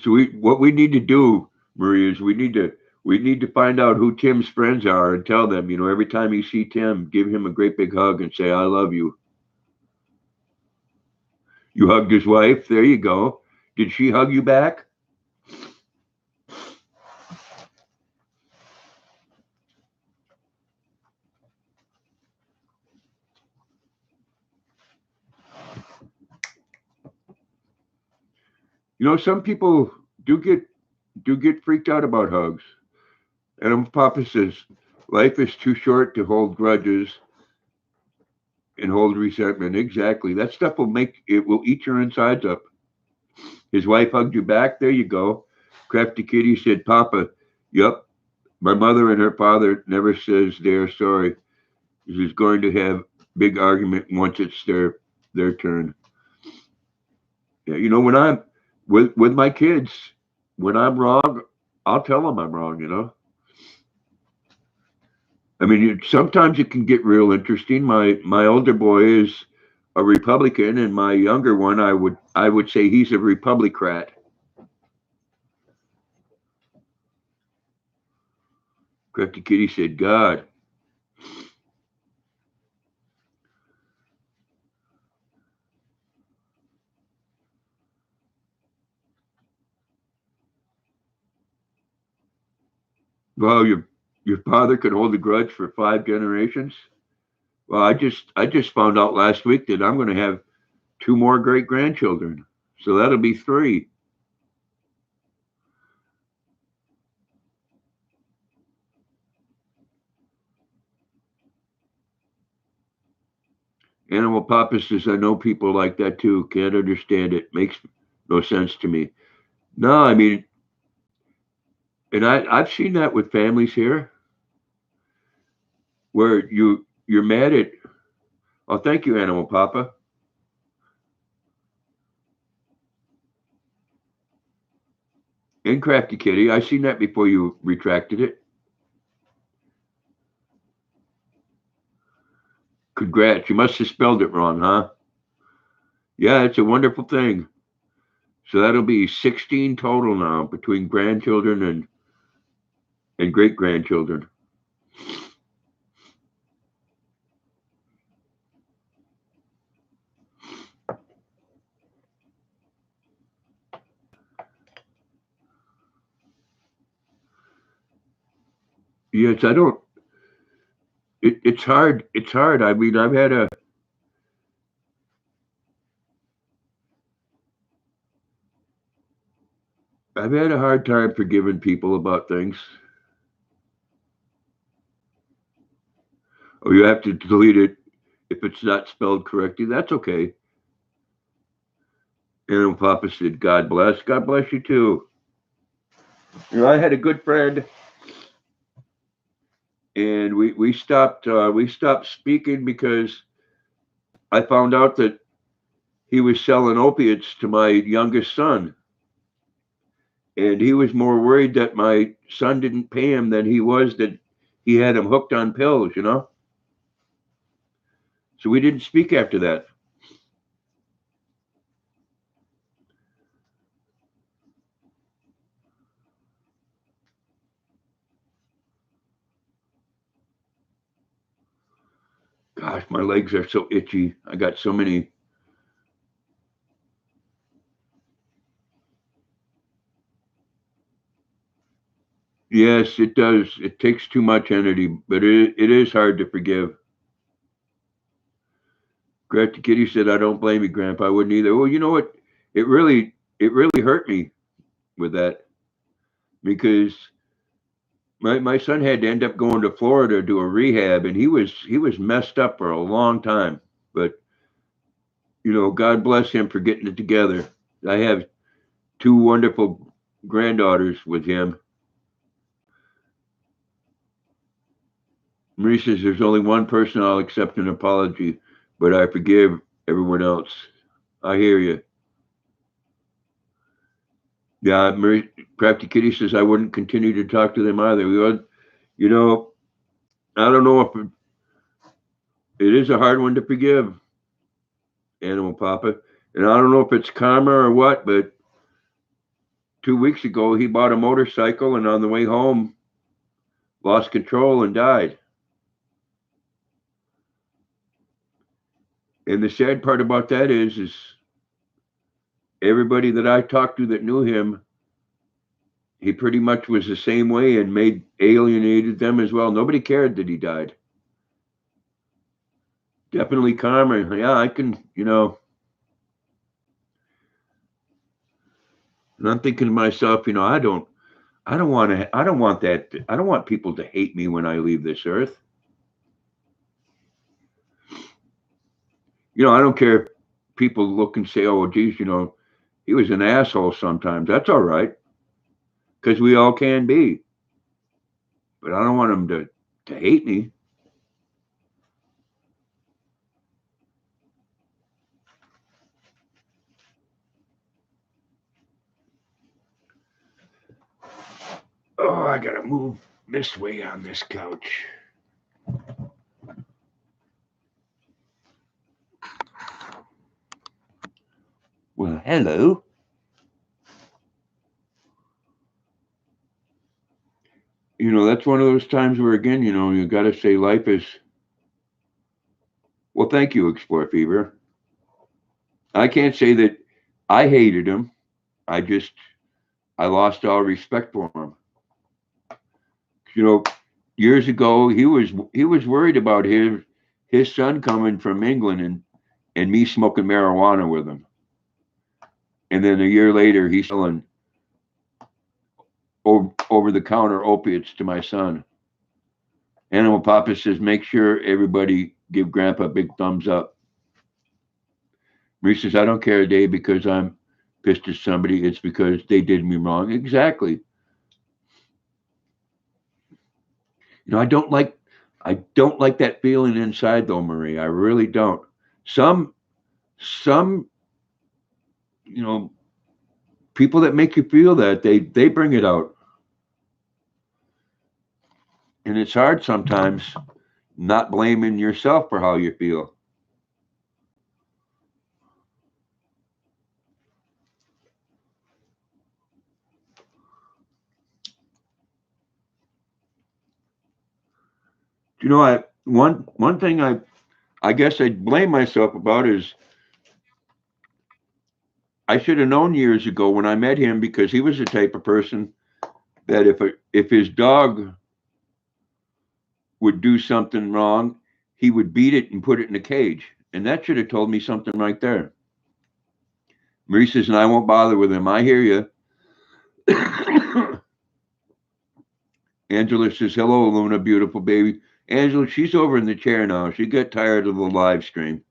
Speaker 1: So what we need to do, Marie, is we need to find out who Tim's friends are and tell them, you know, every time you see Tim, give him a great big hug and say, "I love you." You hugged his wife. There you go. Did she hug you back? You know, some people do get freaked out about hugs. And Papa says, "Life is too short to hold grudges and hold resentment." Exactly. That stuff will eat your insides up. His wife hugged you back. There you go. Crafty Kitty said, "Papa, yup, my mother and her father never says they're sorry. She's going to have big argument once it's their turn." Yeah, you know, when I'm with my kids, when I'm wrong, I'll tell them I'm wrong. You know, I mean, sometimes it can get real interesting. My older boy is a Republican, and my younger one, I would say he's a Republicrat. Crafty Kitty said, "God." Well, your father could hold a grudge for 5 generations. Well, I just found out last week that I'm going to have two more great grandchildren, so that'll be three. Animal Papa says, I know people like that too. Can't understand it. Makes no sense to me. No, I mean, and I've seen that with families here where you're mad at. Oh, thank you, Animal Papa. And Crafty Kitty. I seen that before you retracted it. Congrats. You must have spelled it wrong, huh? Yeah, it's a wonderful thing. So that'll be 16 total now between grandchildren and great grandchildren. Yes, I don't. It's hard. It's hard. I mean, I've had a hard time forgiving people about things. Or you have to delete it if it's not spelled correctly. That's okay. And Papa said, "God bless. God bless you too." I had a good friend, and we stopped speaking because I found out that he was selling opiates to my youngest son, and he was more worried that my son didn't pay him than he was that he had him hooked on pills. So we didn't speak after that. Gosh, my legs are so itchy. I got so many. Yes, it does. It takes too much energy, but it is hard to forgive. Grandpa Kitty said, "I don't blame you, Grandpa. I wouldn't either." Well, you know what? It really hurt me with that because my son had to end up going to Florida to do a rehab, and he was messed up for a long time. But God bless him for getting it together. I have two wonderful granddaughters with him. Marie says, "There's only one person I'll accept an apology, but I forgive everyone else." I hear you. Yeah, Marie, Crafty Kitty says, "I wouldn't continue to talk to them either." You know, I don't know if it is a hard one to forgive, Animal Papa. And I don't know if it's karma or what, but 2 weeks ago he bought a motorcycle and on the way home lost control and died. And the sad part about that is everybody that I talked to that knew him, he pretty much was the same way and made alienated them as well. Nobody cared that he died. Definitely karma. Yeah, I can. And I'm thinking to myself, I don't want that. I don't want people to hate me when I leave this earth. I don't care if people look and say, "Oh, well, geez, he was an asshole sometimes." That's all right because we all can be. But I don't want them to hate me. Oh, I gotta move this way on this couch. Well, hello. That's one of those times where, again, you got to say life is. Well, thank you, Explore Fever. I can't say that I hated him. I just, I lost all respect for him. You know, Years ago, he was worried about his son coming from England and me smoking marijuana with him. And then a year later, he's selling over the counter opiates to my son. Animal Papa says, make sure everybody give Grandpa a big thumbs up. Marie says, I don't care, Dave, because I'm pissed at somebody. It's because they did me wrong. Exactly. You know, I don't like that feeling inside though, Marie. I really don't. Some, you know, people that make you feel that they bring it out. And it's hard sometimes not blaming yourself for how you feel. You know, one thing I guess I'd blame myself about is I should have known years ago when I met him because he was the type of person that if his dog would do something wrong, he would beat it and put it in a cage. And that should have told me something right there. Marie says, and I won't bother with him. I hear you. Angela says, hello, Luna, beautiful baby. Angela, she's over in the chair now. She got tired of the live stream.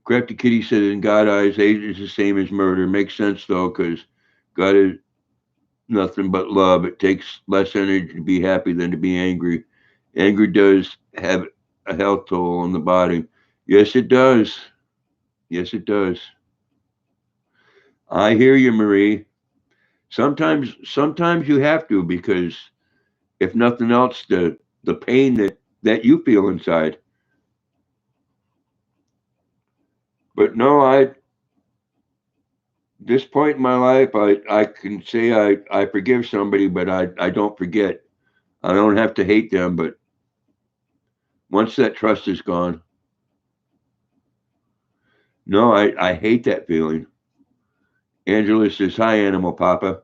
Speaker 1: Crafty Kitty said, in God eyes, hate is the same as murder. Makes sense, though, because God is nothing but love. It takes less energy to be happy than to be angry. Anger does have a health toll on the body. Yes, it does. Yes, it does. I hear you, Marie. Sometimes you have to because if nothing else, the pain that you feel inside. But no, this point in my life, I can say I forgive somebody, but I don't forget. I don't have to hate them, but once that trust is gone, no, I hate that feeling. Angela says, hi, Animal Papa.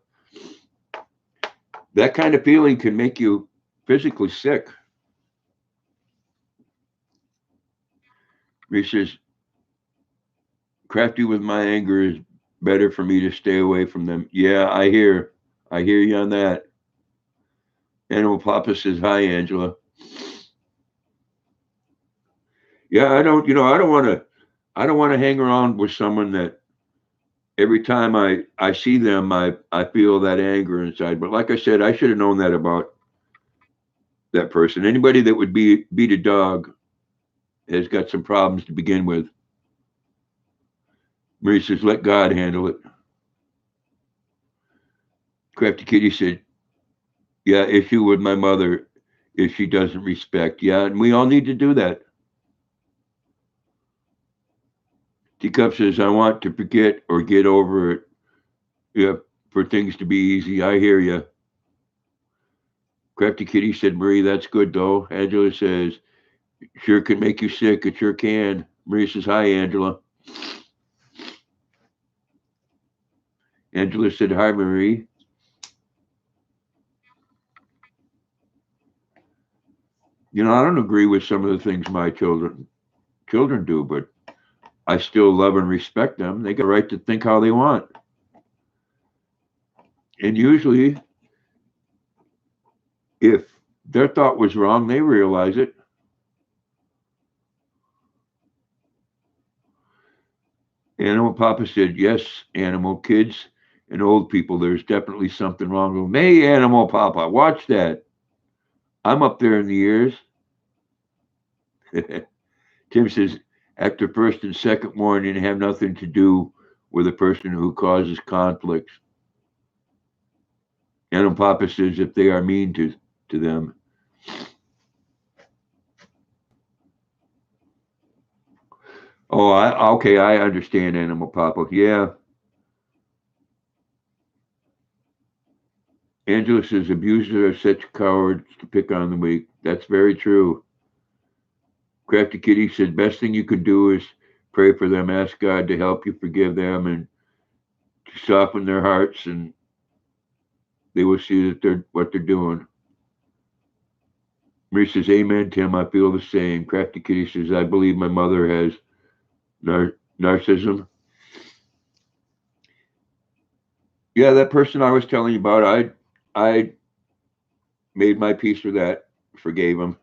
Speaker 1: That kind of feeling can make you physically sick. He says, crafty with my anger is better for me to stay away from them. Yeah, I hear you on that. Animal Papa says, hi, Angela. Yeah, I don't want to hang around with someone that every time I see them, I feel that anger inside. But like I said, I should have known that about that person. Anybody that would beat a dog has got some problems to begin with. Marie says, let God handle it. Crafty Kitty said, yeah, issue with my mother if she doesn't respect. Yeah, and we all need to do that. Teacup says, I want to forget or get over it. Yeah, for things to be easy. I hear you. Crafty Kitty said, Marie, that's good though. Angela says, sure can make you sick. It sure can. Marie says, hi, Angela. Angela said, hi, Marie. You know, I don't agree with some of the things my children do, but I still love and respect them. They got a right to think how they want. And usually, if their thought was wrong, they realize it. Animal Papa said, yes, animal kids and old people, there's definitely something wrong with them. Hey, Animal Papa, watch that. I'm up there in the years. Tim says, after first and second warning, have nothing to do with a person who causes conflicts. Animal Papa says, if they are mean to them. Oh, okay, I understand, Animal Papa. Yeah. Angela says, abusers are such cowards to pick on the weak. That's very true. Crafty Kitty said, best thing you can do is pray for them, ask God to help you forgive them and to soften their hearts, and they will see that they're what they're doing. Marie says, "Amen, Tim. I feel the same." Crafty Kitty says, "I believe my mother has narcissism." Yeah, that person I was telling you about, I made my peace with that, forgave him.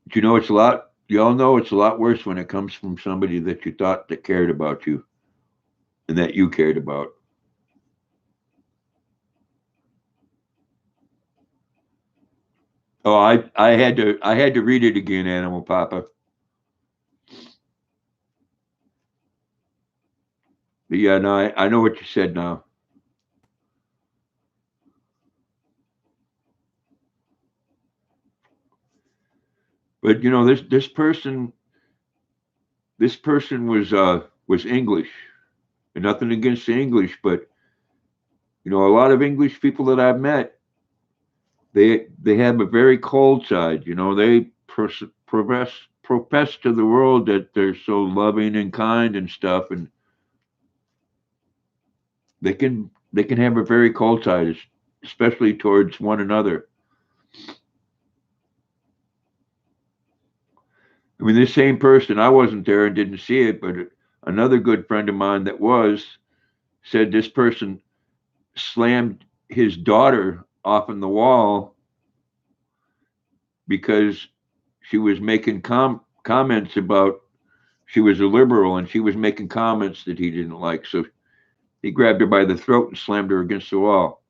Speaker 1: But you know, it's a lot. You all know it's a lot worse when it comes from somebody that you thought that cared about you and that you cared about. Oh, I had to read it again, Animal Papa. But yeah, no, I know what you said now. But you know, this person was English, and nothing against the English, but you know, a lot of English people that I've met, they have a very cold side. You know, they profess to the world that they're so loving and kind and stuff, and they can have a very cold side, especially towards one another. I mean, this same person, I wasn't there and didn't see it, but another good friend of mine that was said this person slammed his daughter off in the wall because she was making comments about she was a liberal and she was making comments that he didn't like. So he grabbed her by the throat and slammed her against the wall.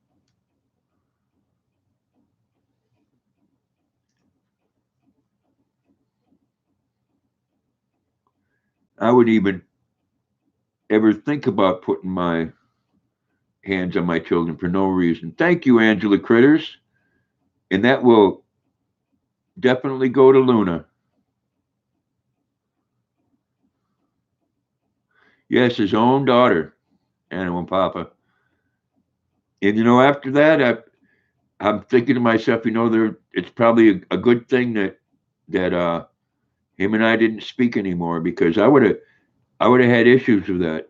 Speaker 1: I wouldn't even ever think about putting my hands on my children for no reason. Thank you, Angela Critters. And that will definitely go to Luna. Yes, his own daughter, Animal Papa. And you know, after that, I'm thinking to myself, you know, it's probably a good thing that him and I didn't speak anymore because I would have had issues with that.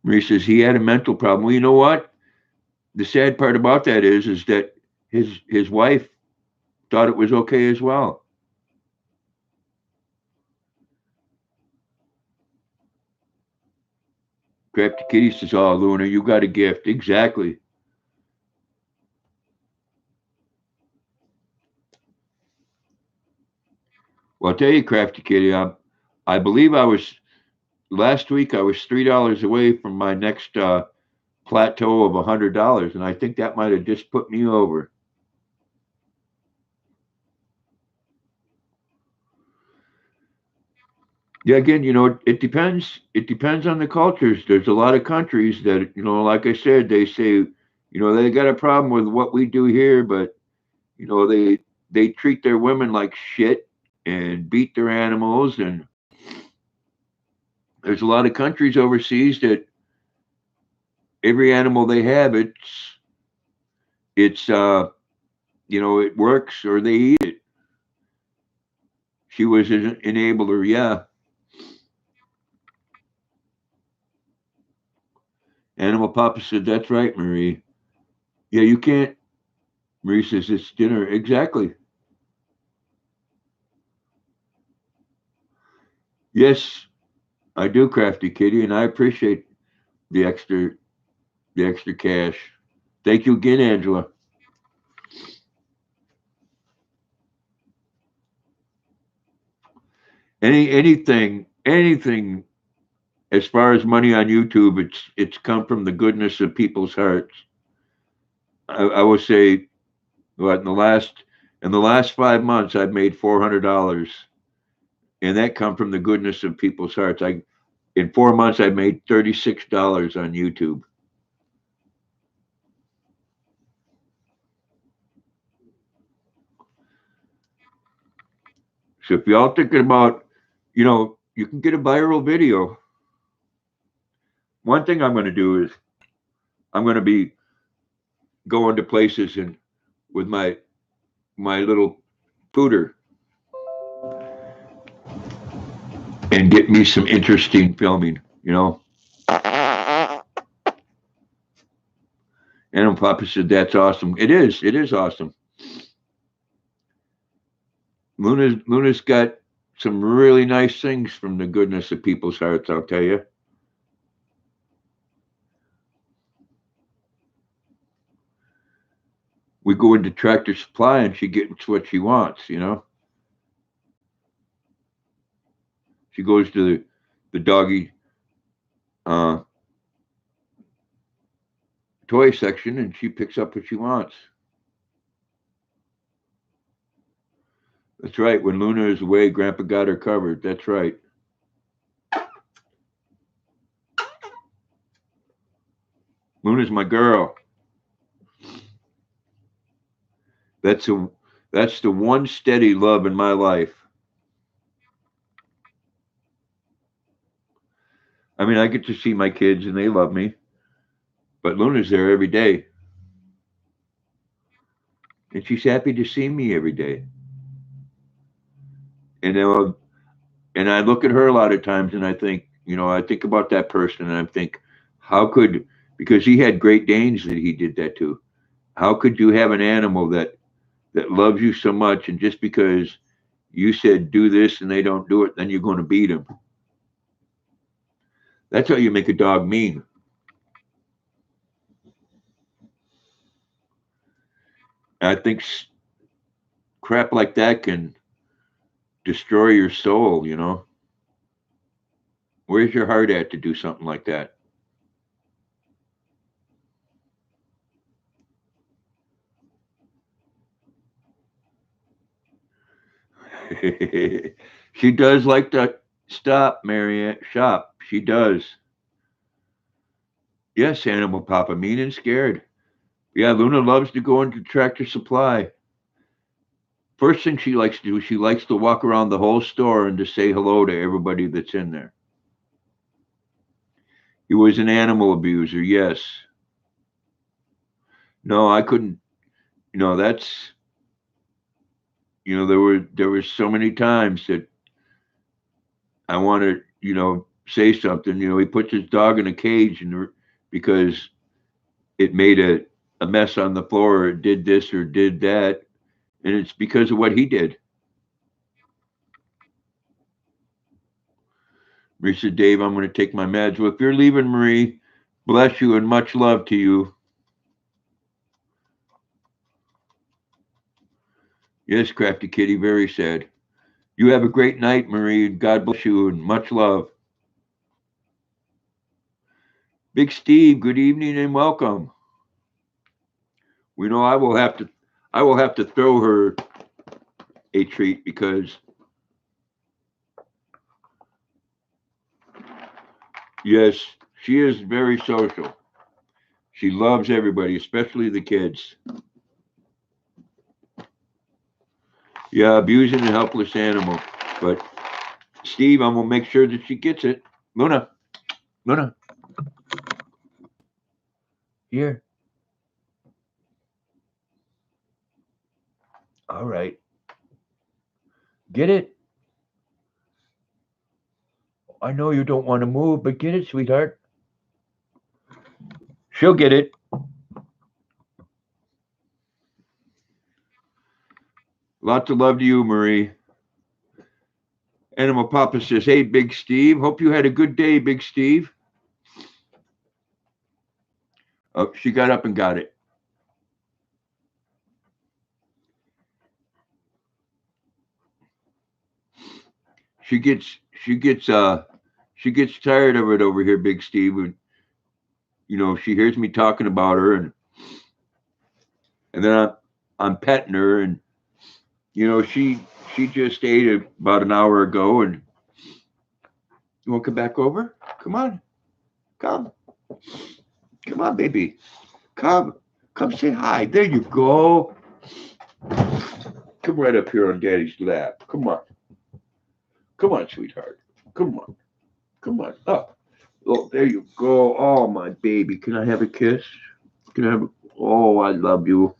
Speaker 1: Marie says he had a mental problem. Well, you know what? The sad part about that is that his wife thought it was okay as well. Crafty Kitty says, "Oh, Luna, you got a gift." Exactly. Well, I'll tell you, Crafty Kitty, I believe I was last week. I was $3 away from my next plateau of $100, and I think that might have just put me over. Yeah, again, you know, it depends. It depends on the cultures. There's a lot of countries that, you know, like I said, they say, you know, they got a problem with what we do here, but you know, they treat their women like shit and beat their animals. And there's a lot of countries overseas that every animal they have, it's you know, it works or they eat it. She was an enabler, yeah. Animal Papa said, "That's right, Marie. Yeah, you can't." Marie says, "It's dinner." Exactly. Yes, I do, Crafty Kitty, and I appreciate the extra the extra cash. Thank you again, Angela. Anything as far as money on YouTube, it's come from the goodness of people's hearts. I will say, what in the last 5 months, I've made $400, and that come from the goodness of people's hearts. I In 4 months, I made $36 on YouTube. So if y'all thinking about, you know, you can get a viral video. One thing I'm going to do is I'm going to be going to places and with my little pooter, and get me some interesting filming, you know. And Papa said, that's awesome. It is. It is awesome. Luna's got some really nice things from the goodness of people's hearts, I'll tell you. We go into Tractor Supply and she gets what she wants, you know. She goes to the doggy uh, toy section and she picks up what she wants. That's right. When Luna is away, Grandpa got her covered. That's right. Luna's my girl. That's the one steady love in my life. I mean, I get to see my kids and they love me, but Luna's there every day. And she's happy to see me every day. And and I look at her a lot of times and I think, you know, I think about that person and I think, how could, because he had Great Danes that he did that to. How could you have an animal that loves you so much and just because you said do this and they don't do it, then you're going to beat them? That's how you make a dog mean. I think crap like that can destroy your soul, you know. Where's your heart at to do something like that? She does like to stop, Marianne. Shop. She does. Yes, Animal Papa, mean and scared. Yeah, Luna loves to go into Tractor Supply. First thing she likes to do, she likes to walk around the whole store and to say hello to everybody that's in there. He was an animal abuser, yes. No, I couldn't. You know, that's, you know, there were so many times that I want to, you know, say something. You know, he puts his dog in a cage and because it made a mess on the floor or it did this or did that, and it's because of what he did. Marie said, Dave, I'm going to take my meds. Well, if you're leaving, Marie, bless you and much love to you. Yes, Crafty Kitty, very sad. You have a great night, Marie. God bless you and much love. Big Steve, good evening and welcome. We know I will have to throw her a treat because yes, she is very social. She loves everybody, especially the kids. Yeah, abusing a helpless animal. But Steve, I'm gonna make sure that she gets it. Luna, Luna, here. All right. Get it. I know you don't want to move, but get it, sweetheart. She'll get it. Lots of love to you, Marie. Animal Papa says, hey, Big Steve. Hope you had a good day, Big Steve. Oh, she got up and got it. She gets she gets she gets tired of it over here, Big Steve. And, you know, she hears me talking about her and then I'm petting her and you know, she just ate about an hour ago and you want to come back over? Come on. Come. Come on, baby. Come. Come say hi. There you go. Come right up here on Daddy's lap. Come on. Come on, sweetheart. Come on. Come on. Up. Oh, there you go. Oh, my baby. Can I have a kiss? Can I have a... Oh, I love you.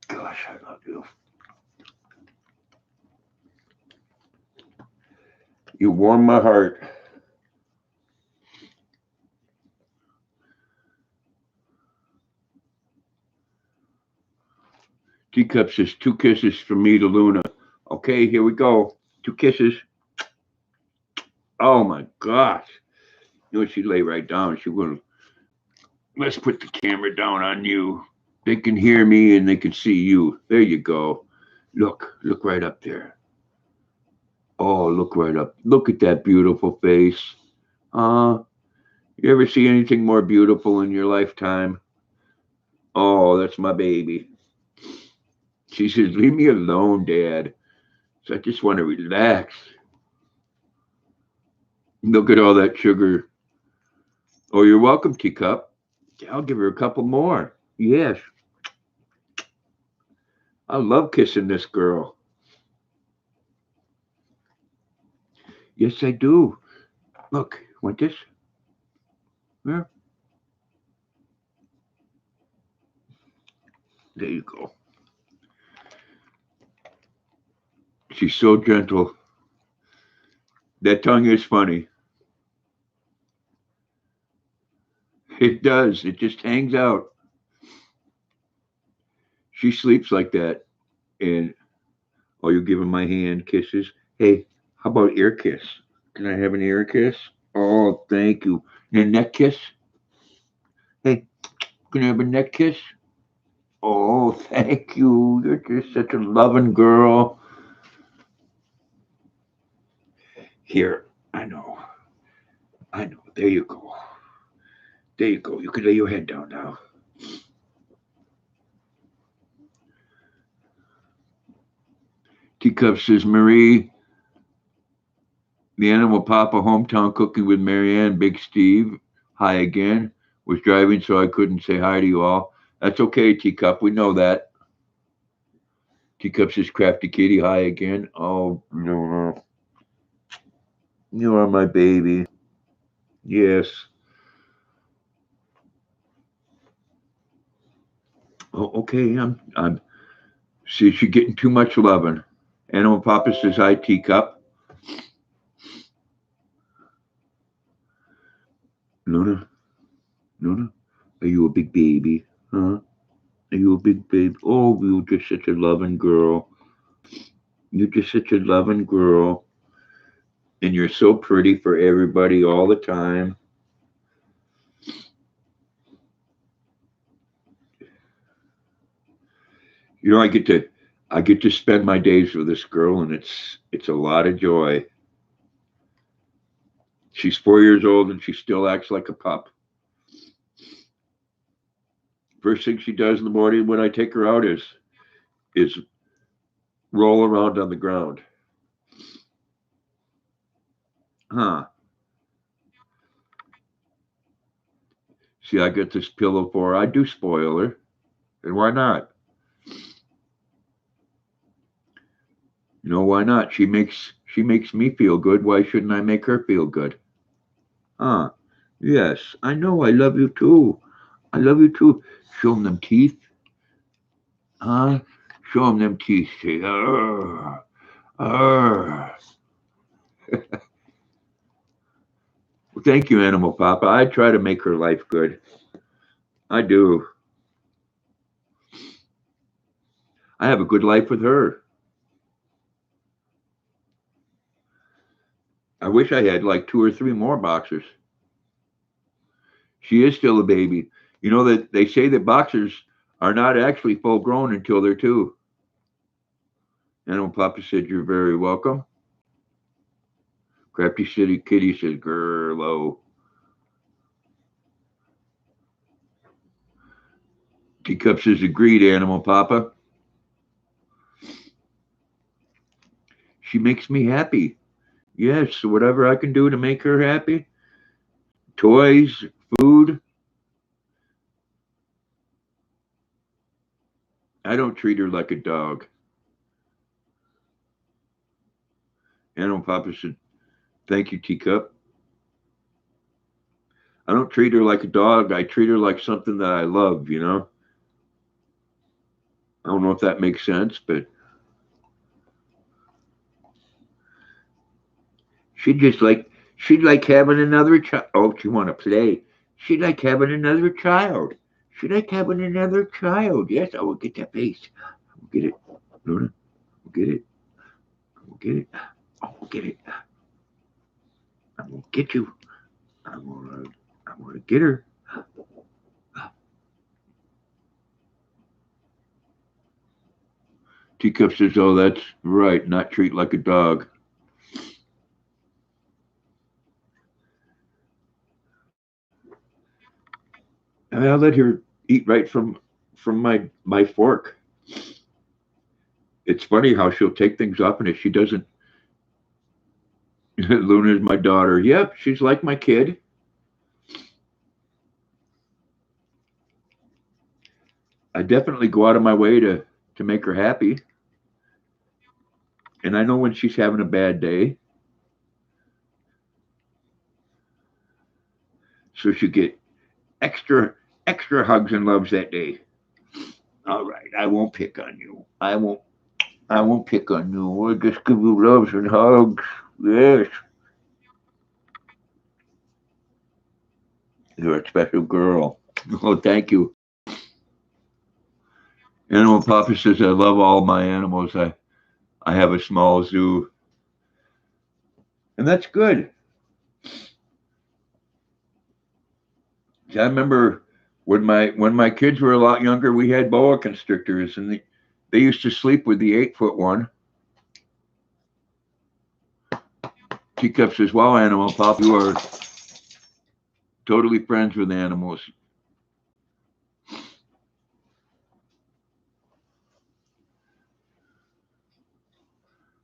Speaker 1: Gosh, I love you. You warm my heart. Teacup says 2 kisses from me to Luna. Okay, here we go. 2 kisses. Oh my gosh. You know, she lay right down. She wouldn't. Let's put the camera down on you. They can hear me and they can see you. There you go. Look right up there. Oh, look right up. Look at that beautiful face. You ever see anything more beautiful in your lifetime? Oh, that's my baby. She says, leave me alone, Dad. So I just want to relax. Look at all that sugar. Oh, you're welcome, Teacup. I'll give her a couple more. Yes. I love kissing this girl. Yes, I do. Look, want this? Yeah. There you go. She's so gentle. That tongue is funny. It does. It just hangs out. She sleeps like that. And oh, you're giving my hand kisses. Hey, how about ear kiss? Can I have an ear kiss? Oh, thank you. And a neck kiss? Hey, can I have a neck kiss? Oh, thank you. You're just such a loving girl. Here, I know. I know. There you go. There you go. You can lay your head down now. Teacup says, Marie, the Animal Papa hometown cooking with Marianne, Big Steve, hi again. Was driving, so I couldn't say hi to you all. That's okay, Teacup. We know that. Teacup says, Crafty Kitty, hi again. Oh, no. You are my baby. Yes. Oh, okay. I'm. See, she's getting too much loving. Animal Papa says, hi, Teacup. Luna, Luna, are you a big baby? Huh? Are you a big baby? Oh, you're just such a loving girl. You're just such a loving girl. And you're so pretty for everybody all the time. You know, I get to spend my days with this girl, and it's a lot of joy. She's 4 years old and she still acts like a pup. First thing she does in the morning when I take her out is roll around on the ground. Huh. See, I get this pillow for her. I do spoil her. And why not? You know, why not? She makes me feel good. Why shouldn't I make her feel good? Huh. Yes, I know. I love you too. I love you too. Show them teeth. Huh? Show them teeth. Say, arr, arr. Well, thank you, Animal Papa. I try to make her life good. I do. I have a good life with her. I wish I had like 2 or 3 more boxers. She is still a baby. You know that they say that boxers are not actually full grown until they're 2. Animal Papa said, you're very welcome. Crafty City Kitty says, Gerlo. Teacup says, agreed, Animal Papa. She makes me happy. Yes, so whatever I can do to make her happy. Toys, food. I don't treat her like a dog. Animal Papa said, thank you, Teacup. I don't treat her like a dog. I treat her like something that I love, you know? I don't know if that makes sense, but She'd like having another child. Oh, she want to play. She'd like having another child. She'd like having another child. Yes, I will get that face. I will get it. Luna, I will get it. I will get it. I will get it. I will get you. I want to get her. Teacup says, oh, that's right. Not treat like a dog. And I let her eat right from my fork. It's funny how she'll take things up, and if she doesn't, Luna's my daughter. Yep, she's like my kid. I definitely go out of my way to make her happy. And I know when she's having a bad day. So she'll get extra hugs and loves that day. All right, I won't pick on you. I won't pick on you. I'll just give you loves and hugs. Yes. You're a special girl. Oh, thank you. Animal Papa says, I love all my animals. I have a small zoo. And that's good. I remember when my kids were a lot younger, we had boa constrictors, and they used to sleep with the 8-foot one. Teacup says, wow, Animal Papa, you are totally friends with animals.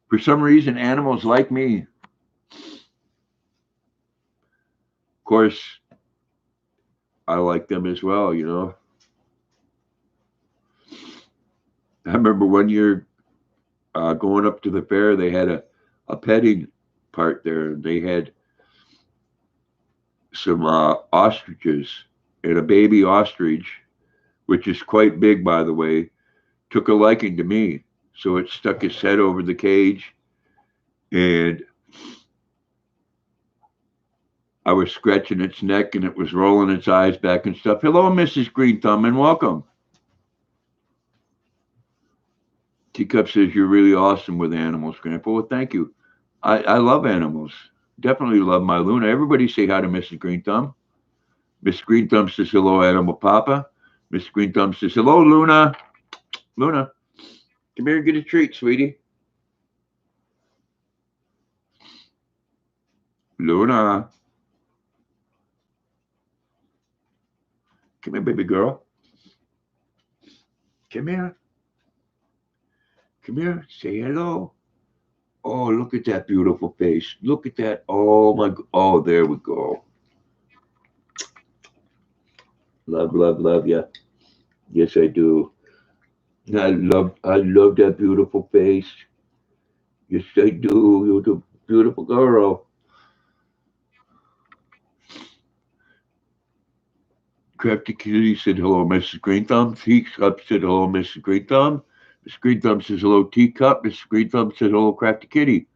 Speaker 1: For some reason, animals like me. Of course, I like them as well, you know. I remember one year going up to the fair, they had a petting part there. They had some ostriches, and a baby ostrich, which is quite big, by the way, took a liking to me. So it stuck its head over the cage, and I was scratching its neck, and it was rolling its eyes back and stuff. Hello, Mrs. Green Thumb, and welcome. Teacup says, you're really awesome with animals, Grandpa. Well, thank you. I love animals. Definitely love my Luna. Everybody say hi to Mrs. Green Thumb. Miss Green Thumb says, hello, Animal Papa. Miss Green Thumb says, hello, Luna. Luna, come here and get a treat, sweetie. Luna. Come here, baby girl. Come here. Come here. Say hello. Oh, look at that beautiful face. Look at that. Oh, my. Oh, there we go. Love, love, love you. Yes, I do. I love that beautiful face. Yes, I do. You're the beautiful girl. Crafty Kitty said hello, Mrs. Green Thumb. Teacup said hello, Mrs. Green Thumb. Mrs. Green Thumb says hello, Teacup. Mrs. Green Thumb said hello, Crafty Kitty.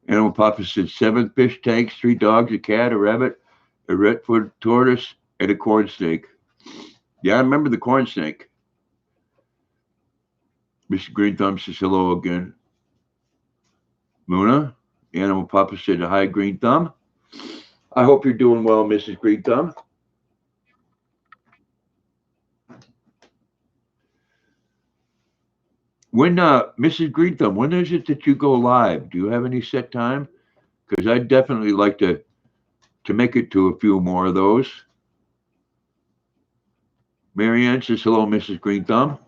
Speaker 1: Animal Papa said 7 fish tanks, 3 dogs, a cat, a rabbit, a red-footed tortoise, and a corn snake. Yeah, I remember the corn snake. Mr. Green Thumb says hello again. Luna, Animal Papa said hi, Green Thumb. I hope you're doing well, Mrs. Green Thumb. When, Mrs. Green Thumb, when is it that you go live? Do you have any set time? Because I'd definitely like to make it to a few more of those. Marianne says hello, Mrs. Green Thumb.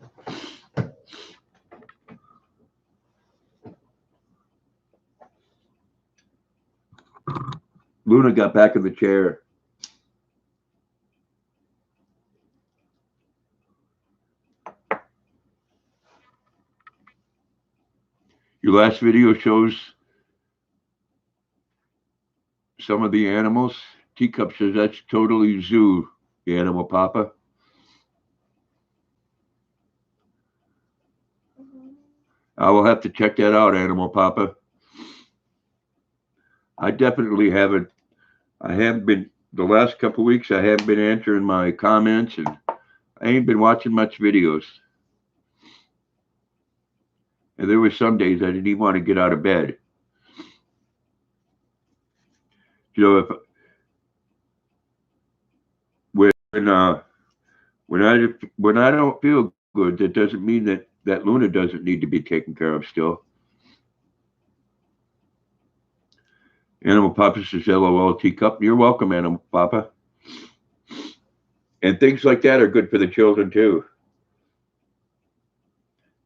Speaker 1: Luna got back in the chair. Your last video shows some of the animals. Teacup says that's totally zoo, the Animal Papa. I will have to check that out, Animal Papa. I definitely haven't. I haven't been the last couple of weeks. I haven't been answering my comments, and I ain't been watching much videos. And there were some days I didn't even want to get out of bed. You know, if when uh, when I don't feel good, that doesn't mean that Luna doesn't need to be taken care of still. Animal Papa says, "LOL, teacup." You're welcome, Animal Papa. And things like that are good for the children too.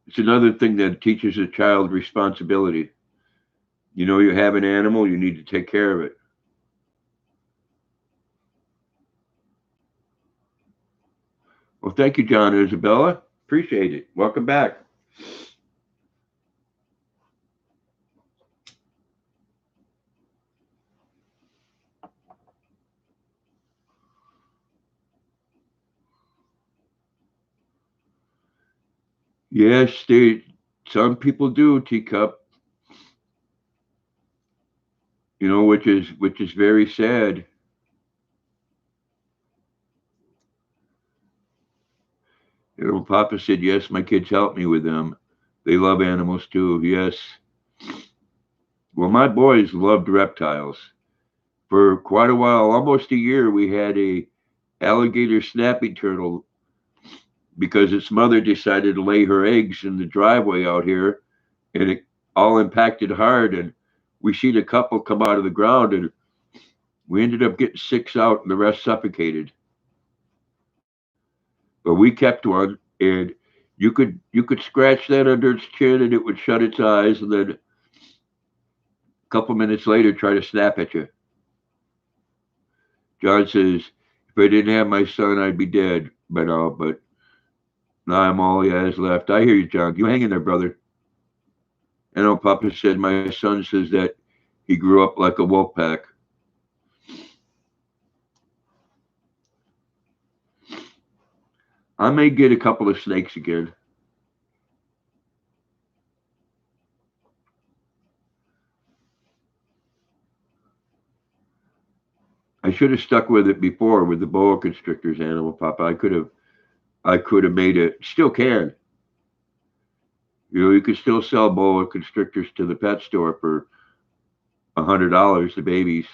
Speaker 1: It's another thing that teaches a child responsibility. You know, you have an animal, you need to take care of it. Well, thank you, John and Isabella. Appreciate it. Welcome back. Yes, some people do, teacup. You know, which is very sad. You know, Papa said, yes, my kids help me with them. They love animals too. Yes. Well, my boys loved reptiles. For quite a while, almost a year, we had a alligator snapping turtle because its mother decided to lay her eggs in the driveway out here, and it all impacted hard. And we seen a couple come out of the ground, and we ended up getting six out, and the rest suffocated. But we kept one, and you could scratch that under its chin, and it would shut its eyes, and then a couple minutes later try to snap at you. John says, "If I didn't have my son, I'd be dead." But now I'm all he has left. I hear you, John. You hang in there, brother. I know Papa said my son says that he grew up like a wolf pack. I may get a couple of snakes again. I should have stuck with it before with the boa constrictors, Animal Papa. I could have made it. Still can. You know, you could still sell boa constrictors to the pet store for $100, the babies,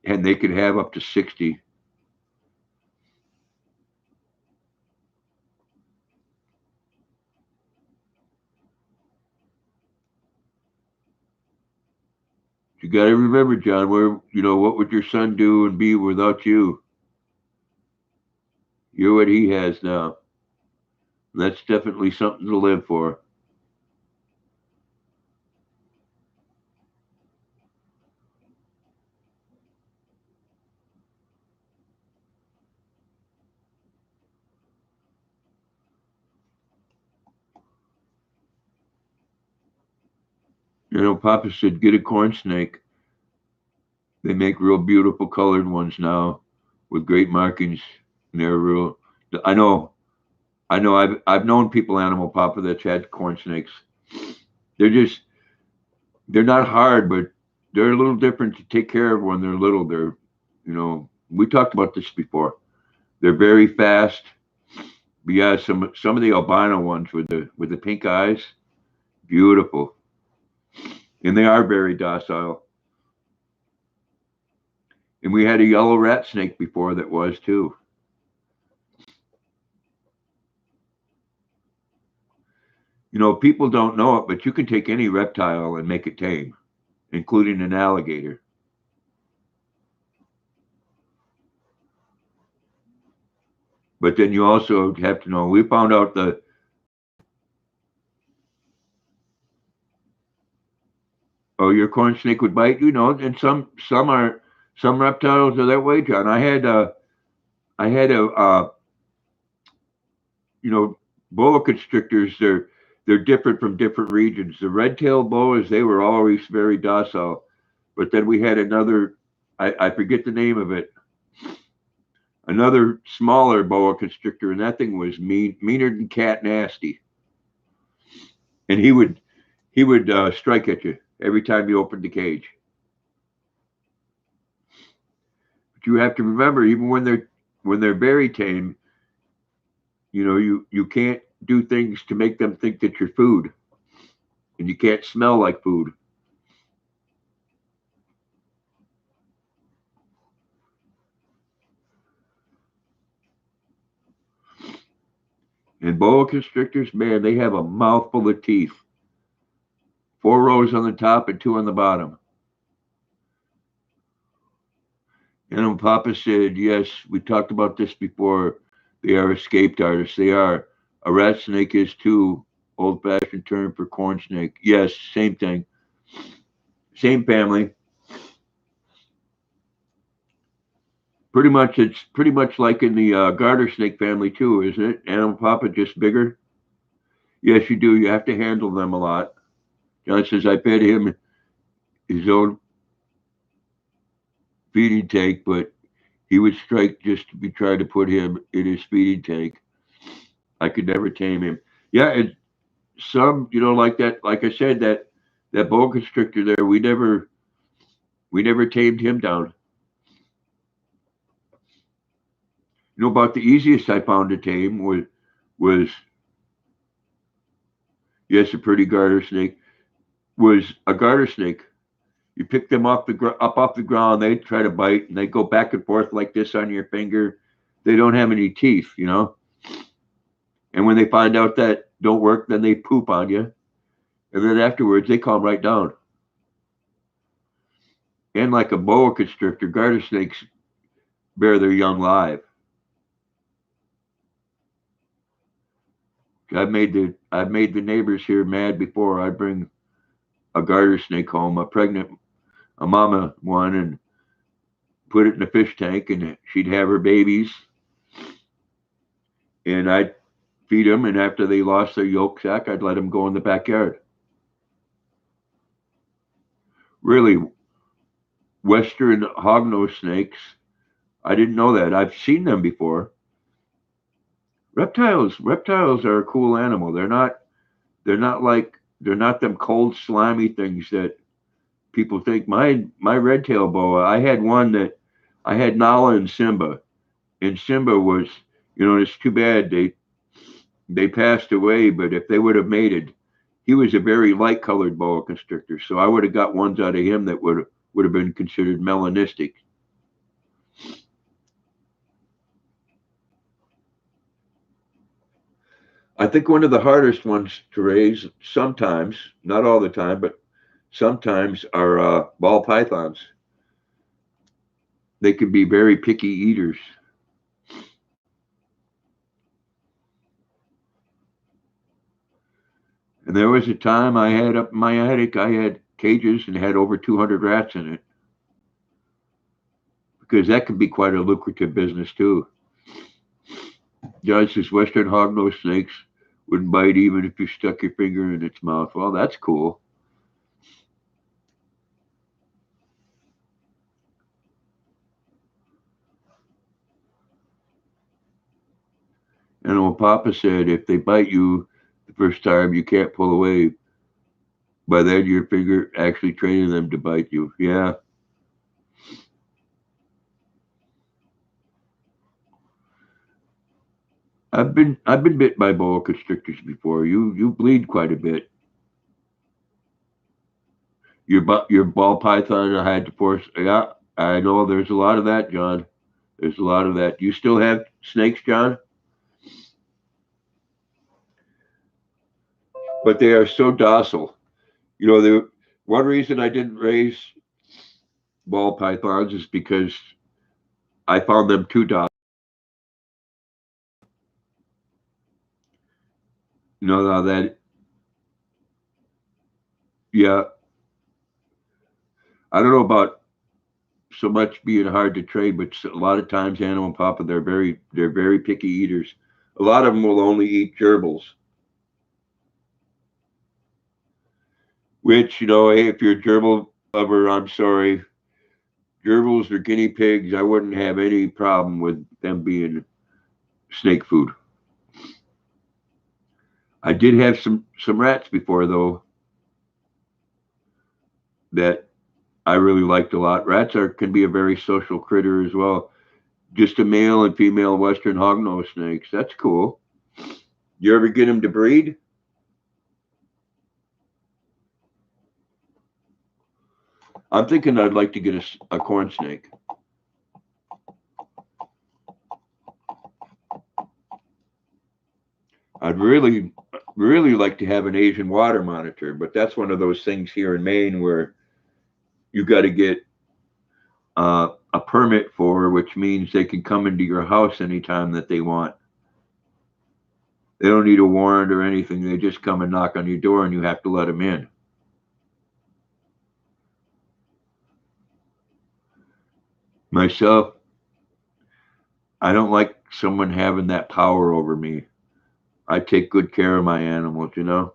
Speaker 1: and they could have up to 60. You got to remember, John, what would your son do and be without you? You're what he has now. That's definitely something to live for. You know, Papa said, get a corn snake. They make real beautiful colored ones now with great markings. And they're real. I know, I know. I've known people, Animal Papa, that's had corn snakes. They're just they're not hard, but they're a little different to take care of when they're little. We talked about this before. They're very fast. But yeah, some of the albino ones with the pink eyes, beautiful, and they are very docile. And we had a yellow rat snake before that was too. You know, people don't know it, but you can take any reptile and make it tame, including an alligator. But then you also have to know. We found out the your corn snake would bite you, know, and some reptiles are that way, John. I had a you know, boa constrictors. They're different from different regions. The red-tailed boas, they were always very docile, but then we had another. I forget the name of it. Another smaller boa constrictor, and that thing was meaner than cat nasty. And he would strike at you every time you opened the cage. you have to remember, even when they're very tame, you can't do things to make them think that you're food, and you can't smell like food. And boa constrictors, man, they have a mouthful of teeth. 4 rows on the top and 2 on the bottom. And Papa said, yes, we talked about this before. They are escaped artists. They are. A rat snake is too. Old fashioned term for corn snake. Yes, same thing. Same family. Pretty much, it's pretty much like in the garter snake family too, isn't it? Animal Papa, just bigger. Yes, you do. You have to handle them a lot. John says I fed him his own feeding tank, but he would strike just to be trying to put him in his feeding tank. I could never tame him. Yeah, and some, like that, like I said, that boa constrictor there, we never tamed him down. About the easiest I found to tame was yes, a pretty garter snake was a garter snake. You pick them up off the ground, they try to bite, and they go back and forth like this on your finger. They don't have any teeth. And when they find out that don't work, then they poop on you, and then afterwards they calm right down. And like a boa constrictor, garter snakes bear their young live. I've made the neighbors here mad before. I bring a garter snake home, a mama one, and put it in a fish tank, and she'd have her babies, and I'd feed them, and after they lost their yolk sac, I'd let them go in the backyard. Really, Western hognose snakes, I didn't know that. I've seen them before. Reptiles are a cool animal. They're not them cold, slimy things that people think. My red tail boa, I had one that I had Nala and Simba, and Simba was, it's too bad they passed away. But if they would have mated, he was a very light colored boa constrictor, so I would have got ones out of him that would have been considered melanistic. I think one of the hardest ones to raise sometimes, not all the time, but sometimes are ball pythons. They can be very picky eaters. And there was a time I had up in my attic, I had cages and had over 200 rats in it, because that can be quite a lucrative business too. Judge says Western hognose snakes wouldn't bite even if you stuck your finger in its mouth. Well, that's cool. And old Papa said if they bite you the first time, you can't pull away. By then, your finger actually training them to bite you. Yeah. I've been bit by boa constrictors before. You bleed quite a bit. Your ball python I had to force. Yeah, I know there's a lot of that, John. There's a lot of that. You still have snakes, John? But they are so docile. The one reason I didn't raise ball pythons is because I found them too docile. Now that, yeah, I don't know about so much being hard to train, but a lot of times Animal Papa, they're very picky eaters. A lot of them will only eat gerbils, which, hey, if you're a gerbil lover, I'm sorry. Gerbils or guinea pigs, I wouldn't have any problem with them being snake food. I did have some rats before though that I really liked a lot. Rats can be a very social critter as well. Just a male and female western hognose snakes. That's cool. You ever get them to breed? I'm thinking I'd like to get a corn snake. I'd really, really like to have an Asian water monitor, but that's one of those things here in Maine where you got to get a permit for, which means they can come into your house anytime that they want. They don't need a warrant or anything. They just come and knock on your door and you have to let them in. Myself, I don't like someone having that power over me. I take good care of my animals, you know?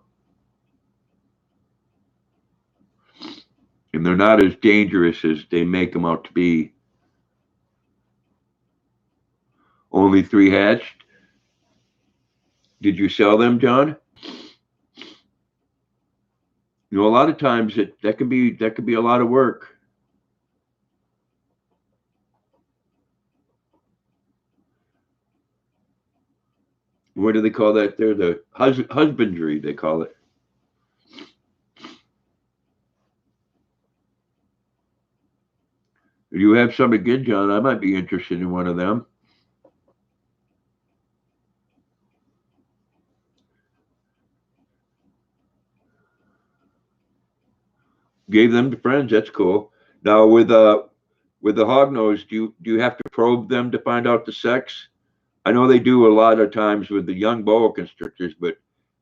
Speaker 1: And they're not as dangerous as they make them out to be. Only 3 hatched? Did you sell them, John? You know, a lot of times that can be a lot of work. What do they call that? They're the husbandry, they call it. If you have some again, John, I might be interested in one of them. Gave them to friends. That's cool. Now with the hognose, do you have to probe them to find out the sex? I know they do a lot of times with the young boa constrictors, but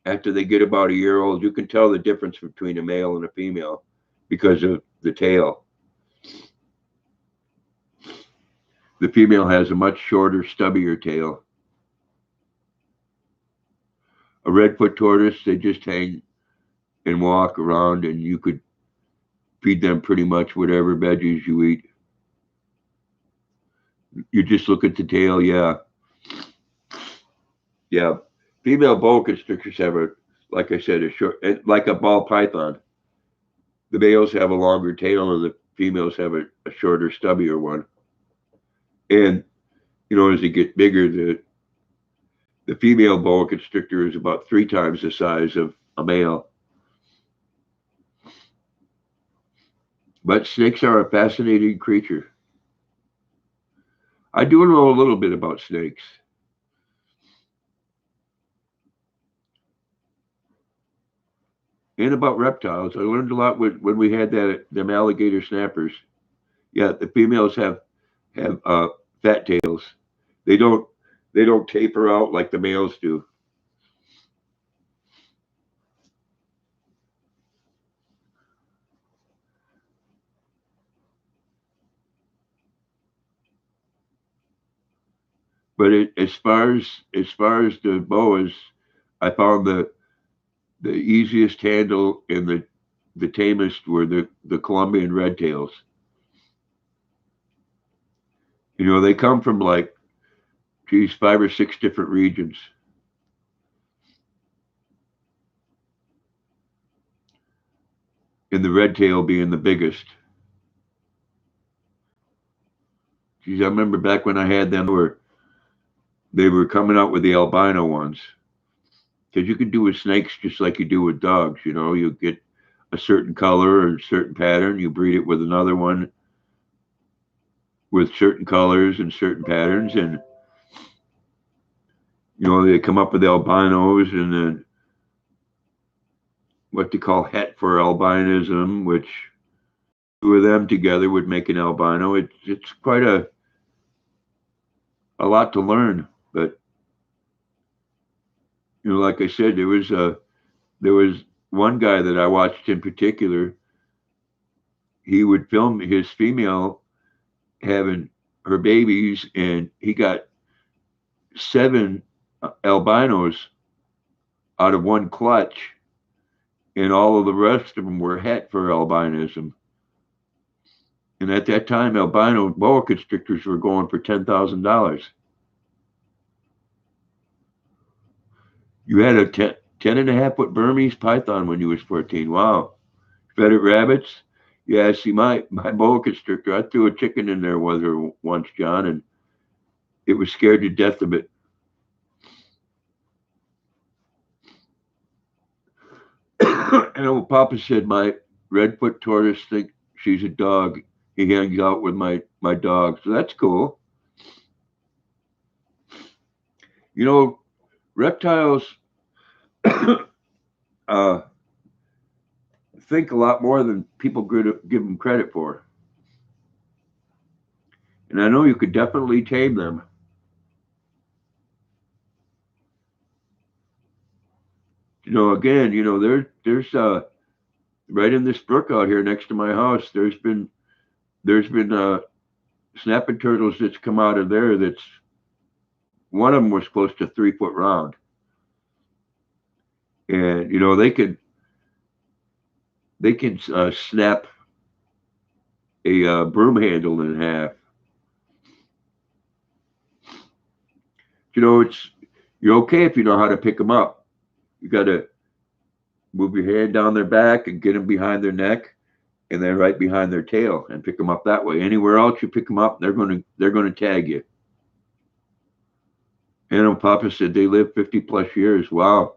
Speaker 1: after they get about a year old, you can tell the difference between a male and a female because of the tail. The female has a much shorter, stubbier tail. A redfoot tortoise, they just hang and walk around, and you could feed them pretty much whatever veggies you eat. You just look at the tail, yeah. Yeah. Female boa constrictors have like I said, a short, like a ball python. The males have a longer tail and the females have a shorter, stubbier one. And, you know, as they get bigger, the female boa constrictor is about 3 times the size of a male. But snakes are a fascinating creature. I do know a little bit about snakes. And about reptiles. I learned a lot when we had them alligator snappers. Yeah, the females have fat tails. They don't taper out like the males do. But as far as the boas, I found the easiest handle and the tamest were the Colombian red tails. You know, they come from like, geez, 5 or 6 different regions. And the red tail being the biggest. Geez, I remember back when I had them, they were coming out with the albino ones. Because you can do with snakes just like you do with dogs. You know, you get a certain color or a certain pattern, you breed it with another one with certain colors and certain patterns, and you know they come up with albinos, and then what they call het for albinism, which 2 of them together would make an albino. It's quite a lot to learn, but you know, like I said, there was one guy that I watched in particular. He would film his female having her babies, and he got 7 albinos out of one clutch, and all of the rest of them were het for albinism. And at that time, albino boa constrictors were going for $10,000. You had a 10 and a half foot Burmese python when you was 14. Wow. Fed it rabbits. Yeah, see, my boa constrictor, I threw a chicken in there with her once, John, and it was scared to death of it. And old Papa said my redfoot tortoise think she's a dog. He hangs out with my dog, so that's cool. You know, reptiles uh, think a lot more than people give them credit for, and I know you could definitely tame them. Again, there's right in this brook out here next to my house. There's been snapping turtles that's come out of there. That's one of them was close to 3 foot round, and they can snap a broom handle in half. It's you're okay if you know how to pick them up. You got to move your hand down their back and get them behind their neck, and then right behind their tail, and pick them up that way. Anywhere else you pick them up, they're gonna tag you. And Papa said they live 50 plus years. Wow.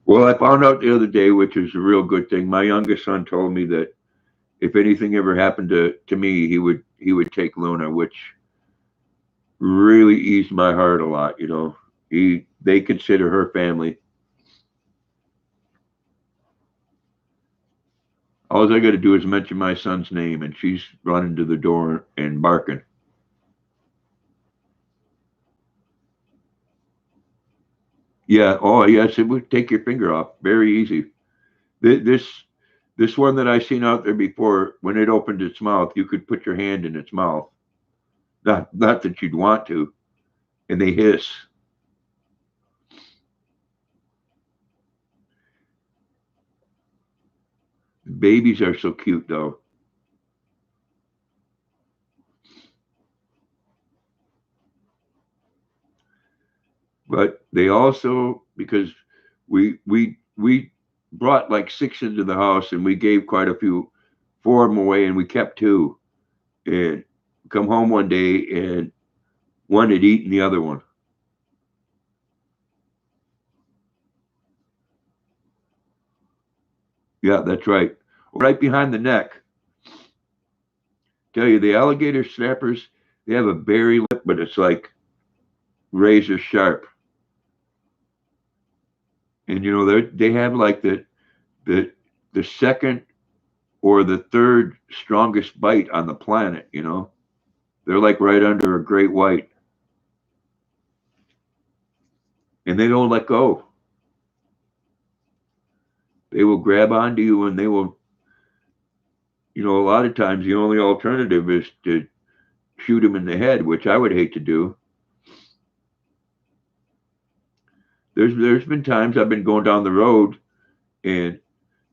Speaker 1: Well, I found out the other day, which is a real good thing. My youngest son told me that if anything ever happened to me, he would take Luna, which really eased my heart a lot. They consider her family. All I got to do is mention my son's name, and she's running to the door and barking. Yeah. Oh, yes. It would take your finger off. Very easy. This one that I seen out there before, when it opened its mouth, you could put your hand in its mouth. Not that you'd want to, and they hiss. Babies are so cute, though. But they also, because we brought like six into the house, and we gave quite a few, four of them away, and we kept two. And come home one day, and one had eaten the other one. Yeah, that's right. Right behind the neck. Tell you, the alligator snappers, they have a very lip, but it's like razor sharp. And they have like the the second or the third strongest bite on the planet. They're like right under a great white, and they don't let go. They will grab onto you, and they will. A lot of times the only alternative is to shoot them in the head, which I would hate to do. There's been times I've been going down the road and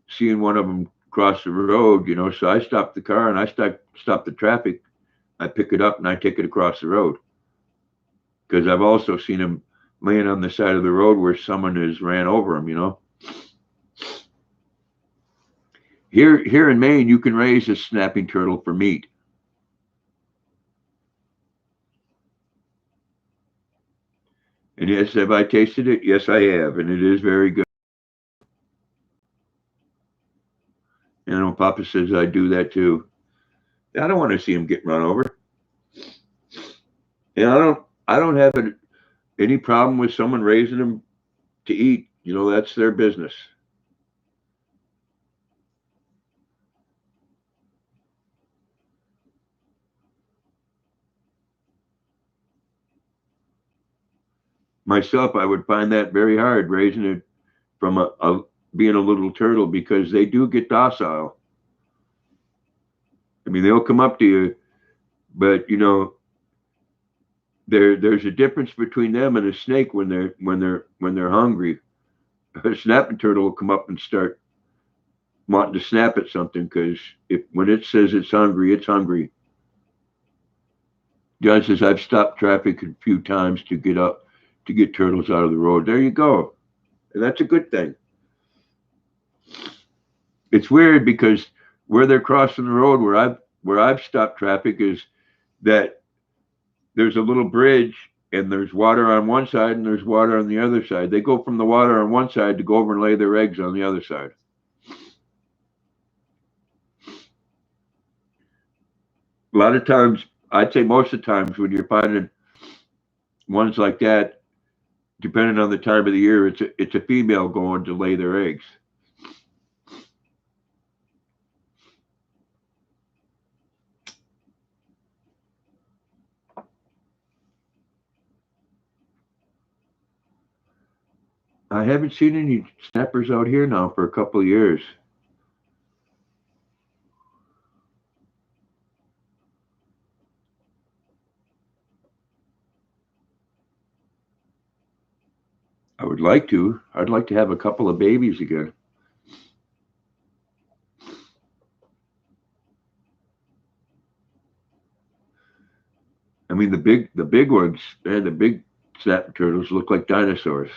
Speaker 1: seeing one of them cross the road. So I stop the car, and I stop the traffic. I pick it up and I take it across the road, because I've also seen them laying on the side of the road where someone has ran over them. Here in Maine, you can raise a snapping turtle for meat. And yes, have I tasted it? Yes, I have, and it is very good. Papa says I do that too. I don't want to see him get run over. And I don't have any problem with someone raising them to eat. That's their business. Myself, I would find that very hard raising it from being a little turtle, because they do get docile. I mean, they'll come up to you, but there's a difference between them and a snake when they're hungry. A snapping turtle will come up and start wanting to snap at something, because if when it says it's hungry, it's hungry. John says I've stopped traffic a few times to get up to get turtles out of the road. There you go. And that's a good thing. It's weird because where they're crossing the road, where I've stopped traffic, is that there's a little bridge and there's water on one side and there's water on the other side. They go from the water on one side to go over and lay their eggs on the other side. A lot of times, I'd say most of the times when you're finding ones like that, depending on the time of the year, it's a female going to lay their eggs. I haven't seen any snappers out here now for a couple of years. I would like to. I'd like to have a couple of babies again. I mean, the big ones, man, the big snapper turtles look like dinosaurs.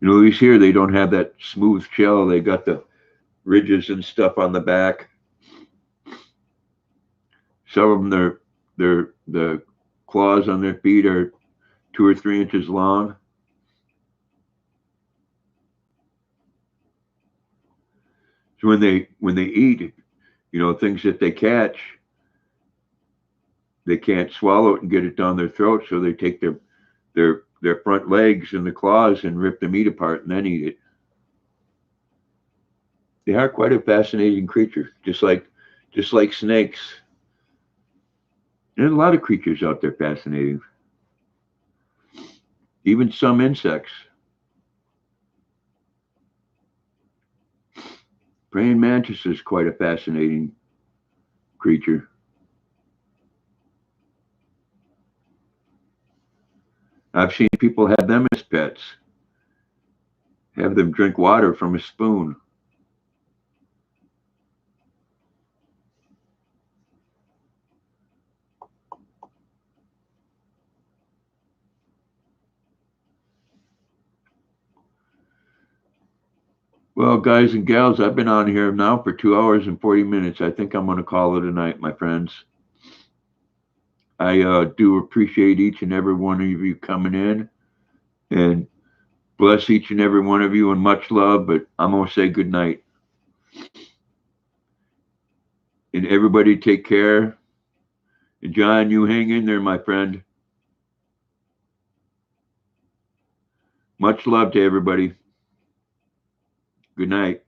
Speaker 1: You know, these here they don't have that smooth shell. They got the ridges and stuff on the back. Some of them, they're the claws on their feet are 2 or 3 inches long. So when they eat, you know, things that they catch, they can't swallow it and get it down their throat, so they take their front legs and the claws and rip the meat apart and then eat it. They are quite a fascinating creature, just like snakes. There's a lot of creatures out there fascinating. Even some insects. Praying mantis is quite a fascinating creature. I've seen people have them as pets, have them drink water from a spoon. Well, guys and gals, I've been on here now for 2 hours and 40 minutes. I think I'm going to call it a night, my friends. I do appreciate each and every one of you coming in, and bless each and every one of you and much love, but I'm going to say good night. And everybody take care. And John, you hang in there, my friend. Much love to everybody. Good night.